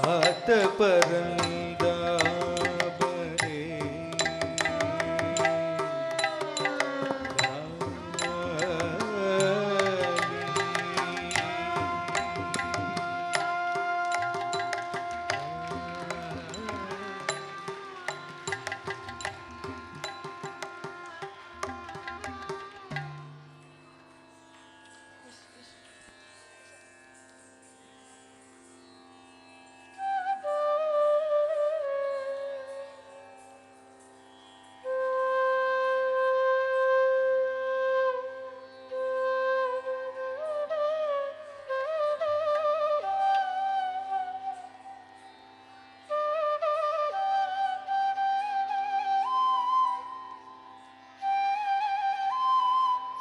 Speaker 2: காத்த பரந்தாபரே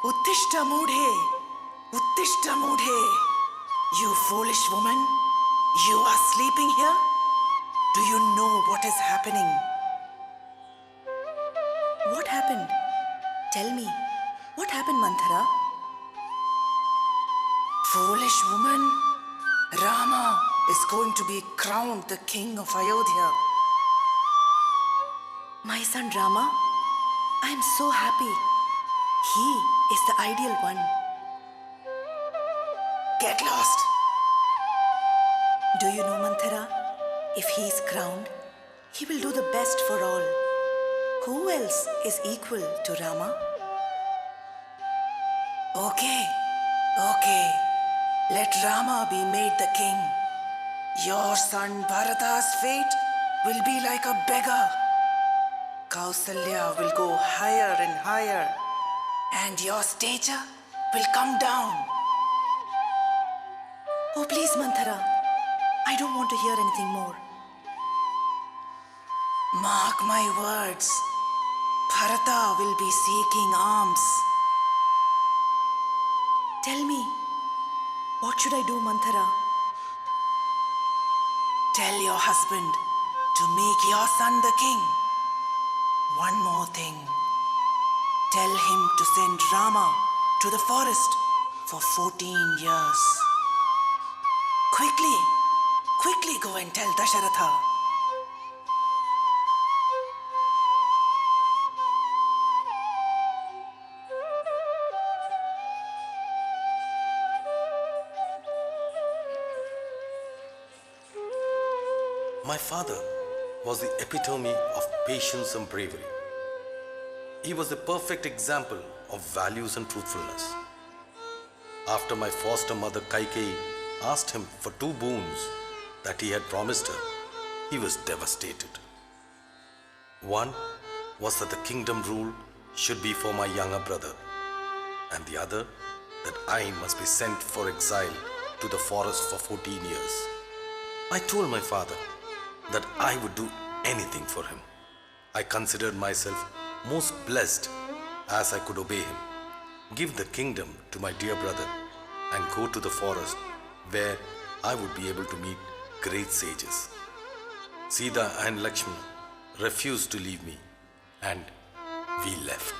Speaker 3: Uttishta Mudhe! Uttishta Mudhe! You foolish woman! You are sleeping here? Do you know what is happening? What happened? Tell me. What happened, Manthara? Foolish woman! Rama is going to be crowned the king of Ayodhya. My son Rama, I am so happy. He is the ideal one. Get lost. Do you know, Manthara? If he is crowned, he will do the best for all. Who else is equal to Rama? Okay. Let Rama be made the king. Your son Bharata's fate will be like a beggar. Kausalya will go higher and higher, and your stature will come down. Oh, please, Manthara. I don't want to hear anything more. Mark my words. Bharata will be seeking alms. Tell me, what should I do, Manthara? Tell your husband to make your son the king. One more thing. Tell him to send Rama to the forest for 14 years. Quickly go and tell Dasharatha.
Speaker 5: My father was the epitome of patience and bravery. He was the perfect example of values and truthfulness. After my foster mother Kaikeyi asked him for 2 boons that he had promised her, he was devastated. One was that the kingdom rule should be for my younger brother, and the other that I must be sent for exile to the forest for 14 years. I told my father that I would do anything for him. I considered myself most blessed as I could obey him, give the kingdom to my dear brother, and go to the forest where I would be able to meet great sages. Sita and Lakshmana refused to leave me, and we left.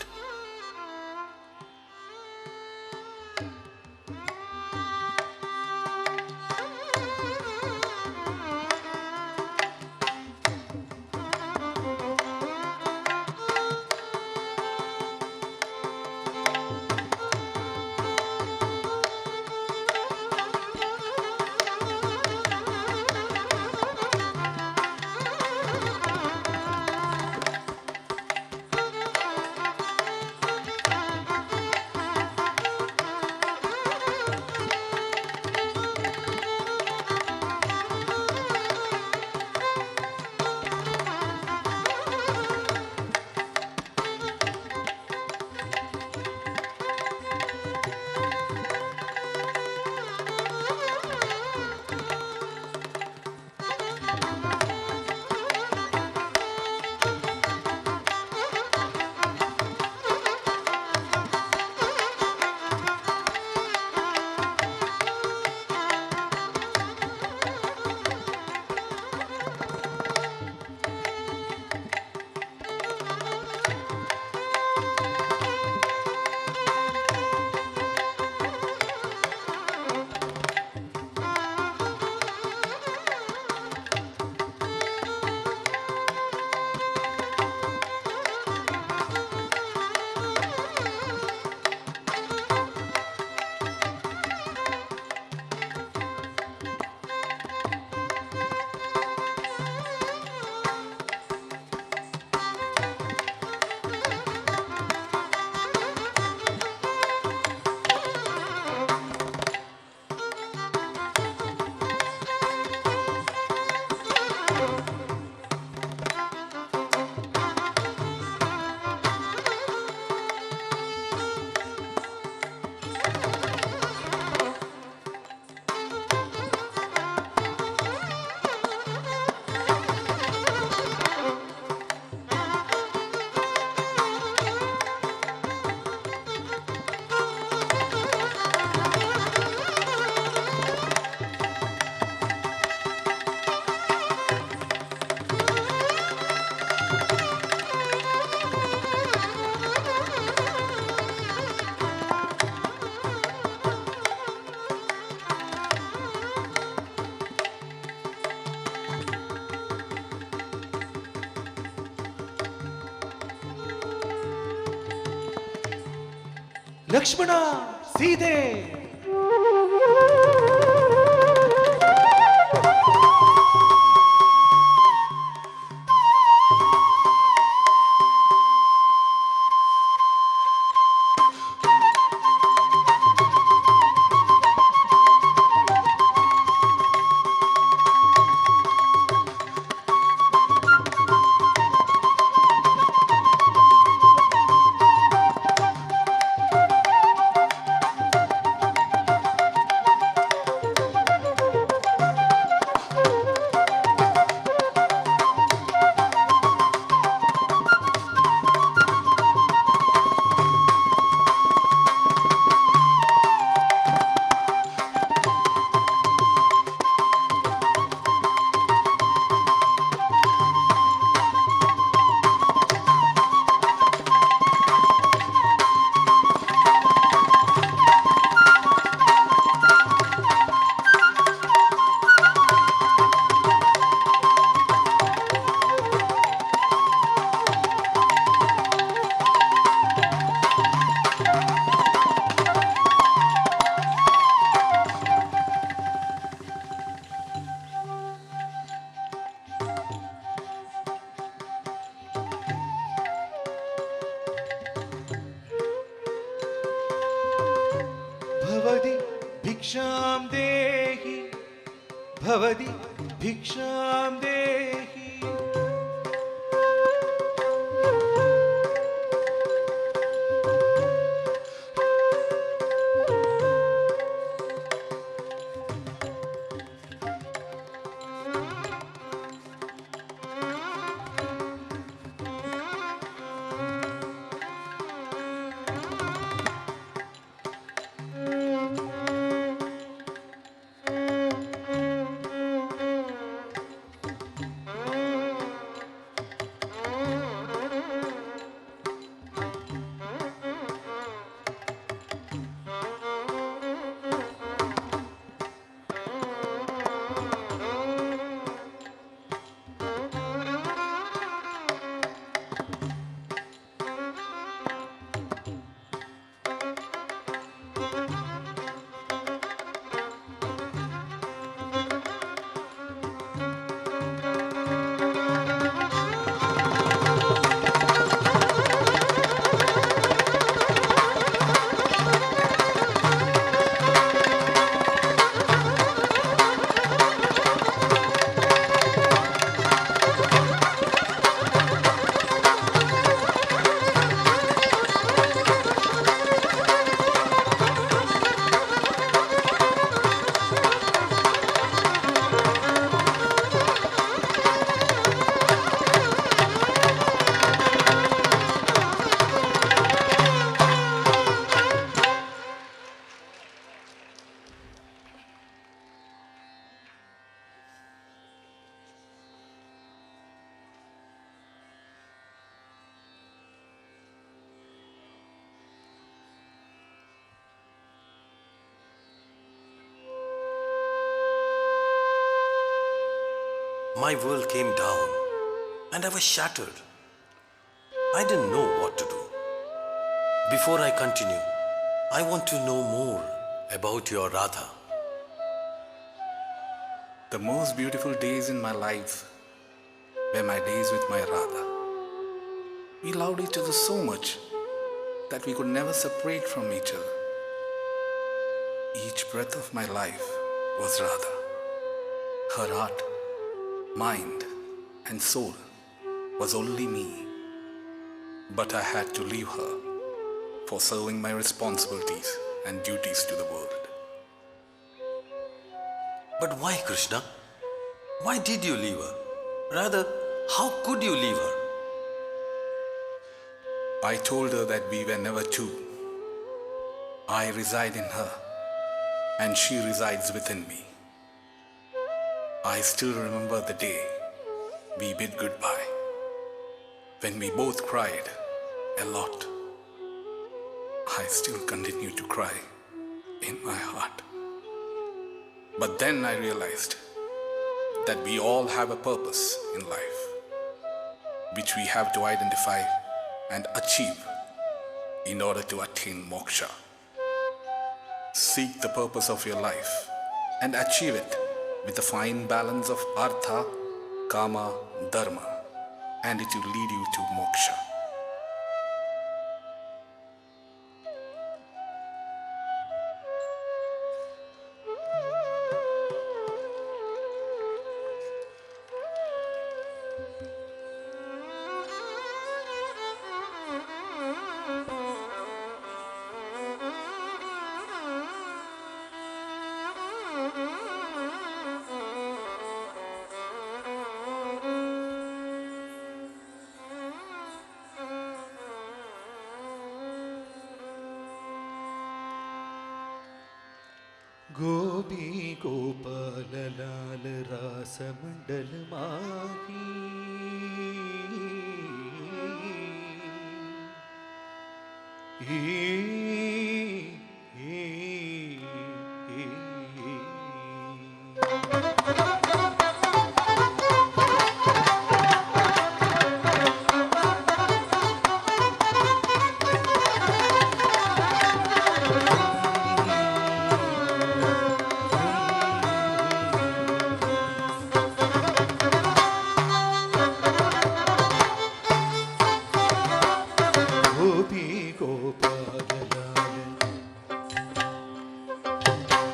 Speaker 2: Lakshmana Sita. भवति भिक्षां देहि, भवति भिक्षां देहि.
Speaker 5: My world came down and I was shattered. I didn't know what to do. Before I continue, I want to know more about your Radha.
Speaker 7: The most beautiful days in my life were my days with my Radha. We loved each other so much that we could never separate from each other. Each breath of my life was Radha. Her heart, mind, and soul was only me. But I had to leave her for serving my responsibilities and duties to the world.
Speaker 5: But why, Krishna? Why did you leave her? Rather, how could you leave her?
Speaker 7: I told her that we were never two. I reside in her, and she resides within me. I still remember the day we bid goodbye, when we both cried a lot. I still continue to cry in my heart. But then I realized that we all have a purpose in life, which we have to identify and achieve in order to attain moksha. Seek the purpose of your life and achieve it with a fine balance of artha, kama, dharma, and it will lead you to moksha.
Speaker 2: गोपी गोपाल लाल रास मंडल माही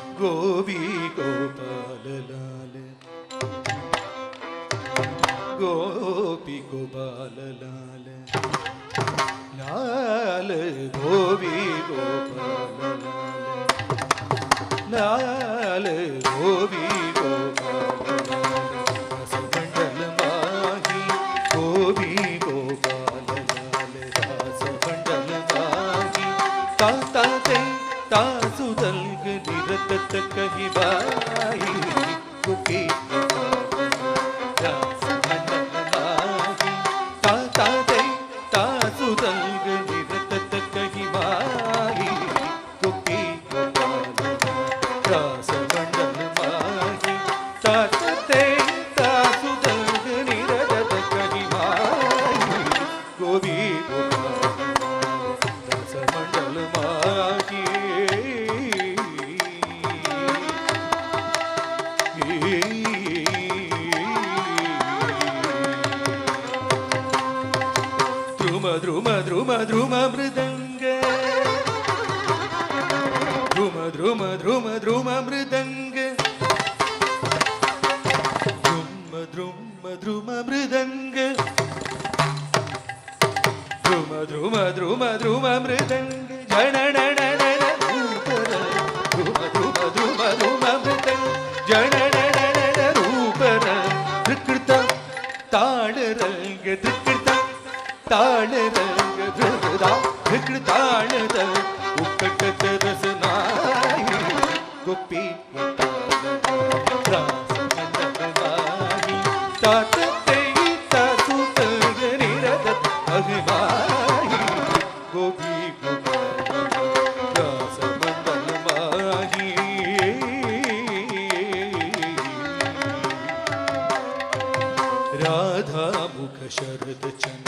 Speaker 2: गोपी गोपाल लाल गोपी गोपाल लाल लाल गोपी गोपाल लाल लाल गोपी गोपाल रस मंडल माही गोपी गोपाल लाल रस मंडल माही ताता ते तासुदल निरत कही by गोपी रास मंडल माही ताता ते तासुदल निरत कही बाई गोपी रास मंडल माही ताता ते तासुदल निरत कही बाई गोपी रास मंडल माही ध्रुम ध्रुम ध्रुम मृदंग ध्रुम ध्रुम ध्रुम ध्रुम मृदंग ध्रुम ध्रुम ध्रुम मृदंग ध्रुम ध्रुम ध्रुम ध्रुम मृदंग जननननन रूपर ध्रुम ध्रुम ध्रुम ध्रुम मृदंग जननननन रूपर धृकृत ताल रंग धृकृत ताल रंग धृदा धृकृ ताल रंग उकटत रसनाई गोपी रास मंडल माही तात तेई तासुत निरदत अभिमानी गोपी रास मंडल माही राधा मुख शरद चंद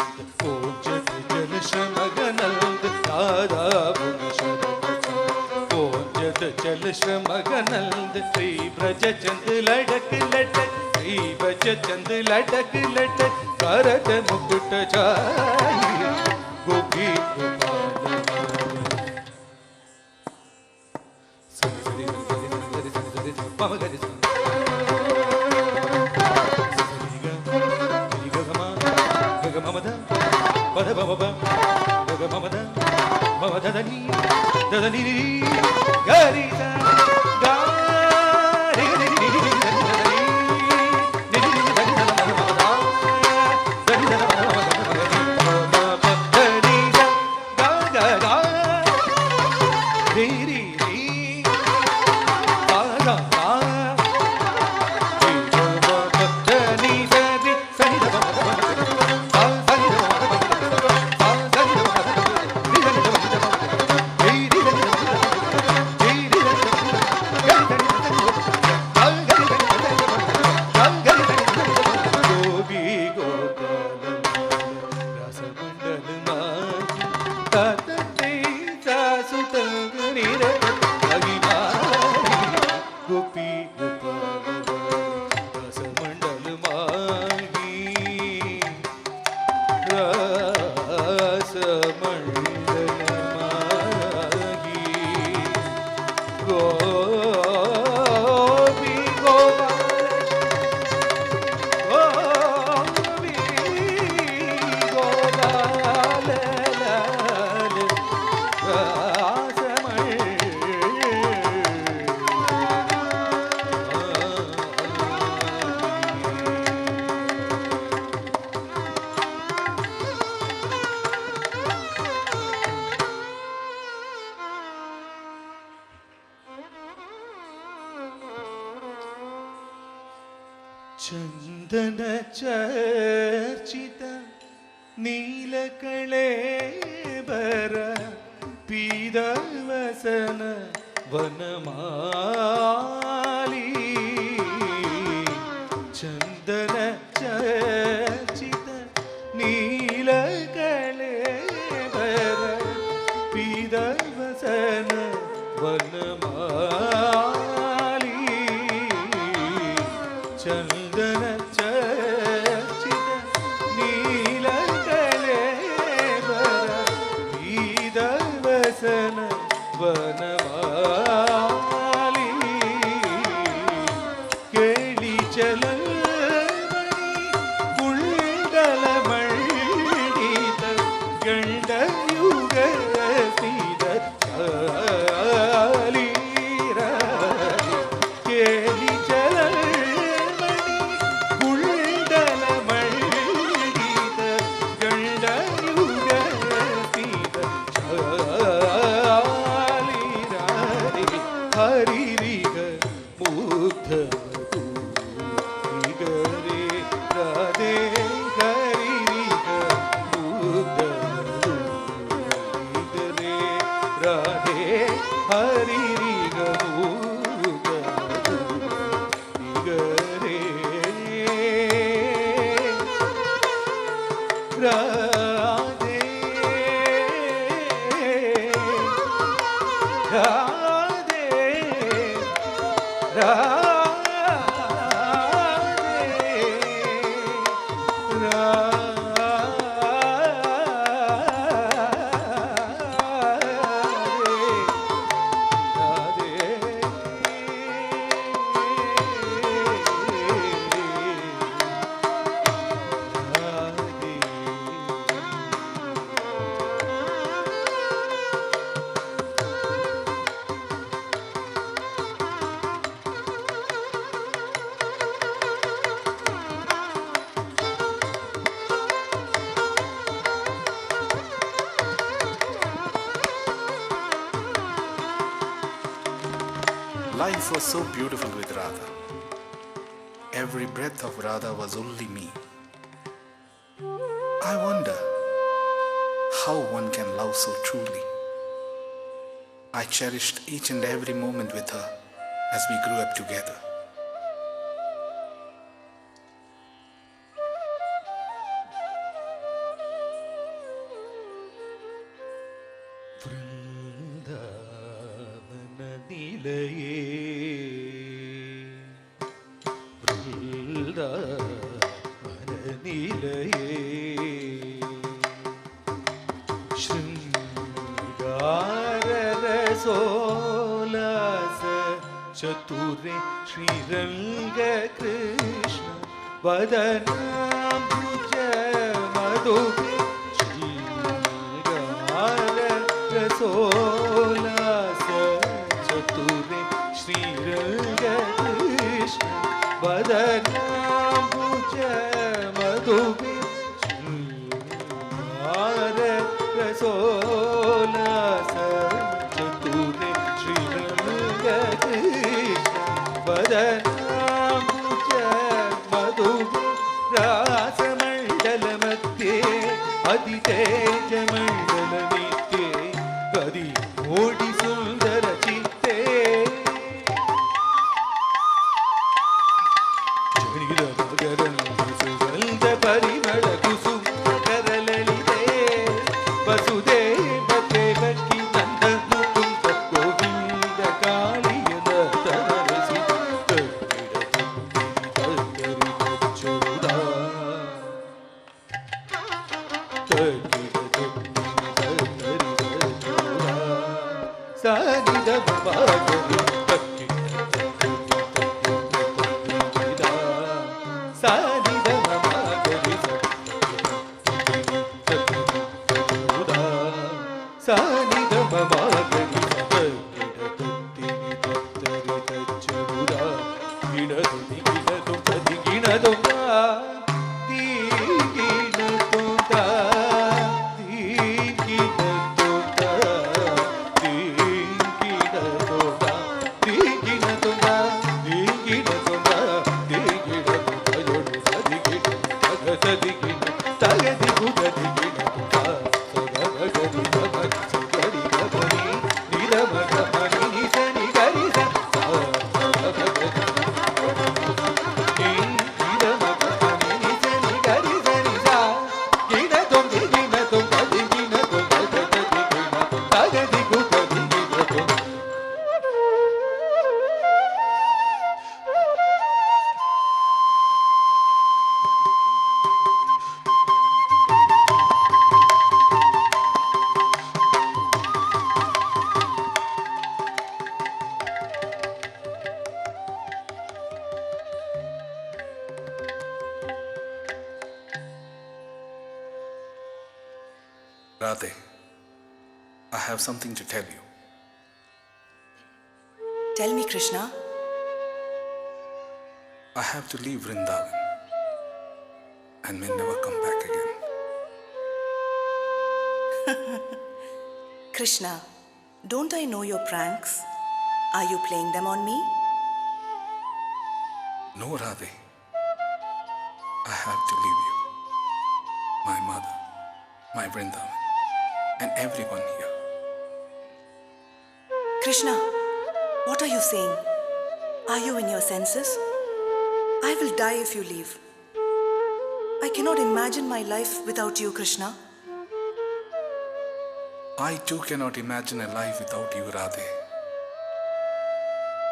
Speaker 2: ओजत जल श्रमगनंद राधा मुख शरद चंद ओजत जल श्रमगनंद श्री ब्रज चंद लडक लटक श्री ब्रज चंद लटक लटक करत मुकुट छाई गोपी गोपाल सरि सरि सरि सरि सरि सरि पम गरि ममदा पद ममदा गग ममदा ममदा दनी ददनी गरीसा गारी दनी सुत नीर ಚಂದನ ಚರ್ಚಿತ ನೀಲಕಳೇಬರ ಪೀದವಸನ ವನಮಾಲಿ ಚಂದನ ಚರ್ಚಿತ ನೀಲಕಳೇಬರ ಪೀದವಸನ ವನಮಾಲಿ ಚಂದನ ಚರ್ಚಿತ ನೀಲಕಳೇಬರ ಪೀದವಸನ ವನಮಾಲಿ ಕೇಳಿ ಚಲಮಣಿ ಕುಂಡಲಮಂಡಿತ ಗಂಡಯುಗ ಕೇಳಿ ಚಲಮಣಿ ಕುಂಡಲಮಂಡಿತ ಗಂಡಯುಗ ಹರಿರಿಗ ಮುಗ್ಧವಧೂ ಗರೆ Radhe ಹರಿರಿಗ ಮುಗ್ಧವಧೂ ಗರೆ Radhe ಹರಿರಿಗ ಮುಗ್ಧವಧೂ ಗರೆ Radhe Radhe
Speaker 7: Life was so beautiful with Radha. Every breath of Radha was only me. I wonder how one can love so truly. I cherished each and every moment with her as we grew up together.
Speaker 2: ವೃಂದಾವನ ನಿಲಯೇ ವೃಂದಾವನ ನಿಲಯೇ ಶೃಂಗಾರ ರಸೋಲಾಸ ಚತುರೆ ಶ್ರೀರಂಗ ಕೃಷ್ಣ ವದನಾಂಬುಜ ಮಧುರೆ ರಸೋಲಾಸ ಚತುರೆ ಶ್ರೀರಂಗ ಕೃಷ್ಣ ವದನಾಂಬುಜ ಮಧುರೆ ರಸೋಲಾಸ ಚತುರೆ ಶ್ರೀರಂಗ ಕೃಷ್ಣ ವದನಾಂಬುಜ ಮಧುರೆ ರಾಸಮಂಡಲ ಮಧ್ಯೆ ಅಧಿತೇಜ ಮಂಡಲ ನಿತ್ಯೆ ಕದಿ ಓಡಿ ಸುಂದರ ಚಿತ್ತೆ ಜನಿದ ಮಗರಂಗ ಸುಗಂಧ ಪರಿಮಳ ಕುಸುಮ ಕರಲಲಿದೆ ವಸುದೇವ ದೇವಕಿ ನಂದ ಮುಕುಂದ ಗೋವಿಂದ ಕಾಳಿಯ ನರಸಿ ಚುರುದ ಸಾನಿದ ಬಾಗರಿ ತಕ್ಕಿ ಸಾನಿದ ಬಾಗರಿ ಸಾನಿದ ಬಾಗರಿ ಚುರುದ ಗಿಡದು ಗಿಡದು ಕದಿ ಗಿಣದು തദികിട തകദികു തദികിട സഗമഗരി ഗമരി സഗരി ഗമരി നിരമഗമരി നിസനി ഗരി സ സഗമഗരി നിരമഗമരി നിസനി ഗരി സനി സ ഗിനതും ഗിനതും തദികിനതും തദികിന തകദികു തദികിനതും.
Speaker 7: Radhe, I have something to tell you.
Speaker 3: Tell me, Krishna.
Speaker 7: I have to leave Vrindavan and may never come back again.
Speaker 3: Krishna, don't I know your pranks? Are you playing them on me?
Speaker 7: No, Radhe. I have to leave you, my mother, my Vrindavan, and everyone here.
Speaker 3: Krishna, what are you saying? Are you in your senses? I will die if you leave. I cannot imagine my life without you, Krishna.
Speaker 7: I too cannot imagine a life without you, Radhe.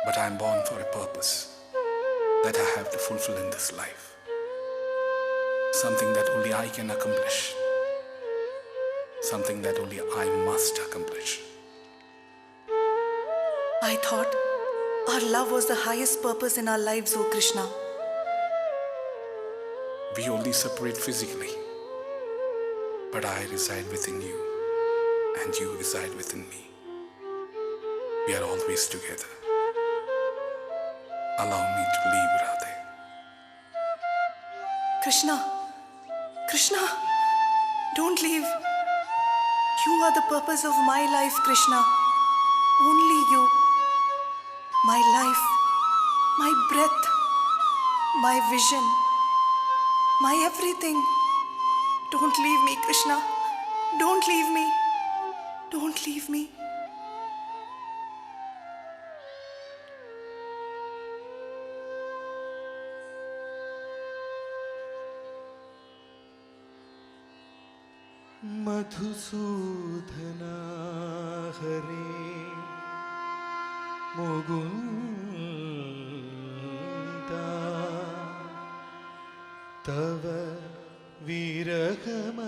Speaker 7: But I am born for a purpose that I have to fulfill in this life. Something that only I can accomplish. Something that only I must accomplish.
Speaker 3: I thought our love was the highest purpose in our lives, O Krishna.
Speaker 7: We only separate physically, but I reside within you, and you reside within me. We are always together. Allow me to leave, Radhe.
Speaker 3: Krishna, Krishna, don't leave. You are the purpose of my life, Krishna. Only you. My life, my breath, my vision, my everything. Don't leave me, Krishna. Don't leave me. Don't leave me.
Speaker 2: മധുസൂദനാ ഹരേ മുകുന്ദ തവ വിരഹമതോർക്കാൻ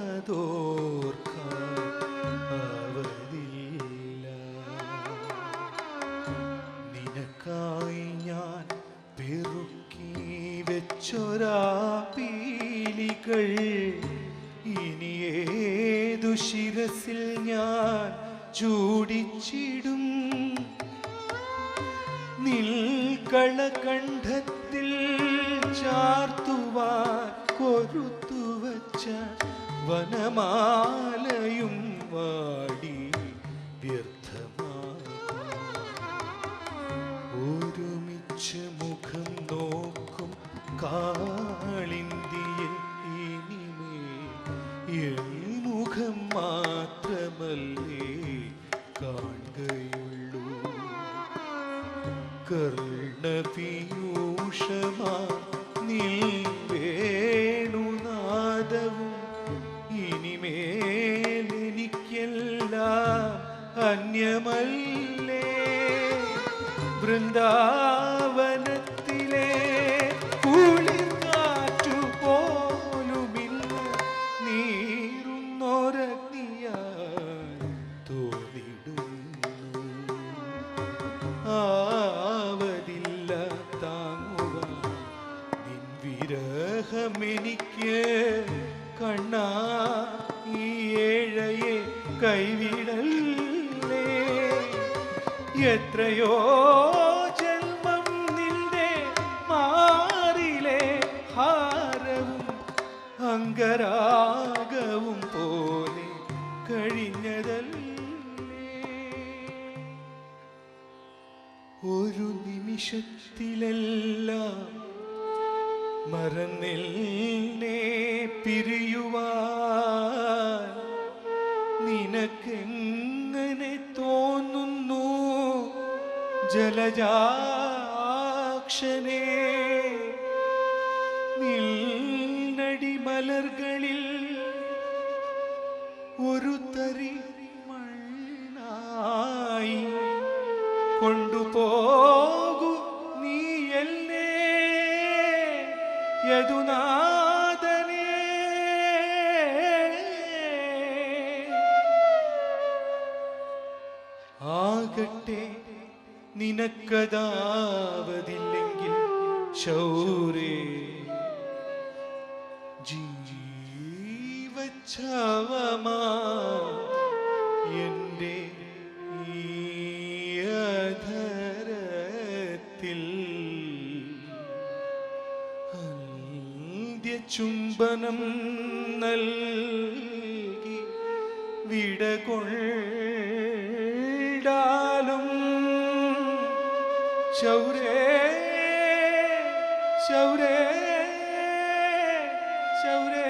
Speaker 2: ആവതില്ല. നിനക്കായി ഞാൻ പെറുക്കി വെച്ചൊരാ പീലികൾ ഇനി ഏതു ശിരസിൽ ഞാൻ ചൂടിച്ചിടും. നിൽക്കളകണ്ഠത്തിൽ ചാർത്തുവാൻ കൊരുത്തുവച്ച വനമാലയും വാടി വ്യർത്ഥമാകും. ഒരുമിച്ച് മുഖം നോക്കും കാളിന്തിയിൽ ഇനിമേൽ മുഖം മാത്രമല്ലേ കാണുകയുള്ളൂ. കർണപീയൂഷമാ നീ വേണുനാദവും ഇനിമേലെനിക്കെല്ലാം അന്യമല്ലേ. വൃന്ദാവനത്തിലെ കുളിർക്കാറ്റു പോലുമില്ല നീറുന്നൊരഗ്നിയായി തോന്നിടുന്നു. ആവതില്ല താങ്ങുവാൻ നിൻ വിരഹമെനിക്ക്. കണ്ണാ ഈ ഏഴയെ കൈവിടല്ലേ. എത്രയോ ജന്മം നിന്റെ മാറിലെ ഹാരവും അംഗരാഗവും പോലെ കഴിഞ്ഞതല്ലേ. ഒരു നിമിഷത്തിലെല്ലാം മറന്നില്ലേ പിരിയുവാൻ നിനക്കെങ്ങനെ തോന്നുന്നു ജലജാക്ഷനെ നിന്നടി മലർകളിൽ ഒരു തരി മണ്ണായി കൊണ്ടുപോകൂ നീയല്ലേ യദുനാഥനേ. ആകട്ടെ നിനക്കതാവതില്ലെങ്കിൽ ശൗരേ ജീവച്ഛവമാ എൻ്റെ ഈ അധരത്തിൽ ചുംബനം നൽകി വിടകൊണ്ടാലും ശൗരേ ശൗരേ ശൗരേ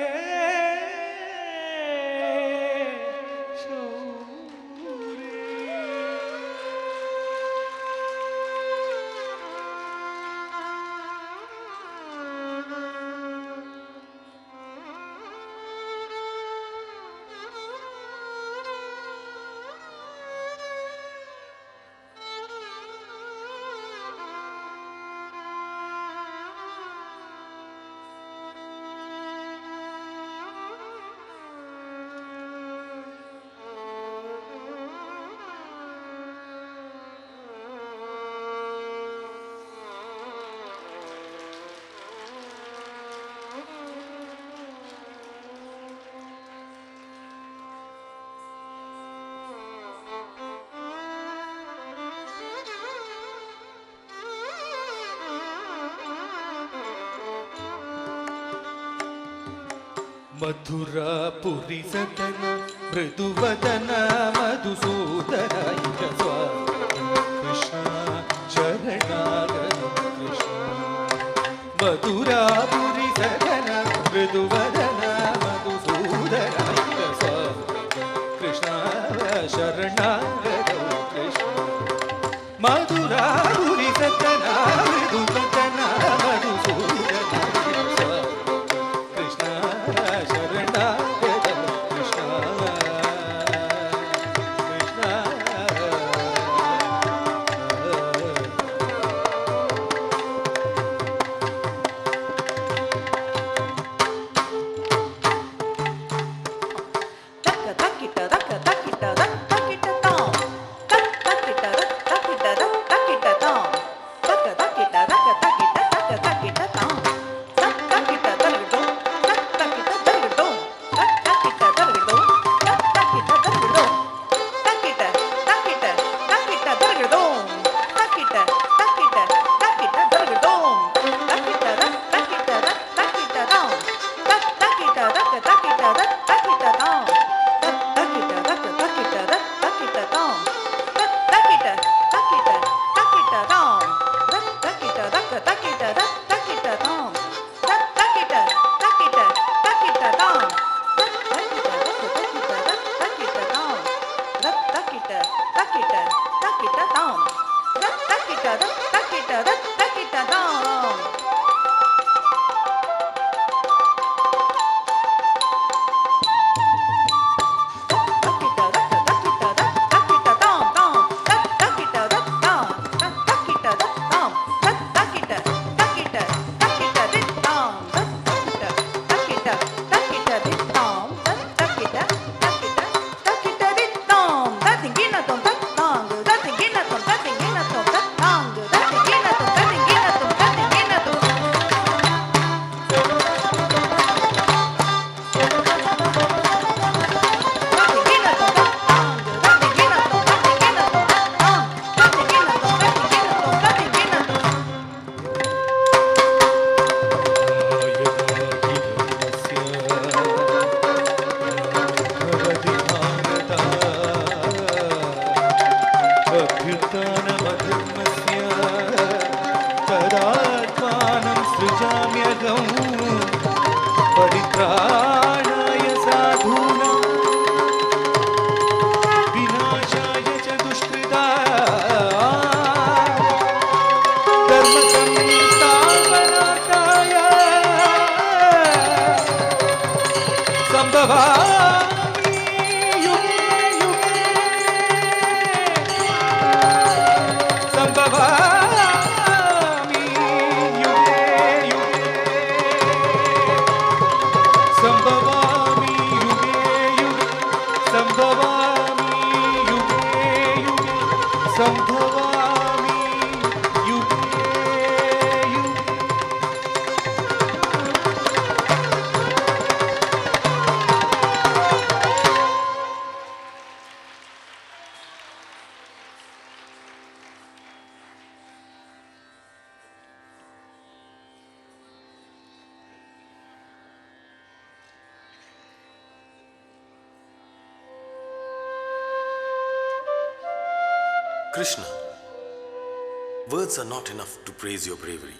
Speaker 2: മധുരാപുരി സദന മൃദുവദന മധുസൂദന കൃഷ്ണ ശരണാഗത കൃഷ്ണ. മധുരാപുരി സദന മൃദുവദന മധുസൂദന കൃഷ്ണ ശരണാഗത കൃഷ്ണ. മധുരാപുരി സദന മൃദുവദന മധുസൂദന സംഭവാമി യുഗേ യുഗേ സംഭവാമി യുഗേ യുഗേ സംഭവാമി യുഗേ യുഗേ സംഭവാമി യുഗേ യുഗേ സംഭവാമി യുഗേ യുഗേ.
Speaker 5: Krishna, words are not enough to praise your bravery.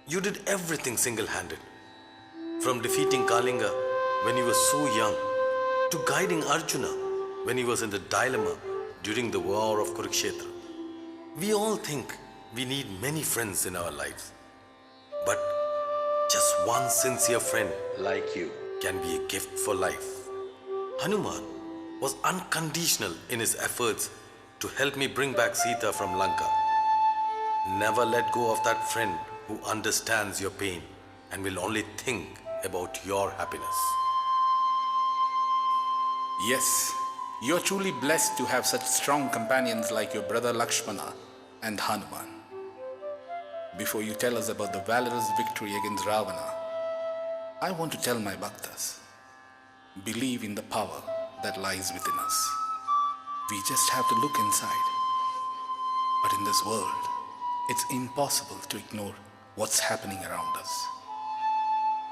Speaker 5: You did everything single-handed. From defeating Kalinga when he was so young, to guiding Arjuna when he was in the dilemma during the war of Kurukshetra. We all think we need many friends in our lives. But just one sincere friend like you can be a gift for life. Hanuman was unconditional in his efforts to help me bring back Sita from Lanka. Never let go of that friend who understands your pain and will only think about your happiness.
Speaker 7: Yes, you're truly blessed to have such strong companions like your brother Lakshmana and Hanuman. Before you tell us about the valorous victory against Ravana, I want to tell my bhaktas, believe in the power that lies within us. We just have to look inside. But in this world, it's impossible to ignore what's happening around us.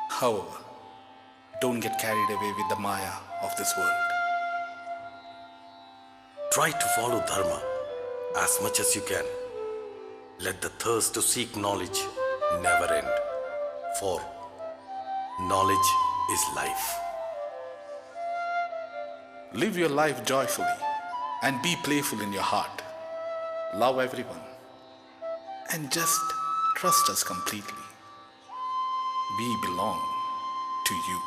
Speaker 7: However, don't get carried away with the maya of this world.
Speaker 5: Try to follow Dharma as much as you can. Let the thirst to seek knowledge never end. For knowledge is life.
Speaker 7: Live your life joyfully and be playful in your heart. Love everyone and just trust us completely. We belong to you.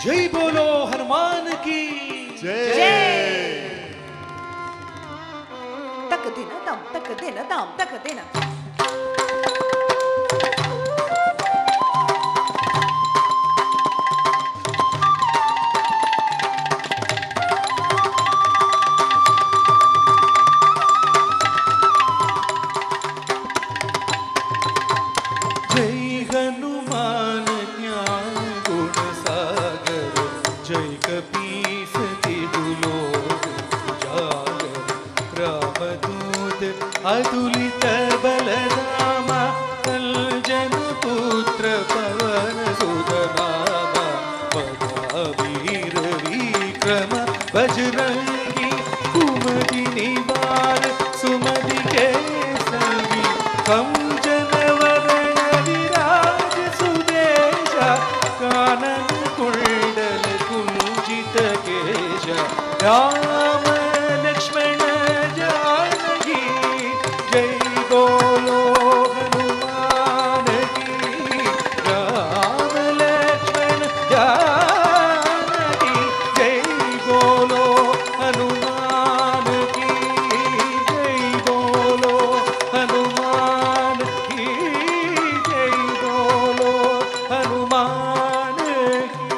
Speaker 2: जय बोलो हनुमान की
Speaker 3: तक देना दाम, तक देना दाम, तक देना.
Speaker 2: जय हनुमान ज्ञान गुण सागर जय कपीस तिहु लोक उजागर रामदूत अतुलित बलधामा कलजन पुत्र पवन सुत नामा महावीर विक्रम बजरंगी कुमति निवार सुमति के संगी कंचन वरण विराज सुदेशा कानन कुंडल कुंजित केश राम लक्ष्मण जानकी जय बोलो हनुमान की राम लक्ष्मण जानकी जय बोलो हनुमान की जय बोलो हनुमान की जय बोलो हनुमान की.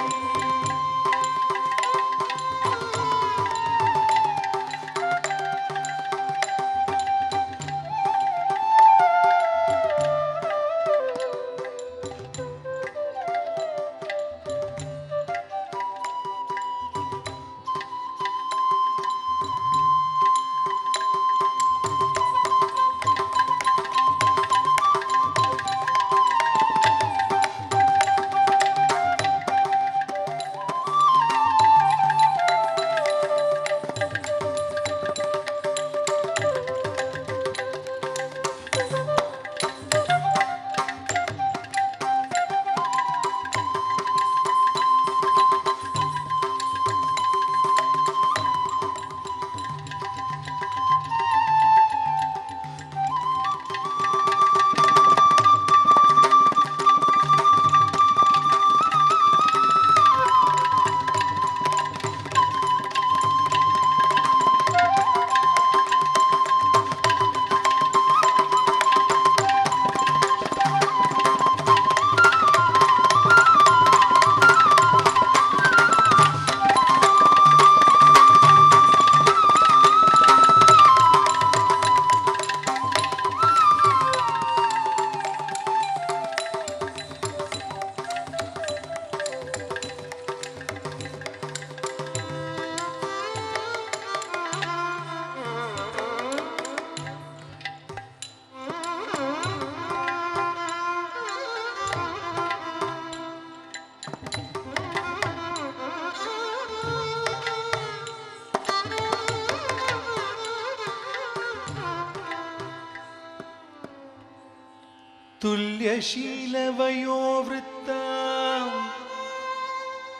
Speaker 2: तुल्यशीलवयोवृत्ता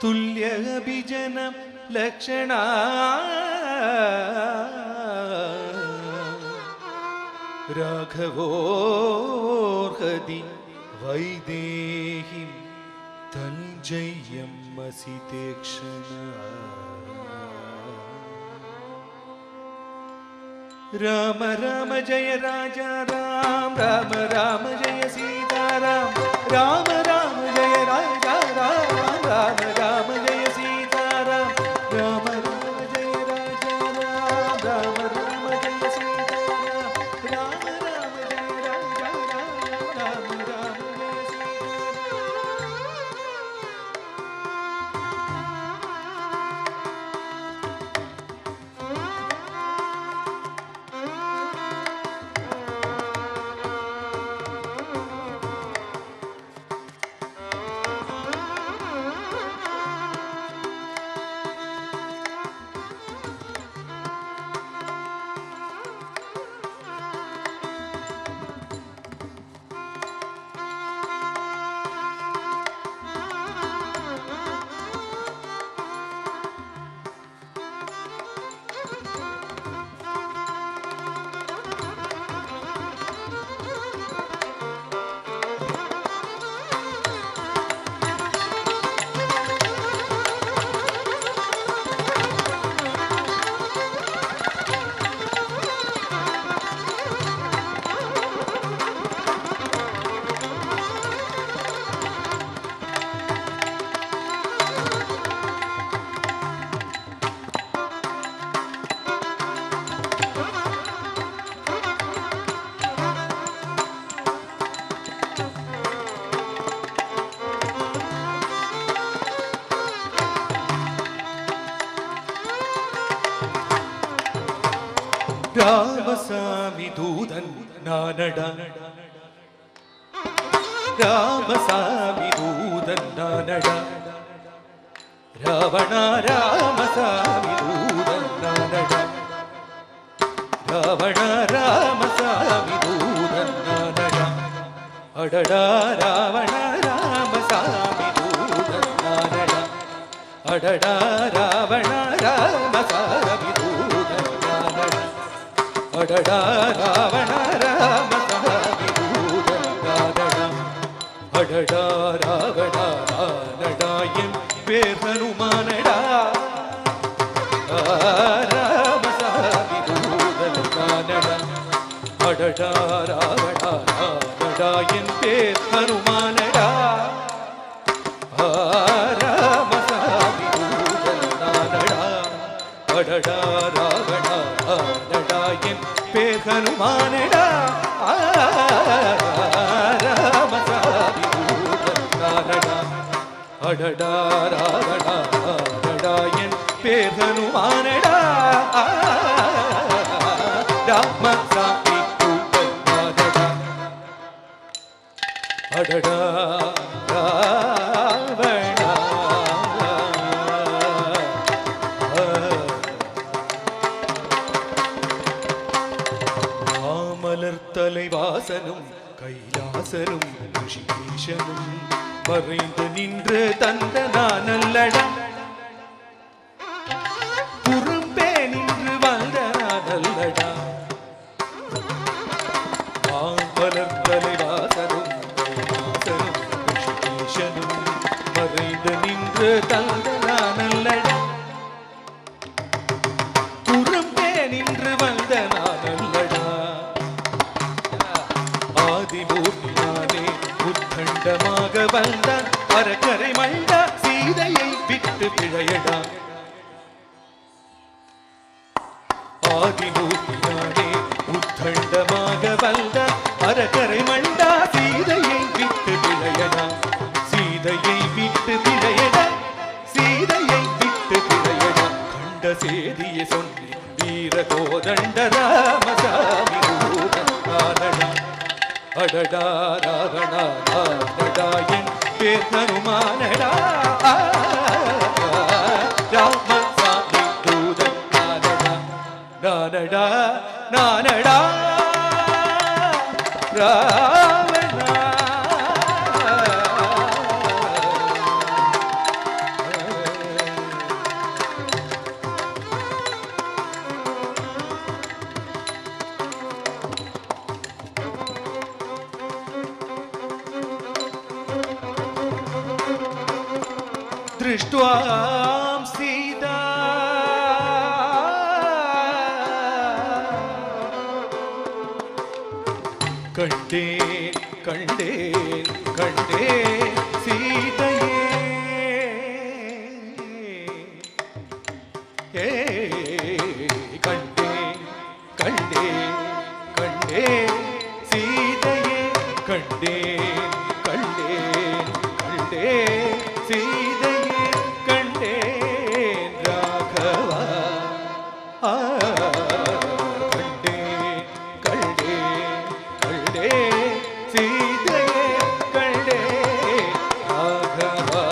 Speaker 2: तुल्यभिजन लक्षणा राघवोर्हदि वैदेहीं तञ्जयमसितेक्षणा राम राम जय राजा राम राम राम जय सीता राम राम राम जय राजा राम राम राम जय सीता राम राम राम जय राजा राम राम राम जय सीता राम राम राम जय राजा राम राम राम जय सीता ராமசாமி தூதன் நானடா, ராமசாமி தூதன் நானடா, ராவணா ராமசாமி தூதன் நானடா, ராவணா ராமசாமி தூதன் நானடா, அடடா ராவணா ராமசாமி தூதன் நானடா, அடடா ராவணா ராமசாமி தூதன் நானடா, அடடா ராவணா ராமசாமி தூதன் நானடா, அடடா ராவணா நானடா என் பேர் ஹனுமானடா, ராமசாமி தூதன் நானடா, அடடா ராவணா நானடா என் பேர் ஹனுமானடா, ராமசாமி தூதன் நானடா, அடடா ராவணா நானடா என் பேர் ஹனுமானடா, ராமசாமி தூதன் நானடா, அடடா ராவணா நானடா என் பேர் ஹனுமானடா, ராமசாமி தூதன் நானடா, அடடா ராவணா. மாமலர் தலைவாசனும் கைலாசனும் ரிஷிகேஷனும் மறைந்து நின்று தந்த நானல்லடா, குறும்பே நின்று வந்த நானல்லடா, மாமலர் தலைவாசனும் கைலாசனும் ரிஷிகேஷனும் மறைந்து நின்று தந்த நானல்லடா, குறும்பே நின்று வந்த நானல்லடா, ஆதிமூர்த்தி நானே உத்தண்டமாக வந்தான் அரக்கரை மண்டா சீதையை விட்டு பிழையடா, ஆதிமூர்த்தி நானே உத்தண்டமாக வந்தான் அரக்கரை மண்டா சீதையை விட்டு பிழையடா, சீதையை விட்டு பிழையடா, சீதையை விட்டு பிழையடா, கண்ட சேதியை சொன்னி வீர கோதண்ட ராமசாமி தூதன் நானடா, அடடா ராவணா நானடா என் பேர் ஹனுமானடா, ராமசாமி தூதன் நானடா, நானடா நானடா ராவணா. दृष्ट्वां सीता कण्डेन् कण्डेन् कण्डेन् सीतये कण्डेन् कण्डेन् कण्डेन् सीतये कण्डेन् कण्डेन् कण्डेन् सीतये कण्डेन् राघवा कण्डेन् कण्डेन् कण्डेन् सीतये कण्डेन् राघवा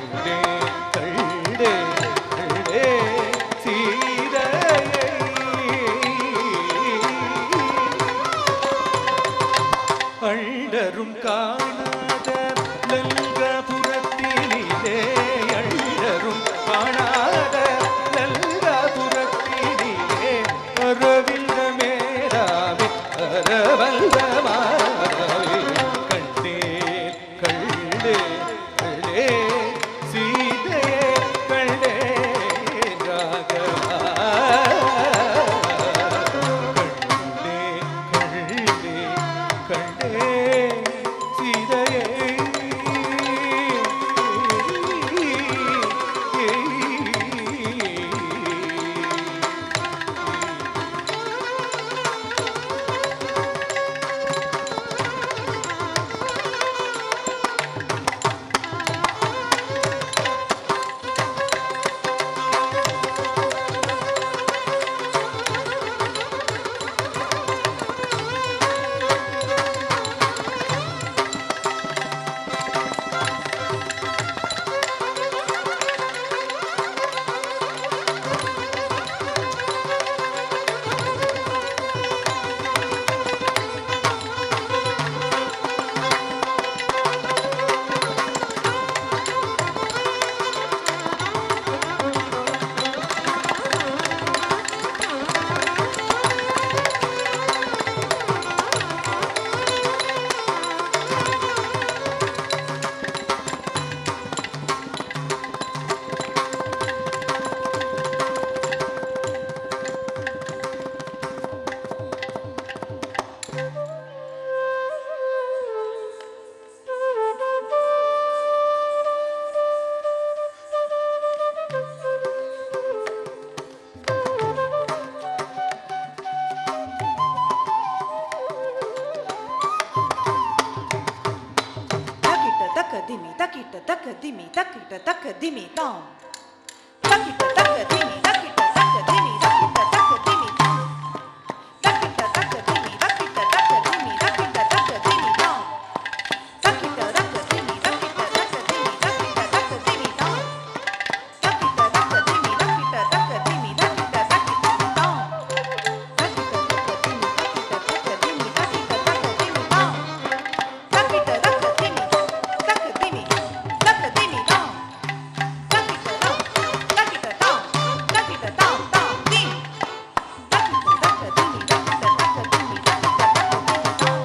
Speaker 2: कण्डेन् कण्डेन् कण्डेन् सीतये அண்டரும் காணாத லங்காபுரத்தினிலே, அண்டரும் காணாத லங்காபுரத்தினிலே, அரவிந்த மேராவே அரவந்த மாறாவே கண்டேன் கண்டேன் கண்டேன் சீதையே கண்டேன் ராகவா கண்டேன் கண்டேன் கண்டேன் சீதையே
Speaker 3: dimi takita taka dimi takita taka dimi tam takita taka dimi takita taka dimi takita taka dimi tam takita taka dimi takita taka dimi takita taka dimi tam takita taka dimi takita taka dimi takita taka dimi tam takita taka dimi takita taka dimi takita taka dimi tam takita taka dimi takita taka dimi takita taka dimi tam takita taka dimi taka dimi taka dimi tam takita tam takita tam takita tam tam dim takita taka dimi takita taka dimi takita taka dimi tam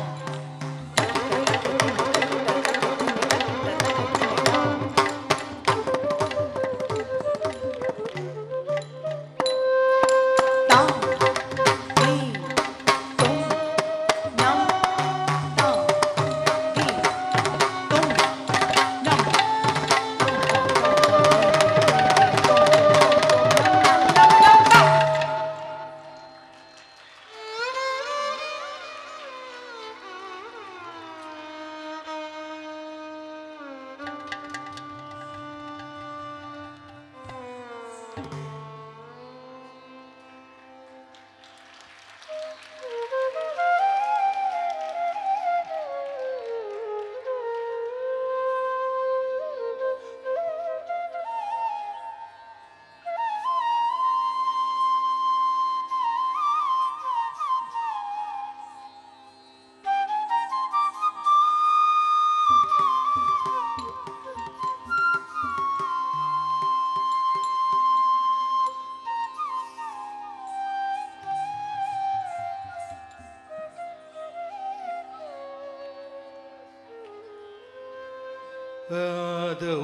Speaker 2: आदौ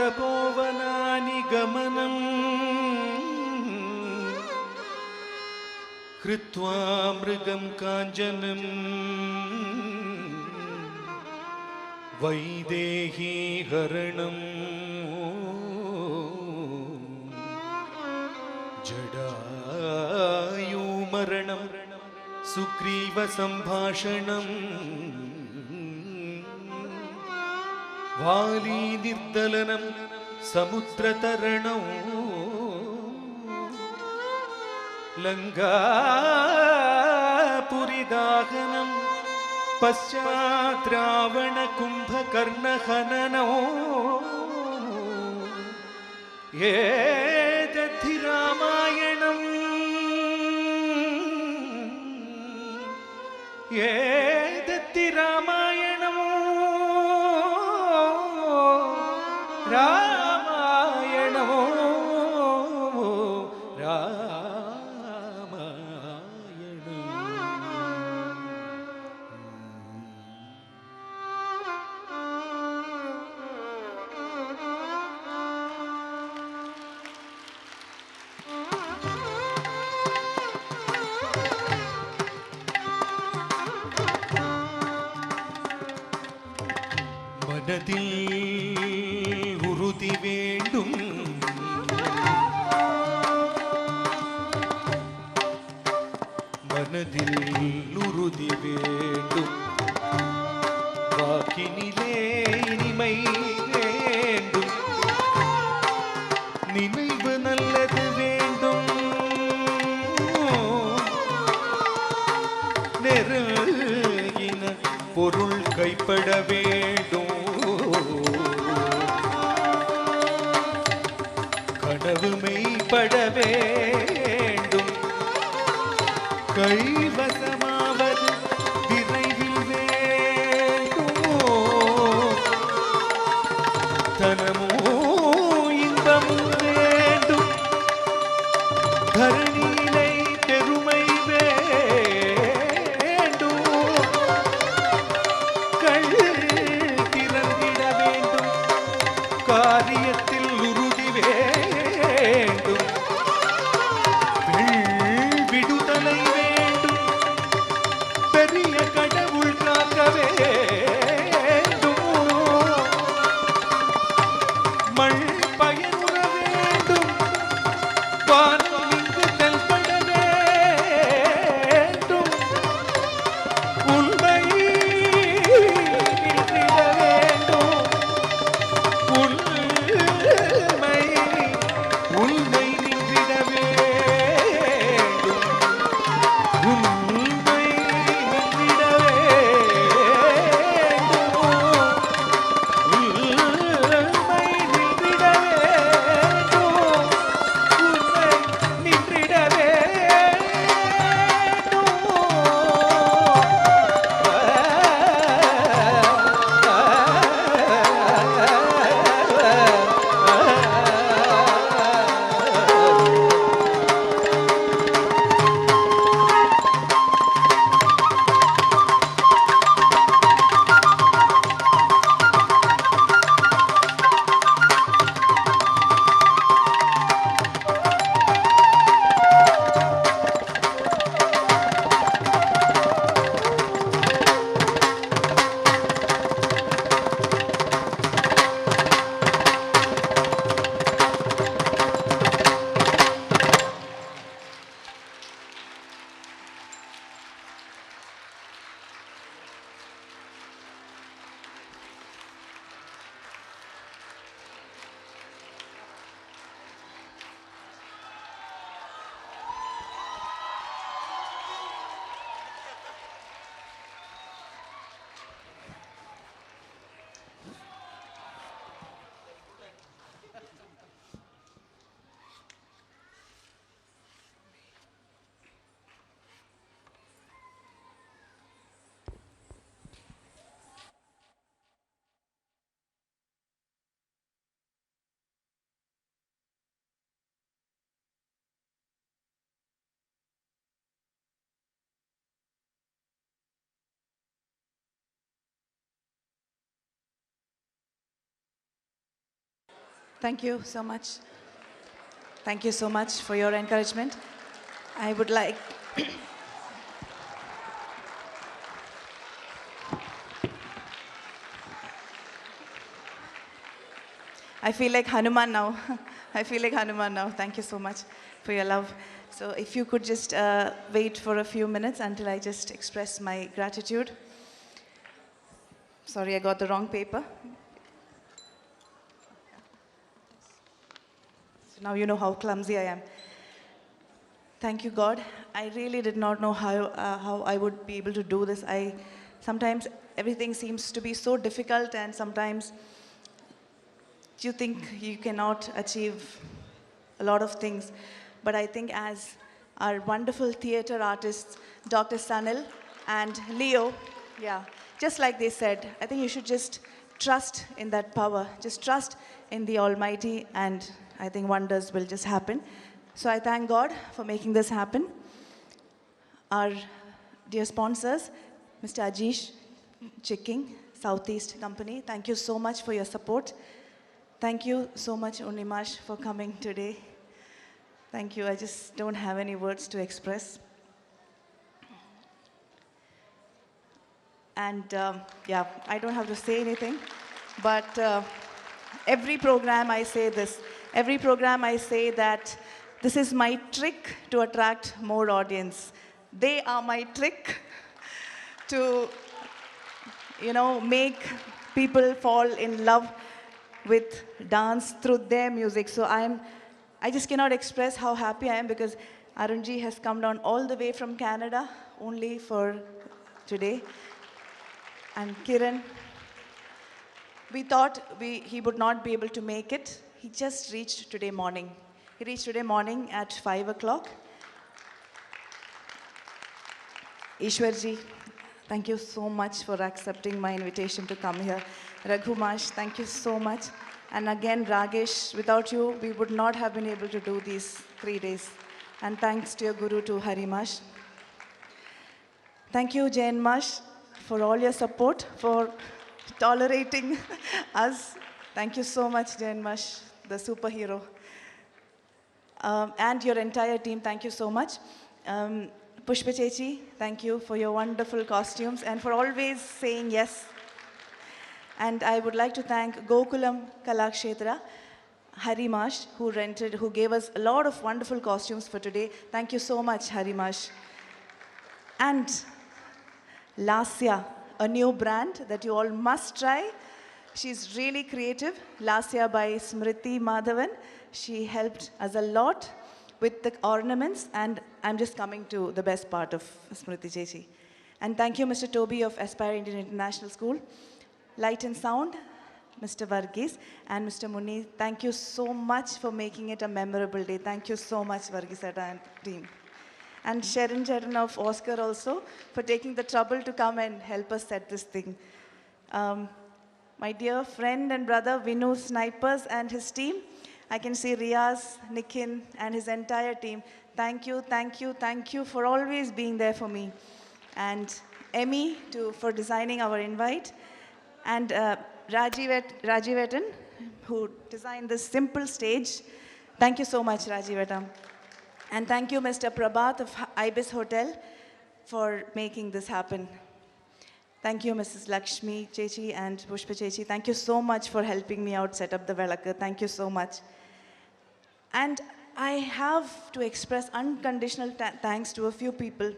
Speaker 2: रामतपोवनानि गमनम् कृत्वा मृगं काञ्चनं वैदेही हरणम् जडायुमरणं सुग्रीवसम्भाषणम् वाली निर्दलनं समुद्रतरणौ लङ्कापुरिदाहनं पश्चाद्रावणकुम्भकर्णहननौ एतद्धि रामायणम् एतद्धि रामायणम् रामायणो रामायणो मनदिल उरुति वेंडुम मनदिल उरुति वेंडुम वाकिनिले इनिमै वेंडुम निனைவு நல்லது வேண்டும் நெருங்கின பொருள் கைப்பட வேண்டும் கனவு மெய்ப்பட வேண்டும் கைவசமாவது விரைவில் வேண்டும் தனமோ இன்பமும் வேண்டும் தரணியிலை பெருமை வேண்டும் கள் திறந்திட வேண்டும் காரியத்தில் உறுதி வேண்டும் விடுதலை வேண்டும்
Speaker 1: Thank you so much. Thank you so much for your encouragement. I would like I feel like Hanuman now. I feel like Hanuman now. Thank you so much for your love. So if you could just wait for a few minutes until I just express my gratitude. Sorry, I got the wrong paper. So now you know how clumsy I am. Thank you, God. I really did not know how I would be able to do this. Sometimes everything seems to be so difficult, and sometimes you think you cannot achieve a lot of things. But I think as our wonderful theater artists, Dr. Sanil and Leo, yeah, just like they said, I think you should just trust in that power. Just trust in the Almighty, and I think wonders will just happen. So I thank God for making this happen. Our dear sponsors, Mr. Ajish Chicking, Southeast Company, thank you so much for your support. Thank you so much, Unimash, for coming today. Thank you. I just don't have any words to express. And yeah, I don't have to say anything, but every program I say this. Every program I say that this is my trick to attract more audience. They are my trick to, make people fall in love with dance through their music. So I just cannot express how happy I am, because Arunji has come down all the way from Canada only for today. And Kiran, we thought he would not be able to make it. He just reached today morning. He reached today morning at 5 o'clock. Ishwarji, thank you so much for accepting my invitation to come here. Raghumash, thank you so much. And again, Ragesh, without you, we would not have been able to do these 3 days. And thanks to your guru, to Harimash. Thank you, Jainmash, for all your support, for tolerating us. Thank you so much, Jainmash, the superhero. And your entire team, thank you so much. Pushpa Chechi, thank you for your wonderful costumes and for always saying yes. And I would like to thank Gokulam Kalakshetra, Harimash, who gave us a lot of wonderful costumes for today. Thank you so much, Harimash. And Lasya, a new brand that you all must try. She's really creative. Lasya by Smriti Madhavan. She helped us a lot with the ornaments, and I'm just coming to the best part of Smriti Chechi. And thank you, Mr. Toby of Aspire Indian International School. Light and Sound, Mr. Varghese, and Mr. Muni, thank you so much for making it a memorable day. Thank you so much, Varghese and team. And Sharon of Oscar also for taking the trouble to come and help us set this thing. My dear friend and brother Vinu Snipers and his team. I can see Riaz, Nikin, and his entire team. Thank you, thank you, thank you for always being there for me. And Emmy for designing our invite. And Rajivetan, who designed this simple stage. Thank you so much, Rajivetan. And thank you, Mr. Prabhat of Ibis Hotel, for making this happen. Thank you, Mrs. Lakshmi Chechi and Pushpa Chechi. Thank you so much for helping me out set up the Velaka. Thank you so much. And I have to express unconditional thanks to a few people.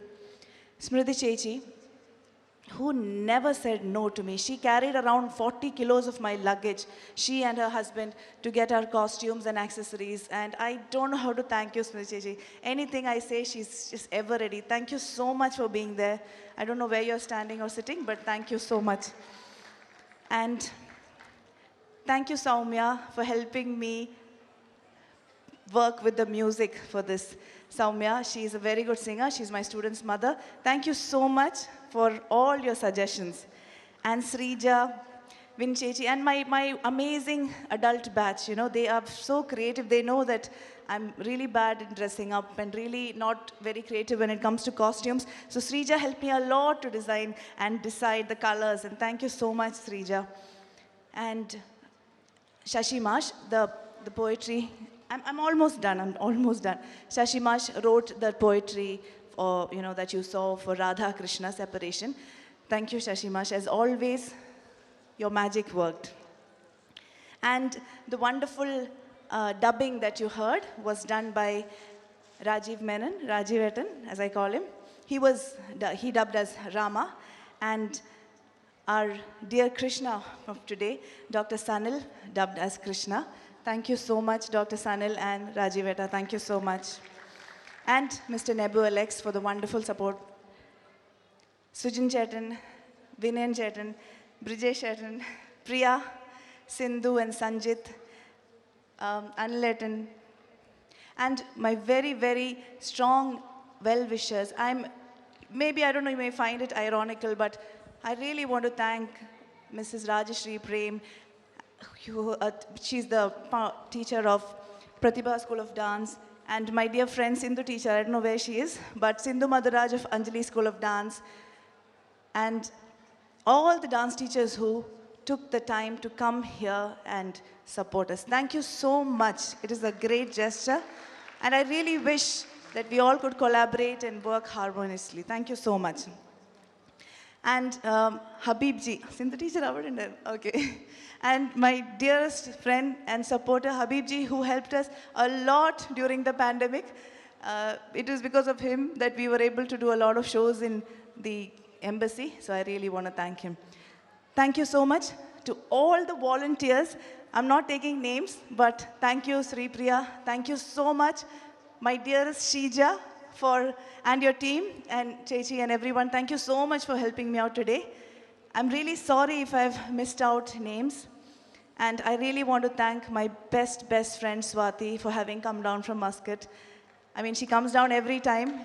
Speaker 1: Smriti Chechi, who never said no to me. She carried around 40 kilos of my luggage, she and her husband, to get our costumes and accessories. And I don't know how to thank you, Smriti Chechi. Anything I say, she's just ever ready. Thank you so much for being there. I don't know where you're standing or sitting, but thank you so much. And thank you, Saumya, for helping me work with the music for this. Saumya, she is a very good singer. She's my student's mother. Thank you so much for all your suggestions. And Srija, Vinchechi, and my amazing adult batch, they are so creative. They know that I'm really bad in dressing up and really not very creative when it comes to costumes. So Srija helped me a lot to design and decide the colors. And thank you so much, Srija. And Shashimash, the the poetry. I'm almost done. I'm almost done. Shashimash wrote the poetry, that you saw for Radha Krishna separation. Thank you, Shashimash. As always, your magic worked. And the wonderful dubbing that you heard was done by Rajiv Menon, Rajiv Etan, as I call him. He dubbed as Rama. And our dear Krishna of today, Dr. Sanil, dubbed as Krishna. Thank you so much, Dr. Sanil and Rajiv Etta. Thank you so much. And Mr. Nebu Alex for the wonderful support. Sujin Chetan, Vinayan Chetan, Brijesh Chetan, Priya, Sindhu and Sanjit, Anil Etan, and my very, very strong well-wishers. Maybe, I don't know, you may find it ironical, but I really want to thank Mrs. Rajashri Prem. She's the teacher of Pratibha School of Dance, and my dear friend Sindhu teacher, I don't know where she is, but Sindhu Madaraj of Anjali School of Dance, and all the dance teachers who took the time to come here and support us. Thank you so much. It is a great gesture, and I really wish that we all could collaborate and work harmoniously. Thank you so much. And Habibji, Sindhu teacher, okay. And my dearest friend and supporter, Habibji, who helped us a lot during the pandemic. It is because of him that we were able to do a lot of shows in the embassy, so I really want to thank him. Thank you so much to all the volunteers. I'm not taking names, but thank you, Sri Priya. Thank you so much, my dearest Shija, and your team, and Chechi and everyone. Thank you so much for helping me out today. I'm really sorry if I've missed out names. And I really want to thank my best friend, Swati, for having come down from Muscat. I mean, she comes down every time.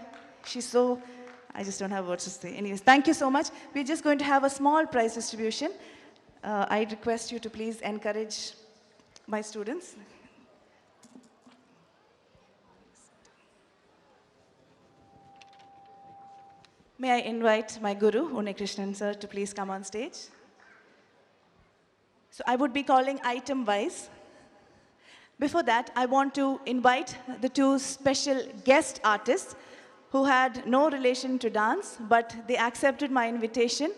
Speaker 1: I just don't have words to say. Anyways, thank you so much. We're just going to have a small prize distribution. I request you to please encourage my students. May I invite my guru, Krishnan sir, to please come on stage. So I would be calling item-wise. Before that, I want to invite the two special guest artists who had no relation to dance, but they accepted my invitation.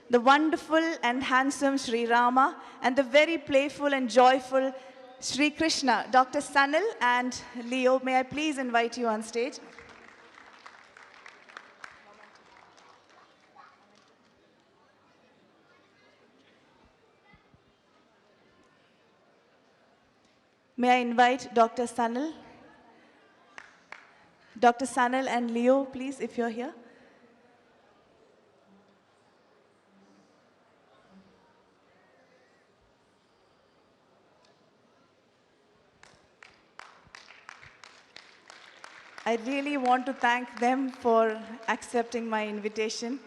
Speaker 1: The wonderful and handsome Sri Rama and the very playful and joyful Sri Krishna, Dr. Sanil and Leo. May I please invite you on stage? May I invite Dr. Sanil? Dr. Sanil and Leo, please, if you're here. I really want to thank them for accepting my invitation.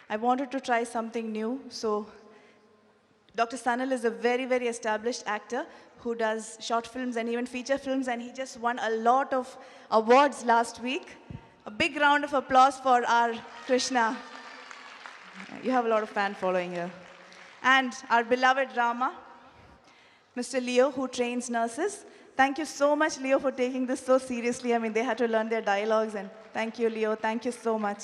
Speaker 1: I wanted to try something new, so Dr. Sanil is a very, very established actor who does short films and even feature films, and he just won a lot of awards last week. A big round of applause for our Krishna. You have a lot of fan following here. And our beloved Rama, Mr. Leo, who trains nurses. Thank you so much, Leo, for taking this so seriously. I mean, they had to learn their dialogues, and thank you, Leo. Thank you so much.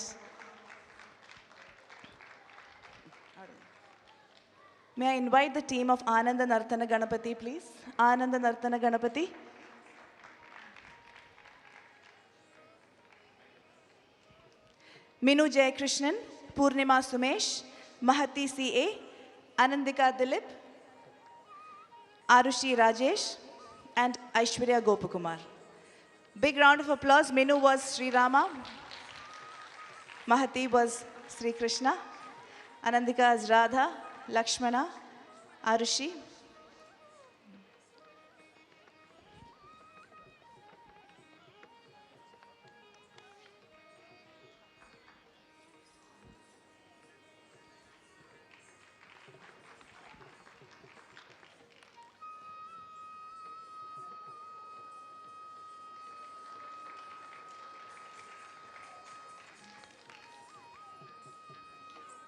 Speaker 1: May I invite the team of Ananda Nartana Ganapati, please? Ananda Nartana Ganapati. Minu Jayakrishnan, Purnima Sumesh, Mahati C.A., Anandika Dilip, Arushi Rajesh, and Aishwarya Gopakumar. Big round of applause. Minu was Sri Rama. Mahati was Sri Krishna. Anandika is Radha, Lakshmana, Arushi.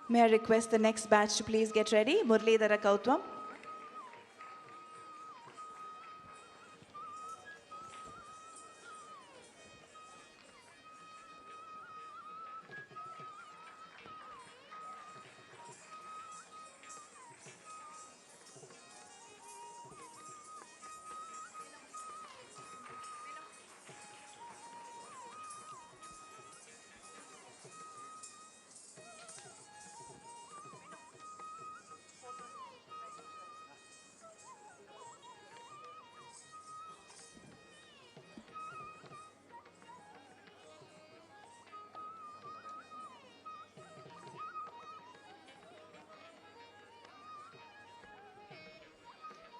Speaker 1: May I request the next batch to please get ready? Muralidhara Kautvam.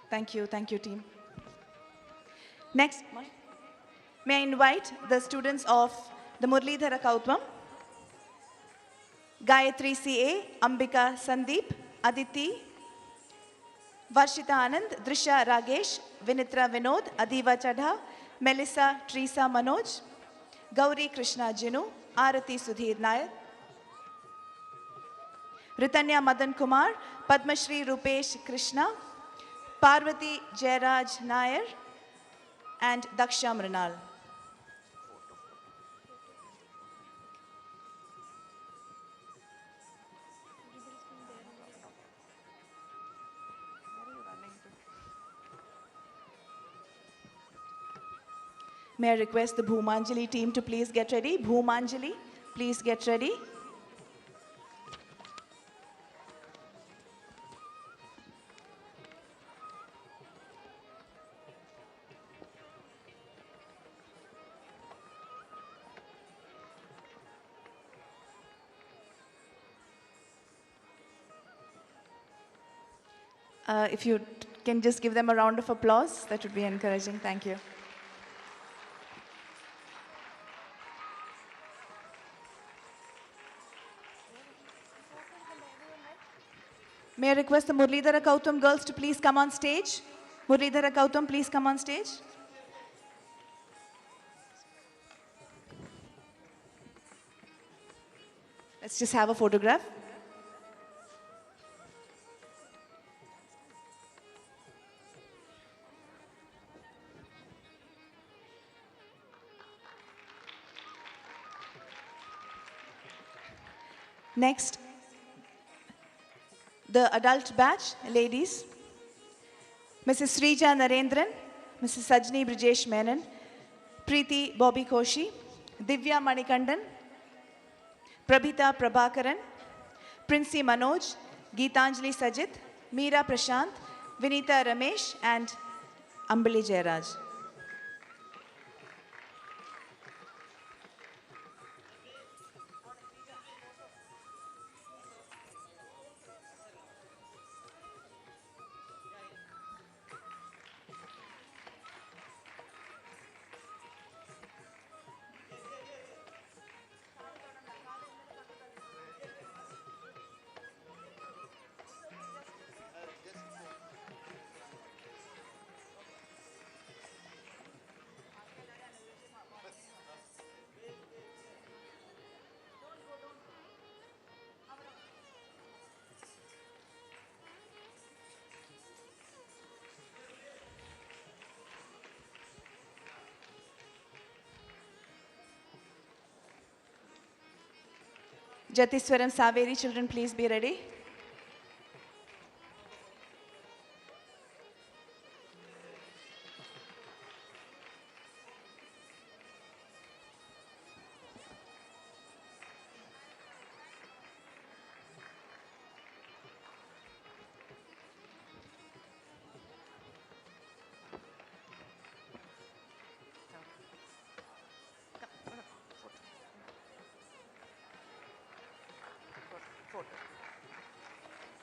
Speaker 1: Thank you, team. Next, may I invite the students of the Muralidhara Kautvam, Gayatri CA, Ambika Sandeep, Aditi, Varshita Anand, Drisha Ragesh, Vinitra Vinod, Adiva Chadha, Melissa Teresa Manoj, Gauri Krishna Jinu, Arati Sudhir Nair, Ritanya Madan Kumar, Padmashri Rupesh Krishna, Parvati Jairaj Nair, and Daksha Mrinal. May I request the Bhumanjali team to please get ready. Bhumanjali, please get ready. If you can just give them a round of applause, that would be encouraging. Thank you. May I request the Muralidhara Kautvam girls to please come on stage? Muralidhara Kautvam, please come on stage. Let's just have a photograph. Next, the adult batch, ladies. Mrs. Srija Narendran, Mrs. Sajni Brijesh Menon, Preeti Bobby Koshi, Divya Manikandan, Prabhita Prabhakaran, Princey Manoj, Geetanjali Sajit, Meera Prashant, Vinita Ramesh, and Ambali Jairaj. Jatiswaram Saveri, children, please be ready.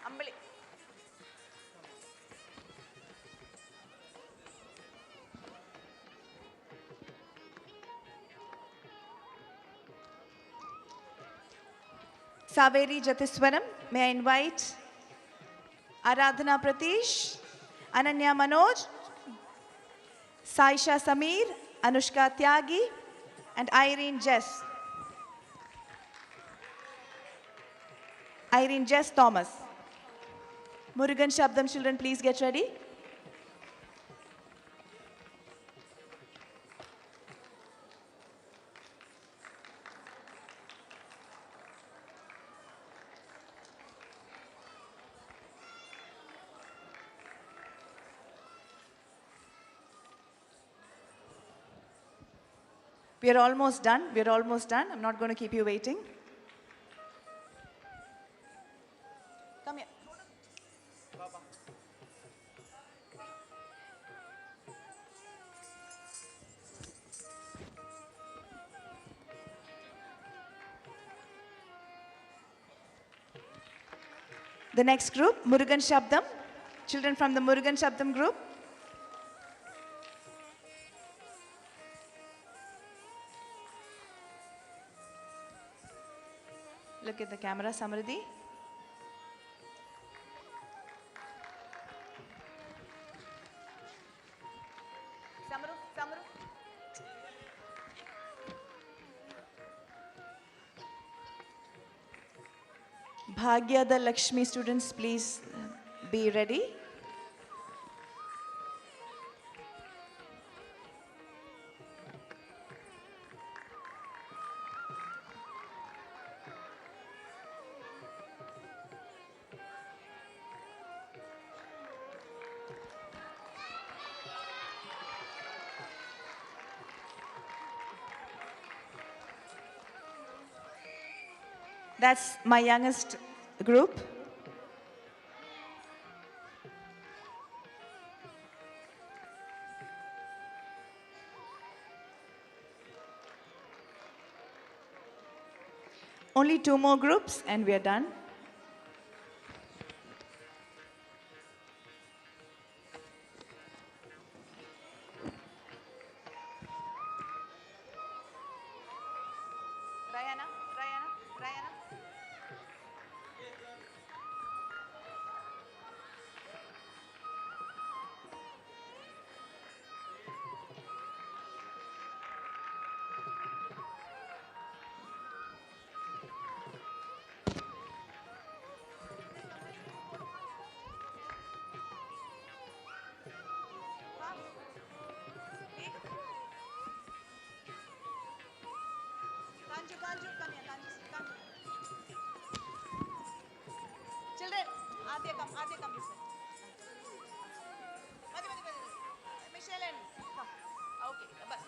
Speaker 1: Ambali. Saveri Jatiswaram, may I invite Aradhana Pratish, Ananya Manoj, Saisha Samir, Anushka Tyagi, and Irene Jess. Irene Jess Thomas. Murugan Shabdam, children, please get ready. We are almost done. We are almost done. I'm not going to keep you waiting. Come here. The next group, Murugan Shabdam. children from the Murugan Shabdam group. Look at the camera, Samriddhi. Bhagya the Lakshmi students, please be ready. That's my youngest group. Only 2 more groups and we are done. Rayana. Kanju, come here, Kanju. Children, Adya come this way. Madhi. Michelle and come. Okay, bus.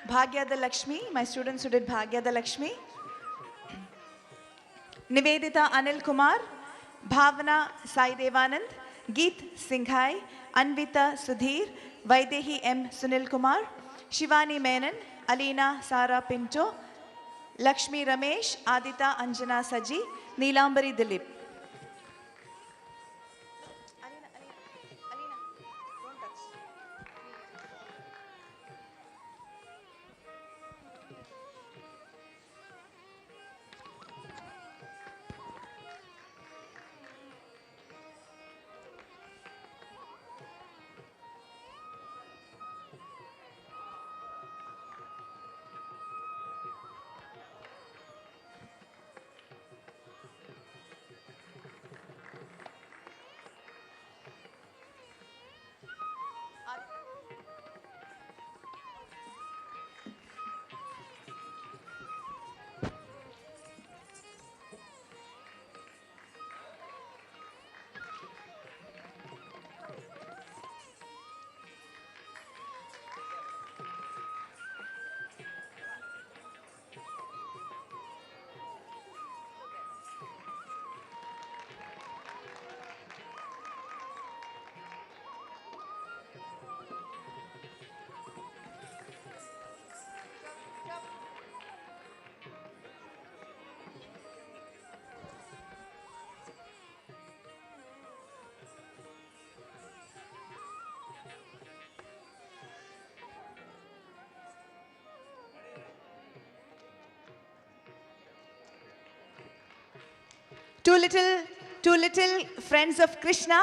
Speaker 1: Bhagya the Lakshmi, my students who did Bhagya the Lakshmi. Nivedita Anil Kumar, Bhavana Sai Devanand, Geet Singhai, Anvita Sudhir, Vaidehi M. Sunil Kumar, Shivani Menon, Alina Sara Pinto, Lakshmi Ramesh, Adita Anjana Saji, Neelambari Dilip. Alina, don't touch. Two little friends of Krishna,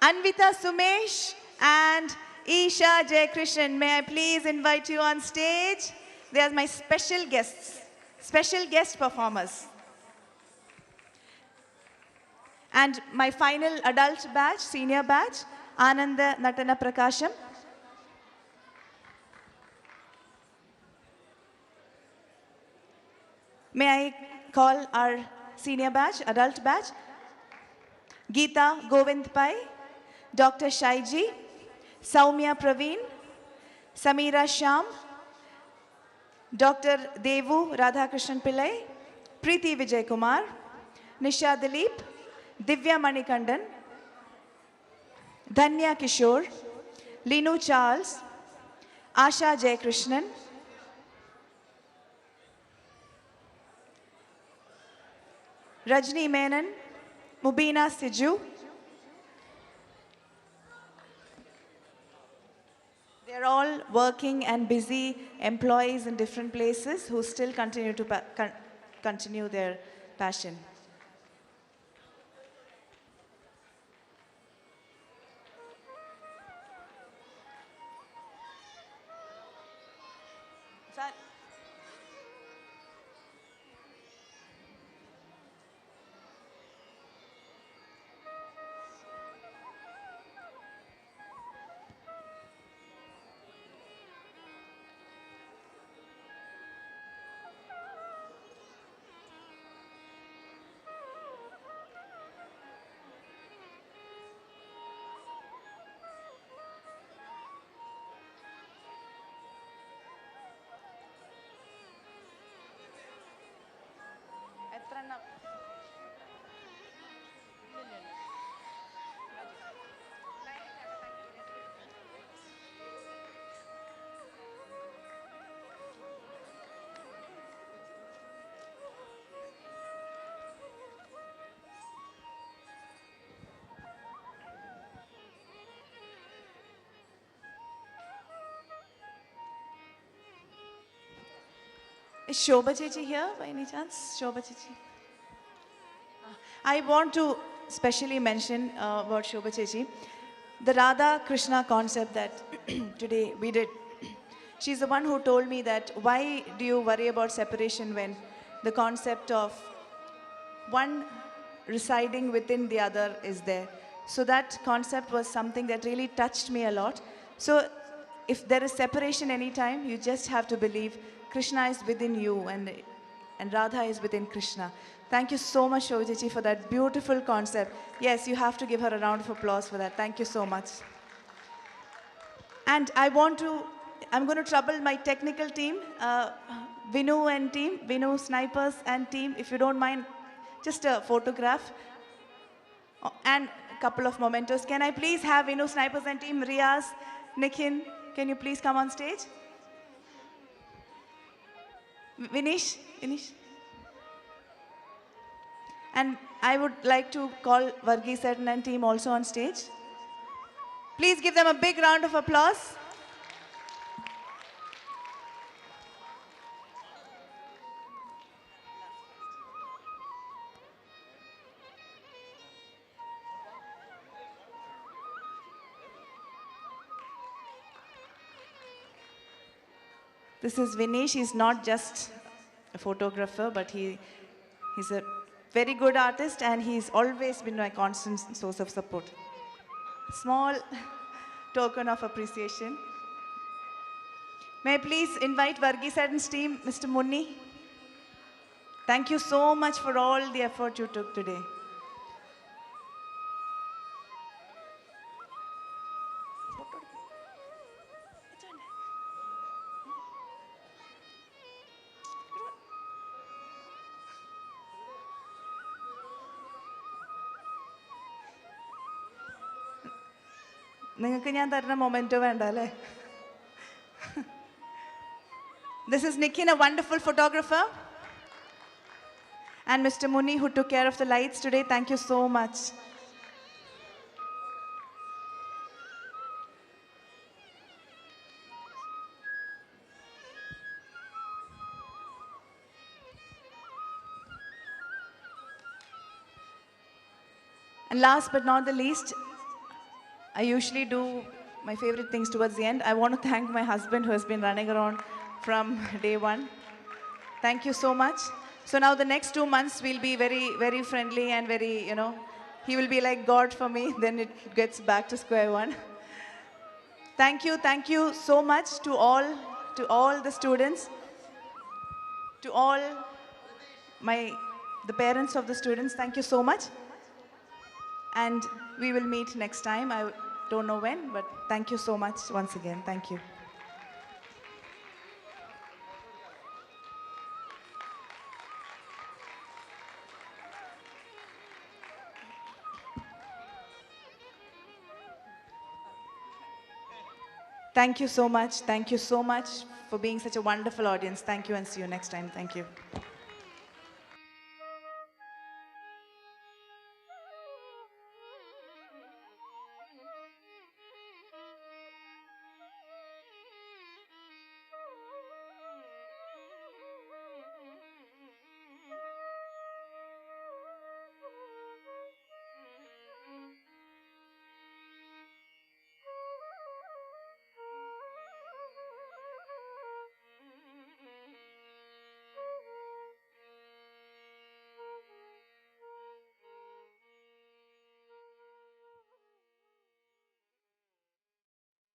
Speaker 1: Anvita Sumesh and Isha Jayakrishan. May I please invite you on stage? They are my special guests, special guest performers. And my final adult batch, senior batch, Ananda Natana Prakasham. May I call our senior batch, adult batch, Geeta Govind Pai, Dr. Shaiji, Saumya Praveen, Samira Sham, Dr. Devu Radhakrishnan Pillai, Preeti Vijay Kumar, Nisha Dilip, Divya Manikandan, Dhanya Kishore, Linu Charles, Asha Jayakrishnan, Rajni Menon, Mubina Siju. They're all working and busy employees in different places who still continue to continue their passion. Sir. Is Shobha Chechi here by any chance? Shobha Chechi. I want to specially mention about Shobha Chechi, the Radha Krishna concept that today we did. She's the one who told me that why do you worry about separation when the concept of one residing within the other is there. So that concept was something that really touched me a lot. So if there is separation anytime, you just have to believe Krishna is within you and Radha is within Krishna. Thank you so much, Shobha, for that beautiful concept. Yes, you have to give her a round of applause for that. Thank you so much. And I'm going to trouble my technical team, Vinu and team, Vinu Snipers and team, if you don't mind, just a photograph and a couple of mementos. Can I please have Vinu Snipers and team, Riaz, Nikin, can you please come on stage? Vinish. And I would like to call Varghese and team also on stage. Please give them a big round of applause. This is Vinesh. He's not just a photographer, but he's a very good artist and he's always been my constant source of support. Small token of appreciation. May I please invite Varghese and team, Mr. Munni. Thank you so much for all the effort you took today. നിങ്ങൾക്ക് ഞാൻ തരുന്ന memento വേണ്ട അല്ലേ? This is Nikin, a wonderful photographer. And Mr. Munni, who took care of the lights today. Thank you so much. And last but not the least, I usually do my favorite things towards the end. I want to thank my husband who has been running around from day one. Thank you so much. So now the next 2 months we'll be very, very friendly and very, he will be like God for me. Then it gets back to square one. Thank you so much to all the students, to all the parents of the students. Thank you so much. And we will meet next time. I don't know when, but thank you so much once again. Thank you. Thank you so much. Thank you so much for being such a wonderful audience. Thank you and see you next time. Thank you.